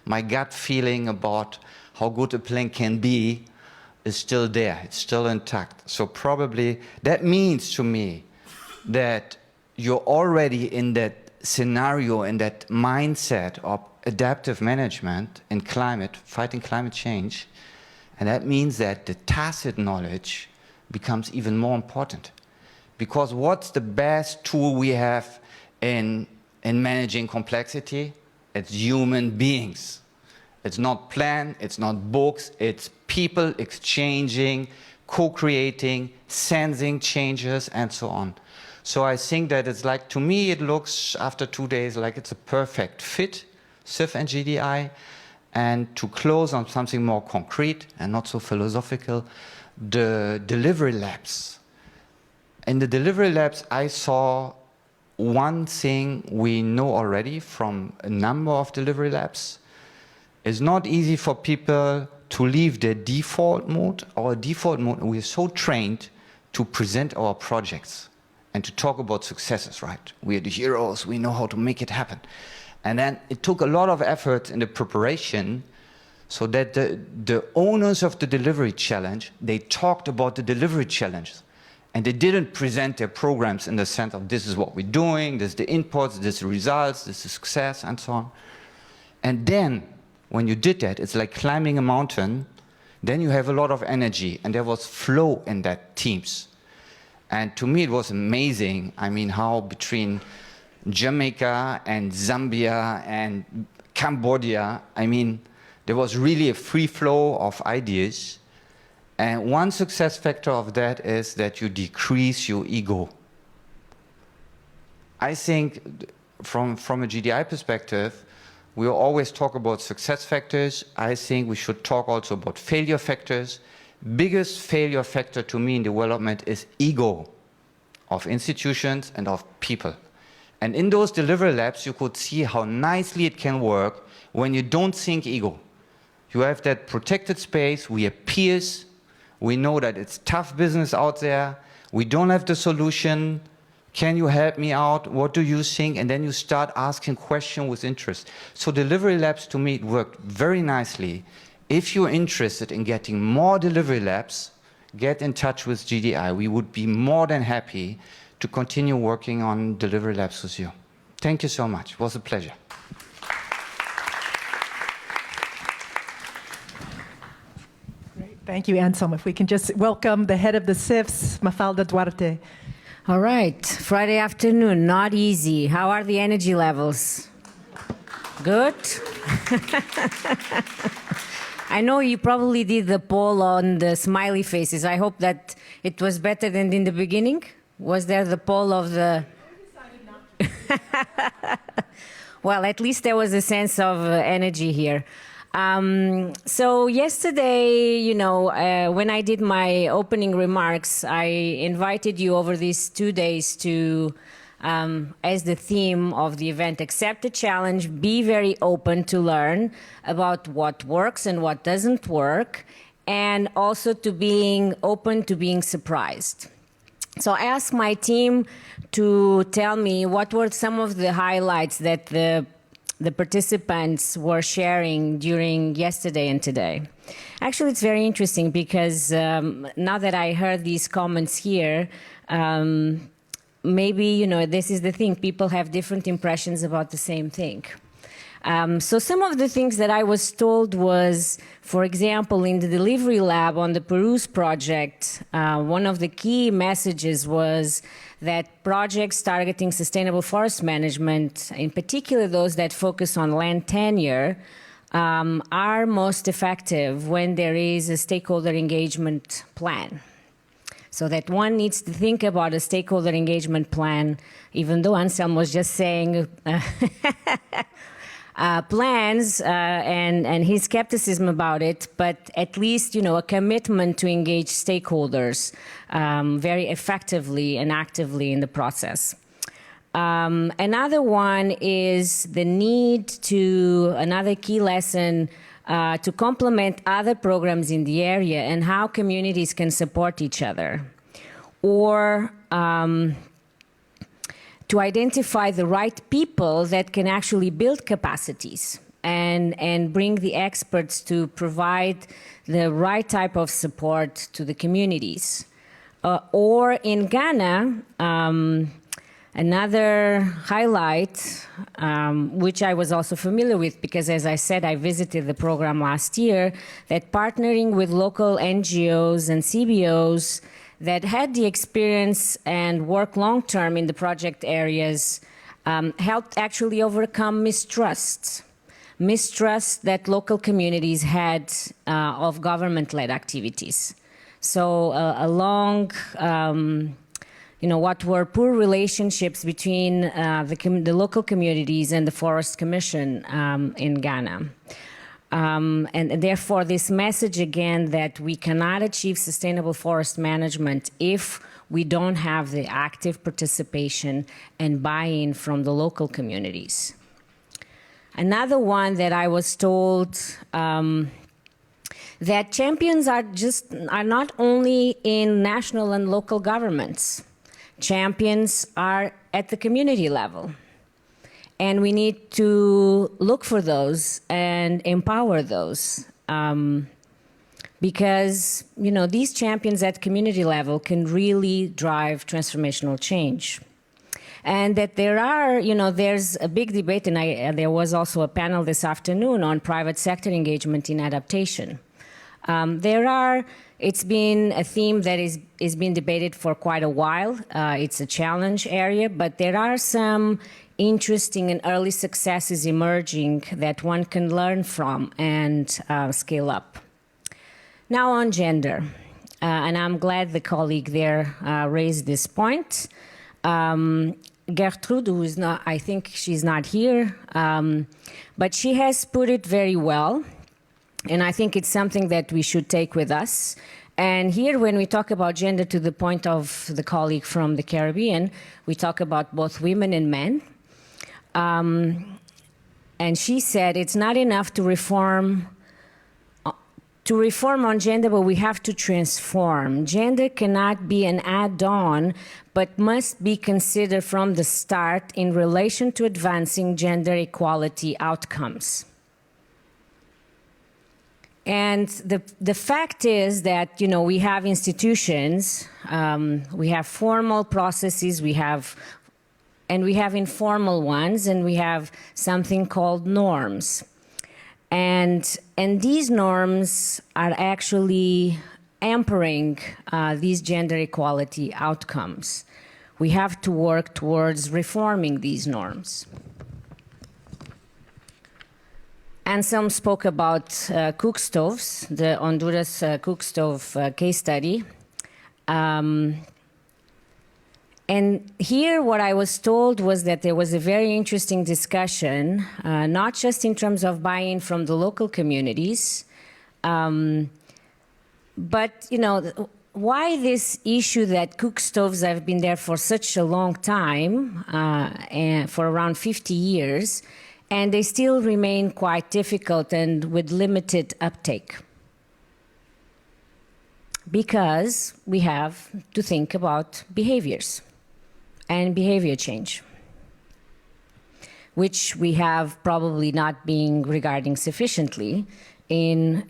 U: my gut feeling about how good a plan can be is still there, it's still intact. So probably that means to me that you're already in that scenario, in that mindset of adaptive management in climate, fighting climate change. And that means that the tacit knowledge becomes even more important. Because what's the best tool we have in managing complexity? It's human beings. It's not plan, it's not books, it's people exchanging, co-creating, sensing changes, and so on. So I think that it's like, to me, it looks, after 2 days, like it's a perfect fit, CIF and GDI. And to close on something more concrete and not so philosophical, the delivery labs. In the delivery labs, I saw one thing we know already from a number of delivery labs. It's not easy for people to leave their default mode. Our default mode, we're so trained to present our projects and to talk about successes, right? We are the heroes, we know how to make it happen. And then it took a lot of effort in the preparation, so that the owners of the delivery challenge, they talked about the delivery challenges. And they didn't present their programs in the sense of this is what we're doing, this is the inputs, this is the results, this is success, and so on. And then, when you did that, it's like climbing a mountain, then you have a lot of energy, and there was flow in that teams. And to me, it was amazing, I mean, how between Jamaica and Zambia and Cambodia, I mean, there was really a free flow of ideas. And one success factor of that is that you decrease your ego. I think from a GDI perspective, we always talk about success factors. I think we should talk also about failure factors. Biggest failure factor to me in development is ego of institutions and of people. And in those delivery labs, you could see how nicely it can work when you don't think ego. You have that protected space, we are peers, we know that it's tough business out there, we don't have the solution, can you help me out, what do you think? And then you start asking questions with interest. So delivery labs to me worked very nicely. If you're interested in getting more delivery labs, get in touch with GDI. We would be more than happy to continue working on delivery labs with you. Thank you so much, it was a pleasure.
A: Thank you, Anselm. If we can just welcome the head of the CIFs, Mafalda Duarte.
E: All right, Friday afternoon, not easy. How are the energy levels? Good? I know you probably did the poll on the smiley faces. I hope that it was better than in the beginning. Was there the poll of the... Well, at least there was a sense of energy here. So yesterday, you know, when I did my opening remarks, I invited you over these 2 days to, as the theme of the event, accept the challenge, be very open to learn about what works and what doesn't work, and also to being open to being surprised. So I asked my team to tell me what were some of the highlights that the participants were sharing during yesterday and today. Actually, it's very interesting because now that I heard these comments here, maybe, you know, this is the thing, people have different impressions about the same thing. So some of the things that I was told was, for example, in the delivery lab on the Perus project, one of the key messages was that projects targeting sustainable forest management, in particular those that focus on land tenure, are most effective when there is a stakeholder engagement plan. So that one needs to think about a stakeholder engagement plan, even though Anselm was just saying plans and his skepticism about it, but at least, you know, a commitment to engage stakeholders very effectively and actively in the process. Another one is the need to, another key lesson, to complement other programs in the area and how communities can support each other. Or to identify the right people that can actually build capacities and bring the experts to provide the right type of support to the communities. Or in Ghana, another highlight, which I was also familiar with because, as I said, I visited the program last year, that partnering with local NGOs and CBOs that had the experience and work long-term in the project areas helped actually overcome mistrust that local communities had of government-led activities. So along, you know, what were poor relationships between the local communities and the Forest Commission in Ghana. And therefore, this message again that we cannot achieve sustainable forest management if we don't have the active participation and buy-in from the local communities. Another one that I was told that champions are not only in national and local governments. Champions are at the community level. And we need to look for those and empower those. because, these champions at community level can really drive transformational change. And that there are, there's a big debate, and there was also a panel this afternoon on private sector engagement in adaptation. It's been a theme that is being debated for quite a while. It's a challenge area, but there are some interesting and early successes emerging that one can learn from and scale up. Now on gender, and I'm glad the colleague there raised this point. Gertrude, who is not, I think she's not here, but she has put it very well. And I think it's something that we should take with us. And here, when we talk about gender, to the point of the colleague from the Caribbean, we talk about both women and men. And she said it's not enough to reform on gender, but we have to transform. Gender cannot be an add-on, but must be considered from the start in relation to advancing gender equality outcomes. And the fact is that, we have institutions, we have formal processes, we have informal ones, and we have something called norms. And these norms are actually hampering these gender equality outcomes. We have to work towards reforming these norms. Anselm spoke about cook stoves, the Honduras cook stove case study. And here what I was told was that there was a very interesting discussion, not just in terms of buy-in from the local communities, but, why this issue that cook stoves have been there for such a long time, and for around 50 years, and they still remain quite difficult and with limited uptake. Because we have to think about behaviors and behavior change, which we have probably not been regarding sufficiently in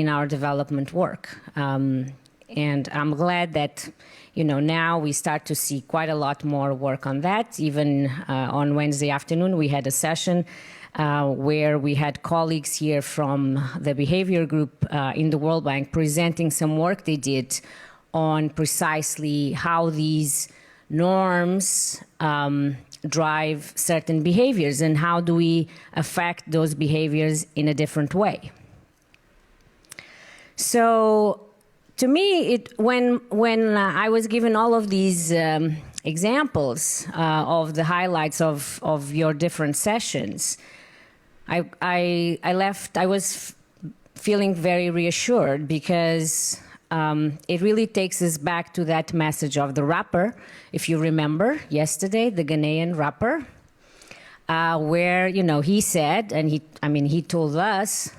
E: our development work. And I'm glad that, now we start to see quite a lot more work on that. Even on Wednesday afternoon, we had a session where we had colleagues here from the behavior group in the World Bank presenting some work they did on precisely how these norms drive certain behaviors and how do we affect those behaviors in a different way. So, to me, when I was given all of these examples of the highlights of your different sessions, I left. I was feeling very reassured because it really takes us back to that message of the rapper. If you remember yesterday, the Ghanaian rapper, where he said, and he told us.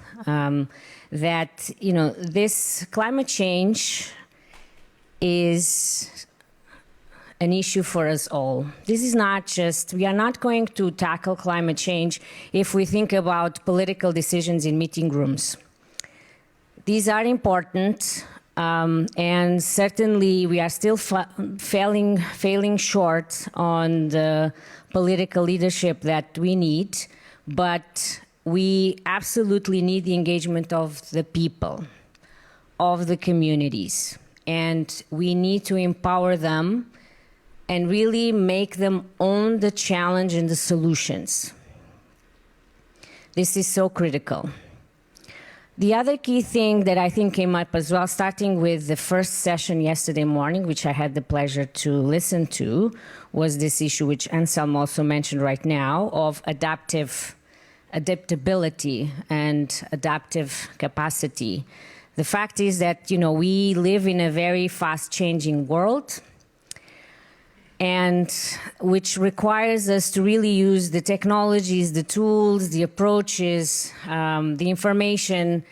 E: That this climate change is an issue for us all. This is not just, we are not going to tackle climate change if we think about political decisions in meeting rooms. These are important, and certainly we are still failing short on the political leadership that we need, but we absolutely need the engagement of the people, of the communities, and we need to empower them and really make them own the challenge and the solutions. This is so critical. The other key thing that I think came up as well, starting with the first session yesterday morning, which I had the pleasure to listen to, was this issue which Anselm also mentioned right now of adaptability and adaptive capacity. The fact is that, we live in a very fast-changing world, and which requires us to really use the technologies, the tools, the approaches, the information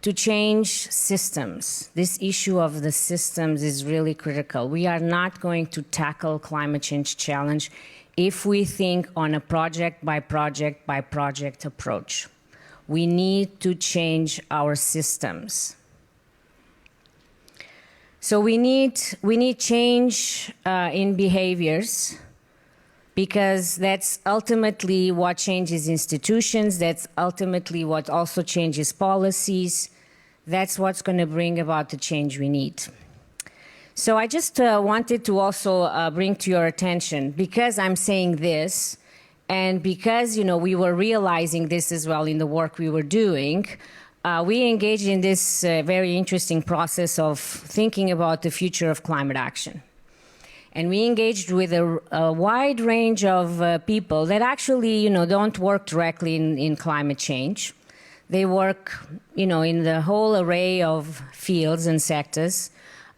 E: to change systems. This issue of the systems is really critical. We are not going to tackle climate change challenge if we think on a project by project approach. We need to change our systems. So we need change in behaviors, because that's ultimately what changes institutions, that's ultimately what also changes policies, that's what's going to bring about the change we need. So I just wanted to also bring to your attention, because I'm saying this, and because we were realizing this as well in the work we were doing, we engaged in this very interesting process of thinking about the future of climate action. And we engaged with a wide range of people that actually, don't work directly in climate change. They work, in the whole array of fields and sectors.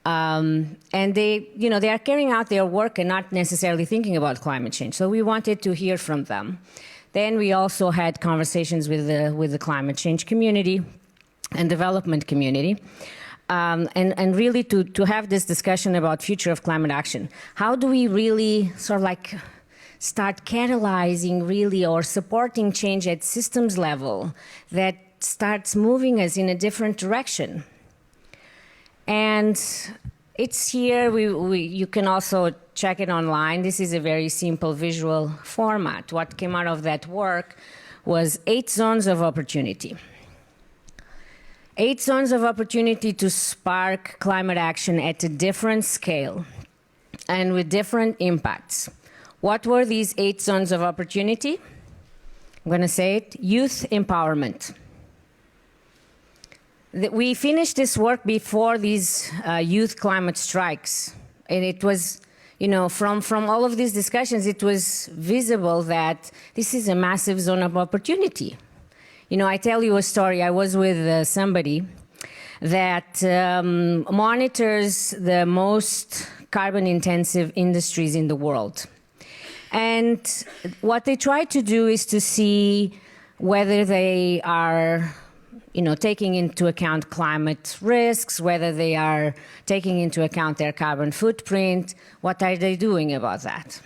E: And they are carrying out their work and not necessarily thinking about climate change. So we wanted to hear from them. Then we also had conversations with the climate change community and development community. And really to have this discussion about future of climate action. How do we really sort of like start catalyzing really or supporting change at systems level that starts moving us in a different direction? And it's here, you can also check it online. This is a very simple visual format. What came out of that work was 8 zones of opportunity. 8 zones of opportunity to spark climate action at a different scale and with different impacts. What were these 8 zones of opportunity? I'm going to say it: youth empowerment. We finished this work before these youth climate strikes. And it was, from all of these discussions, it was visible that this is a massive zone of opportunity. I tell you a story. I was with somebody that monitors the most carbon-intensive industries in the world. And what they try to do is to see whether they are taking into account climate risks, whether they are taking into account their carbon footprint, what are they doing about that?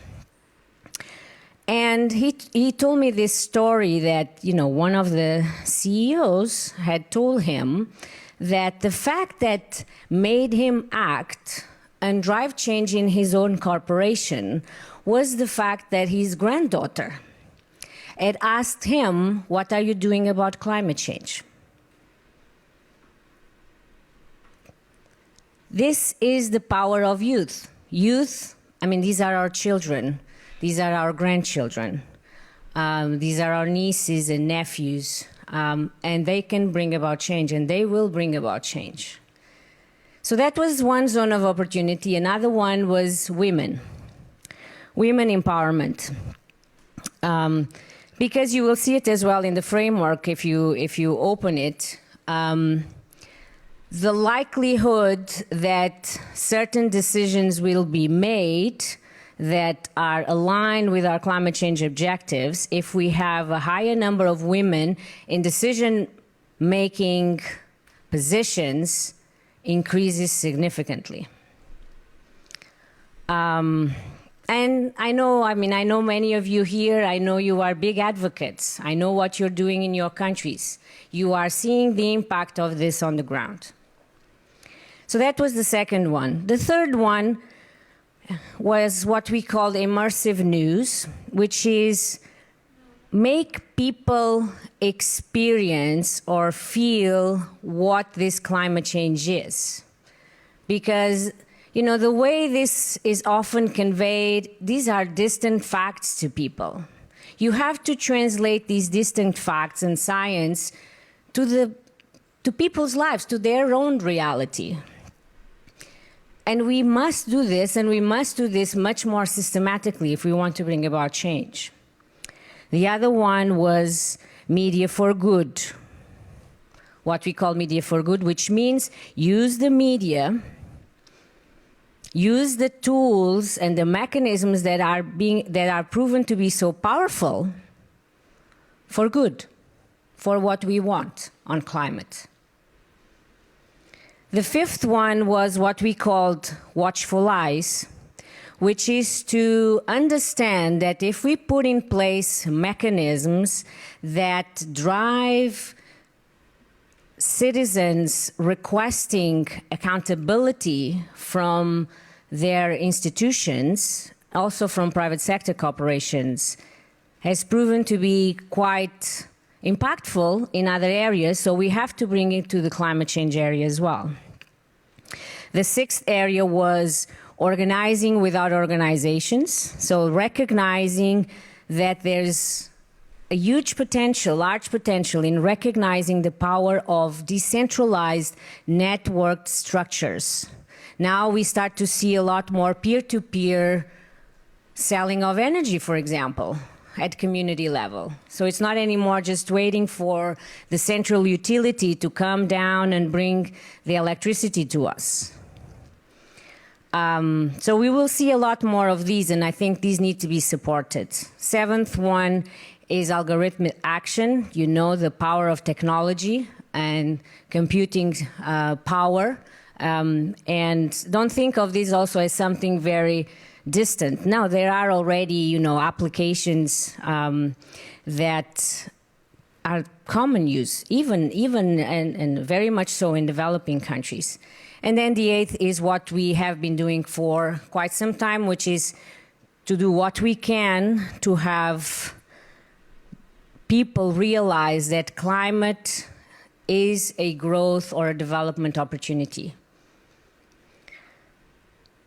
E: And he told me this story that, one of the CEOs had told him that the fact that made him act and drive change in his own corporation was the fact that his granddaughter had asked him, "What are you doing about climate change?" This is the power of youth. Youth, these are our children. These are our grandchildren. These are our nieces and nephews. And they can bring about change, and they will bring about change. So that was one zone of opportunity. Another one was women. Women empowerment. Because you will see it as well in the framework if you open it. The likelihood that certain decisions will be made that are aligned with our climate change objectives if we have a higher number of women in decision-making positions increases significantly. And I know many of you here, I know you are big advocates. I know what you're doing in your countries. You are seeing the impact of this on the ground. So that was the second one. The third one was what we called immersive news, which is make people experience or feel what this climate change is. Because, the way this is often conveyed, these are distant facts to people. You have to translate these distant facts and science to people's lives, to their own reality. And we must do this, and we must do this much more systematically if we want to bring about change. The other one was media for good, what we call media for good, which means use the media, use the tools and the mechanisms that are proven to be so powerful for good, for what we want on climate. The fifth one was what we called watchful eyes, which is to understand that if we put in place mechanisms that drive citizens requesting accountability from their institutions, also from private sector corporations, has proven to be quite impactful in other areas, so we have to bring it to the climate change area as well. The sixth area was organizing without organizations, so recognizing that there's a huge potential, large potential in recognizing the power of decentralized networked structures. Now we start to see a lot more peer-to-peer selling of energy, for example, at community level. So it's not anymore just waiting for the central utility to come down and bring the electricity to us. So we will see a lot more of these, and I think these need to be supported. Seventh one is algorithmic action. You know the power of technology and computing power. And don't think of this also as something very distant. No, there are already, applications that are common use, even and very much so in developing countries. And then the eighth is what we have been doing for quite some time, which is to do what we can to have people realize that climate is a growth or a development opportunity.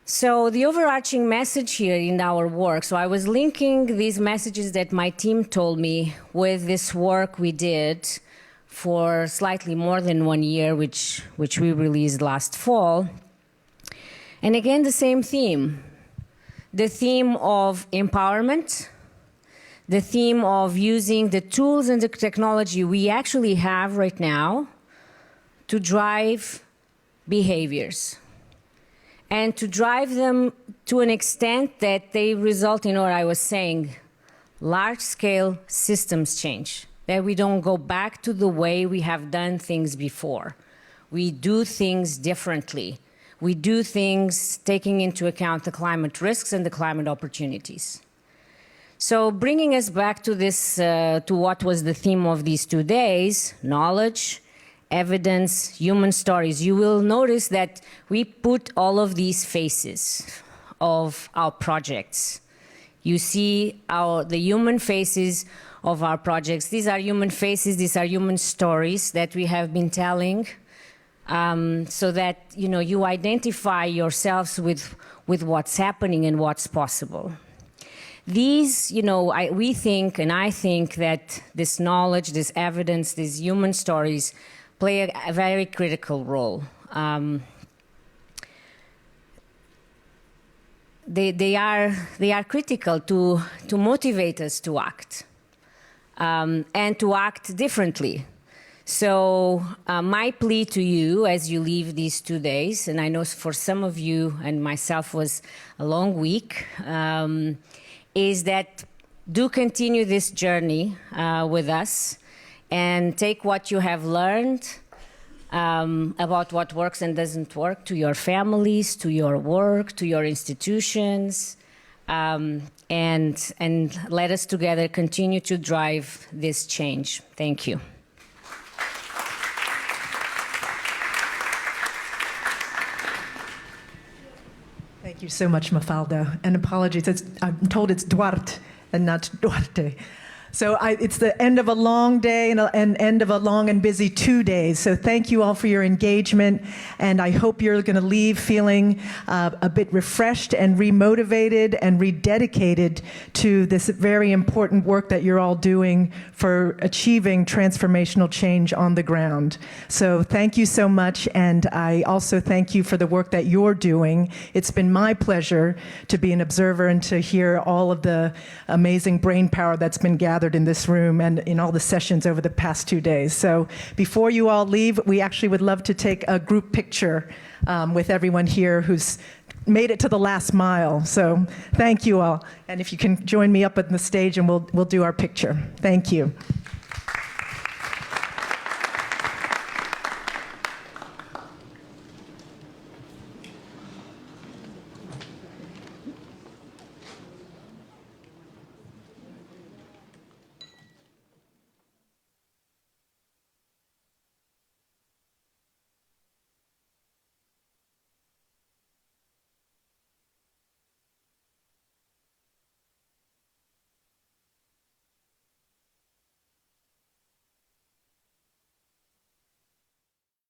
E: So the overarching message here in our work, so I was linking these messages that my team told me with this work we did for slightly more than 1 year, which we released last fall. And again, the same theme. The theme of empowerment, the theme of using the tools and the technology we actually have right now to drive behaviors, and to drive them to an extent that they result in what I was saying, large-scale systems change, that we don't go back to the way we have done things before. We do things differently. We do things taking into account the climate risks and the climate opportunities. So bringing us back to this, to what was the theme of these 2 days, knowledge, evidence, human stories, you will notice that we put all of these faces of our projects. You see the human faces of our projects. These are human faces, these are human stories that we have been telling, so that you identify yourselves with what's happening and what's possible. These, we think, and I think that this knowledge, this evidence, these human stories play a very critical role. They are critical to motivate us to act, and to act differently. So my plea to you as you leave these 2 days, and I know for some of you and myself was a long week, is that do continue this journey with us and take what you have learned about what works and doesn't work to your families, to your work, to your institutions, and let us together continue to drive this change. Thank you.
A: Thank you so much, Mafalda. And apologies, I'm told it's Duarte and not Duarte. So it's the end of a long day and end of a long and busy 2 days. So thank you all for your engagement. And I hope you're going to leave feeling a bit refreshed and remotivated and rededicated to this very important work that you're all doing for achieving transformational change on the ground. So thank you so much. And I also thank you for the work that you're doing. It's been my pleasure to be an observer and to hear all of the amazing brain power that's been gathered in this room and in all the sessions over the past 2 days. So before you all leave, we actually would love to take a group picture with everyone here who's made it to the last mile. So thank you all. And if you can join me up on the stage and we'll do our picture. Thank you.